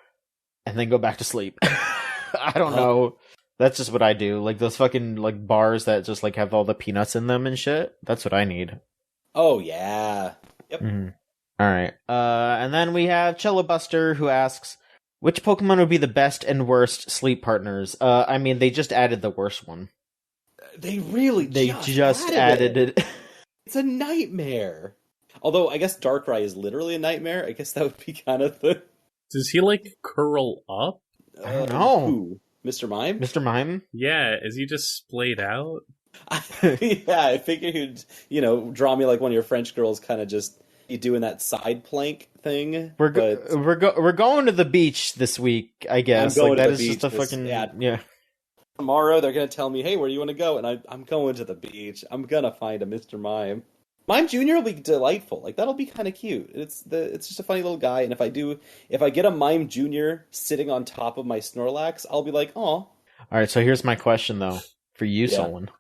and then go back to sleep. I don't know. That's just what I do. Like those fucking like bars that just like have all the peanuts in them and shit. That's what I need. Oh yeah. Yep. Mm-hmm. All right. And then we have Cello Buster who asks, which Pokemon would be the best and worst sleep partners? I mean, they just added the worst one. They just added it. It's a nightmare. Although I guess Darkrai is literally a nightmare. I guess that would be kind of the. Does he like curl up? I don't know. Who? Mr. Mime? Mr. Mime? Yeah, is he just splayed out? Yeah, I figured he'd, draw me like one of your French girls, kind of just doing that side plank thing. We're going to the beach this week, I guess. I'm going like, to that the is beach just a fucking yeah. Tomorrow they're gonna tell me, hey, where do you want to go? And I'm going to the beach. I'm gonna find a Mr. Mime. Mime Jr. will be delightful. Like that'll be kind of cute. It's just a funny little guy. And if I get a Mime Jr. sitting on top of my Snorlax, I'll be like, oh. All right. So here's my question though for you, Solon.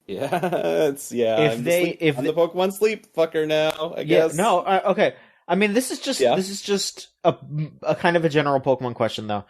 Yeah, I'm the Pokemon Sleep fucker now. I guess. No. Okay. I mean, this is just a kind of a general Pokemon question though.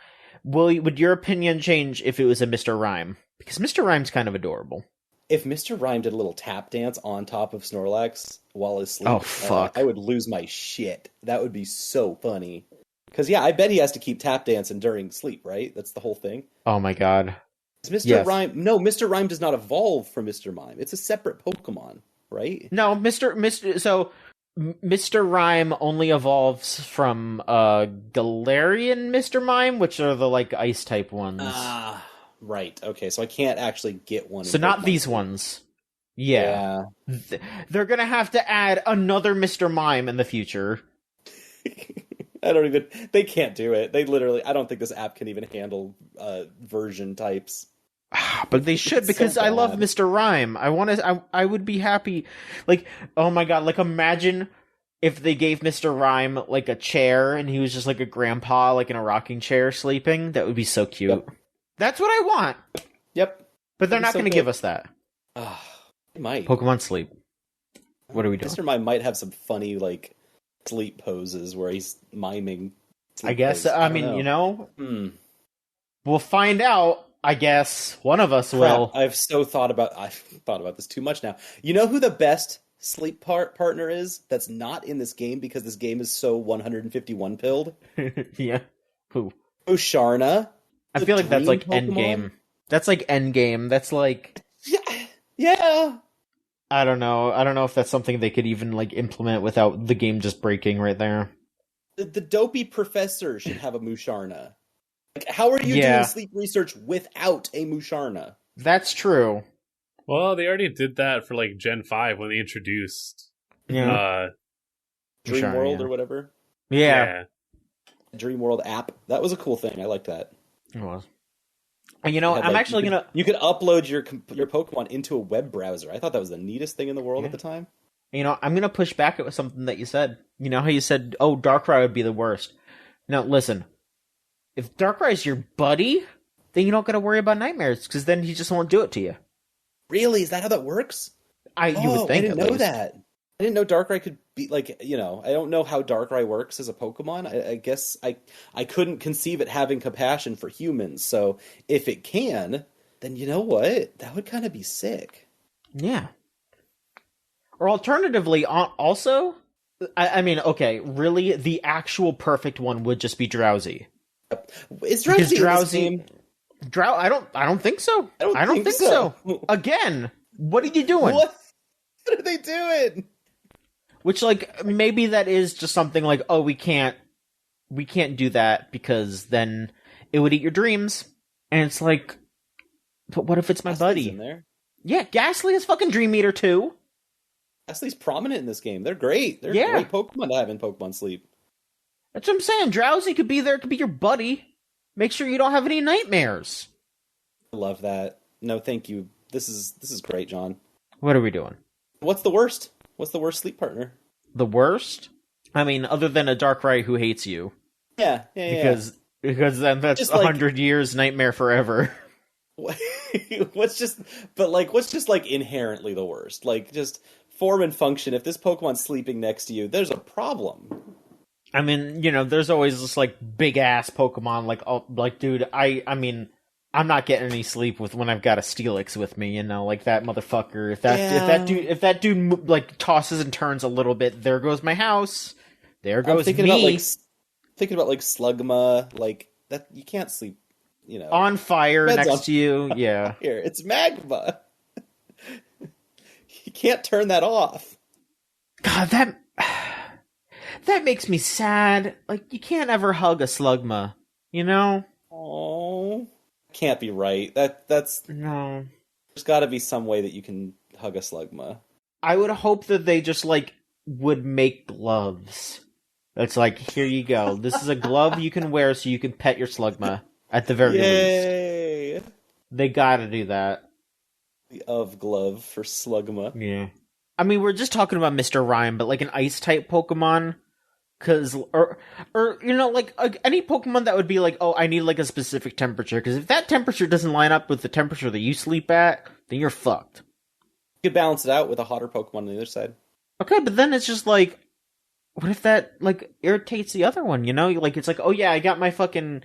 Would your opinion change if it was a Mr. Rhyme? Because Mr. Rhyme's kind of adorable. If Mr. Rhyme did a little tap dance on top of Snorlax while asleep, oh fuck, I would lose my shit. That would be so funny. Because I bet he has to keep tap dancing during sleep, right? That's the whole thing. Oh my god. Is Mr. Rhyme? No, Mr. Rhyme does not evolve from Mr. Mime. It's a separate Pokemon, right? No, So Mr. Rhyme only evolves from Galarian Mr. Mime, which are the like ice type ones. Right. Okay, so I can't actually get one. So not these ones. Yeah. They're gonna have to add another Mr. Mime in the future. They can't do it. They literally, I don't think this app can even handle version types. But they should, It's because so I love bad. Mr. Rhyme. I would be happy. Like, oh my god, like imagine if they gave Mr. Rhyme like a chair and he was just like a grandpa, like in a rocking chair sleeping. That would be so cute. Yep. That's what I want. Yep. But they're That'd be not so going to good. give us that. They might. Pokemon Sleep. What are we doing? Mr. Mime might have some funny like sleep poses where he's miming. I guess, poses. I don't mean, you know, Hmm. we'll find out, I guess. One of us will. I've thought about this too much now. You know who the best sleep partner is that's not in this game because this game is so 151 pilled? Yeah. Who? Osharna. I The feel like that's dream like Pokemon? endgame. That's like endgame. That's like, Yeah. I don't know. I don't know if that's something they could even like implement without the game just breaking right there. The dopey professor should have a Musharna. Like, how are you Yeah. doing sleep research without a Musharna? That's true. Well, they already did that for like Gen 5 when they introduced Yeah. Dream Musharna, World yeah. or whatever. Yeah. Dream World app. That was a cool thing. I like that. It was. And you know, Had, I'm like, actually gonna. You could upload your Pokemon into a web browser. I thought that was the neatest thing in the world Yeah. at the time. You know, I'm gonna push back at something that you said. You know how you said, "Oh, Darkrai would be the worst." Now, listen. If Darkrai's your buddy, then you don't gotta worry about nightmares because then he just won't do it to you. Really? Is that how that works? You would think. I didn't at know least. that. I didn't know Darkrai could be like, you know, I don't know how Darkrai works as a Pokemon. I guess I couldn't conceive it having compassion for humans. So if it can, then you know what? That would kind of be sick. Yeah. Or alternatively, also, I mean, okay, really, the actual perfect one would just be Drowsy. Is Because Drowsy in this Drowsy, game? I don't think so. I don't think so. so. Again, what are you doing? What are they doing? Which, like, maybe that is just something like, oh, we can't do that because then it would eat your dreams. And it's like, but what if it's my Gastly's buddy? in there. Yeah, Ghastly is fucking Dream Eater too. Gastly's prominent in this game. They're great. They're Yeah. great Pokemon to have in Pokemon Sleep. That's what I'm saying. Drowsy could be there, could be your buddy. Make sure you don't have any nightmares. I love that. No, thank you. This is great, John. What are we doing? What's the worst? What's the worst sleep partner? The worst? I mean, other than a Darkrai who hates you. Yeah. Because then that's Just like- 100 years nightmare forever. what's just like inherently the worst? Like just form and function. If this Pokemon's sleeping next to you, there's a problem. I mean, you know, there's always this like big ass Pokemon like dude, I mean, I'm not getting any sleep with when I've got a Steelix with me, you know, like that motherfucker. If that dude like tosses and turns a little bit, there goes my house. There goes thinking me. about like Slugma, like that. You can't sleep, you know, On fire Bed's next on to you. Yeah. Here, it's magma. You can't turn that off. God, that makes me sad. Like, you can't ever hug a Slugma, you know? Oh, can't be right. That's No. there's got to be some way that you can hug a Slugma. I would hope that they just, like, would make gloves. It's like, here you go. This is a glove you can wear so you can pet your Slugma, at the very least. Yay! They gotta do that. The of glove for Slugma. Yeah. I mean, we're just talking about Mr. Rhyme, but like an ice-type Pokemon, or you know, like any Pokemon that would be like, oh, I need like a specific temperature, because if that temperature doesn't line up with the temperature that you sleep at, then you're fucked. You could balance it out with a hotter Pokemon on the other side. Okay, but then it's just like, what if that like irritates the other one? You know, like it's like, oh yeah, I got my fucking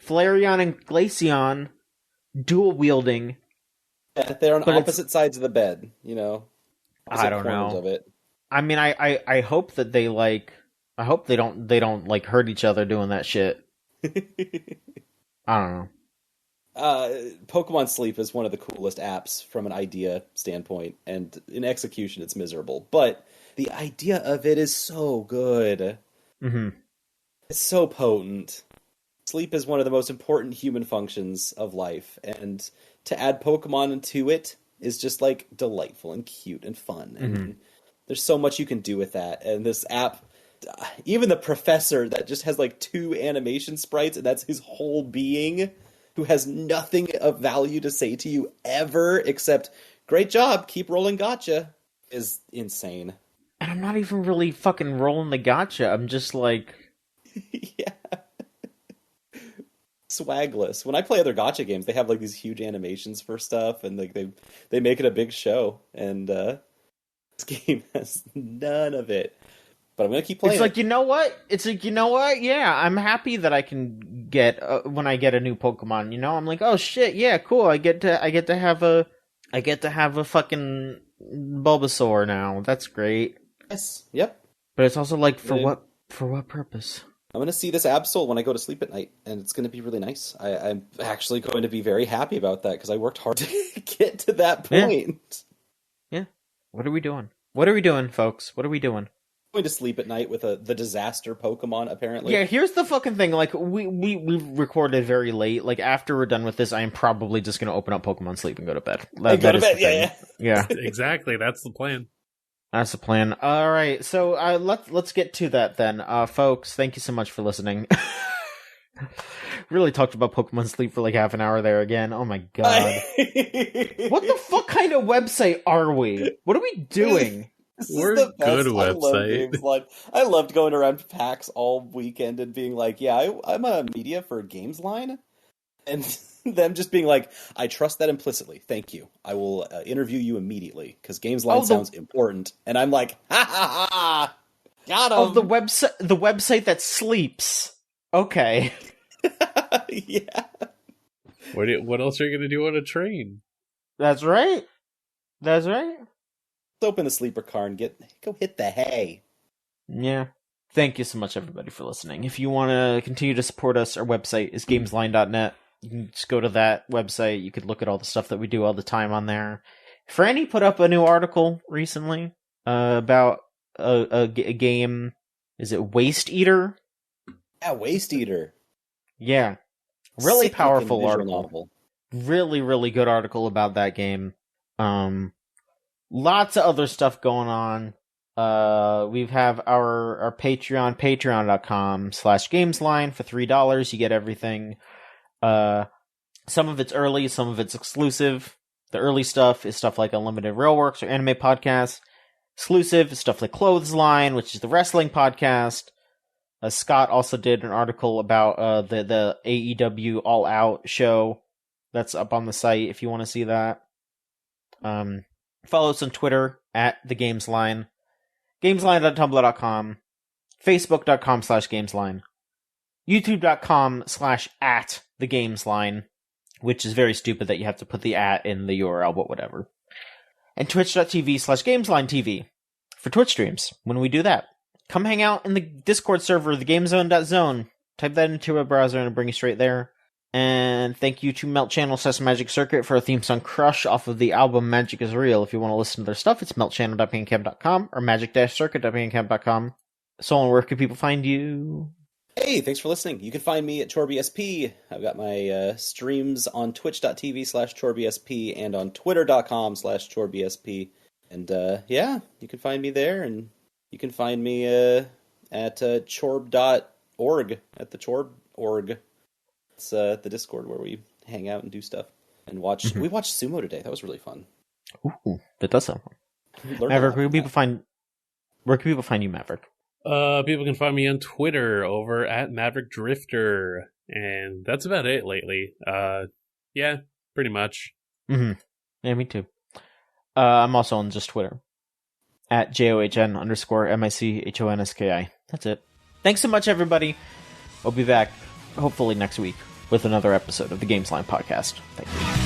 Flareon and Glaceon dual wielding. Yeah, they're on But it's- opposite sides of the bed, you know. I don't corners know. Of it. I mean, I hope that they like. I hope they don't like hurt each other doing that shit. I don't know. Pokemon Sleep is one of the coolest apps from an idea standpoint, and in execution, it's miserable. But the idea of it is so good. Mm-hmm. It's so potent. Sleep is one of the most important human functions of life, and to add Pokemon into it is just like delightful and cute and fun. And there's so much you can do with that. And this app even the professor that just has like 2 animation sprites and that's his whole being, who has nothing of value to say to you ever except great job, keep rolling gotcha, is insane. And I'm not even really fucking rolling the gotcha. I'm just like... Yeah. Swagless. When I play other gotcha games, they have like these huge animations for stuff, and like they make it a big show. And this game has none of it. But I'm gonna keep playing. It's like, you know what? It's like, you know what? Yeah, I'm happy that I can get when I get a new Pokemon. You know, I'm like, oh shit, yeah, cool. I get to have a fucking Bulbasaur now. That's great. Yes. Yep. But it's also like, for what purpose? I'm going to see this Absol when I go to sleep at night, and it's going to be really nice. I'm actually going to be very happy about that, because I worked hard to get to that point. Yeah. What are we doing? What are we doing, folks? What are we doing? I'm going to sleep at night with the disaster Pokemon, apparently. Yeah, here's the fucking thing. Like, we recorded very late. Like, after we're done with this, I am probably just going to open up Pokemon Sleep and go to bed. Go to bed, yeah. Exactly, that's the plan. That's the plan. All right, so let's get to that then, folks. Thank you so much for listening. Really talked about Pokemon Sleep for like half an hour there again. Oh my god! What the fuck kind of website are we? What are we doing? We're a good website. I loved going around PAX all weekend and being like, "Yeah, I'm a media for Gamesline," and them just being like, I trust that implicitly. Thank you. I will interview you immediately because Gamesline sounds important. And I'm like, ha ha ha! Got him! Oh, the website that sleeps. Okay. Yeah. What else are you going to do on a train? That's right. Let's open the sleeper car and go hit the hay. Yeah. Thank you so much, everybody, for listening. If you want to continue to support us, our website is gamesline.net. You can just go to that website. You could look at all the stuff that we do all the time on there. Franny put up a new article recently about a game. Is it Waste Eater? Yeah, Waste Eater. Yeah. Really Sick powerful visual article. Novel. Really, really good article about that game. Lots of other stuff going on. We have our Patreon, patreon.com/gamesline. For $3, you get everything. Some of it's early, some of it's exclusive. The early stuff is stuff like Unlimited Railworks or Anime Podcast. Exclusive is stuff like Clothesline, which is the wrestling podcast. Scott also did an article about the AEW All Out show. That's up on the site if you want to see that. Follow us on Twitter at the Gamesline, gamesline.tumblr.com, facebook.com/gamesline, youtube.com/at the Gamesline, which is very stupid that you have to put the at in the URL, but whatever. And twitch.tv/GameslineTV for Twitch streams when we do that. Come hang out in the Discord server, the GameZone.zone. Type that into a browser and it'll bring you straight there. And thank you to Melt Channel Magic Circuit for a theme song Crush off of the album Magic is Real. If you want to listen to their stuff, it's meltchannel.bandcamp.com or magic-circuit.bandcamp.com. Solon, where can people find you? Hey, thanks for listening. You can find me at ChorbySP. I've got my streams on twitch.tv/ChorbySP and on twitter.com/ChorbySP. And yeah, you can find me there, and you can find me at chorb.org, at the chorb.org. It's the Discord where we hang out and do stuff. And watch. Mm-hmm. We watched sumo today. That was really fun. Ooh, that does sound fun. Maverick, where can people find you, Maverick? People can find me on Twitter over at Maverick Drifter, and that's about it lately. Yeah, pretty much. Mm-hmm. Yeah, me too. I'm also on just Twitter at JOHN_MICHONSKI. That's it. Thanks so much, everybody. I'll be back hopefully next week with another episode of the Gamesline podcast. Thank you.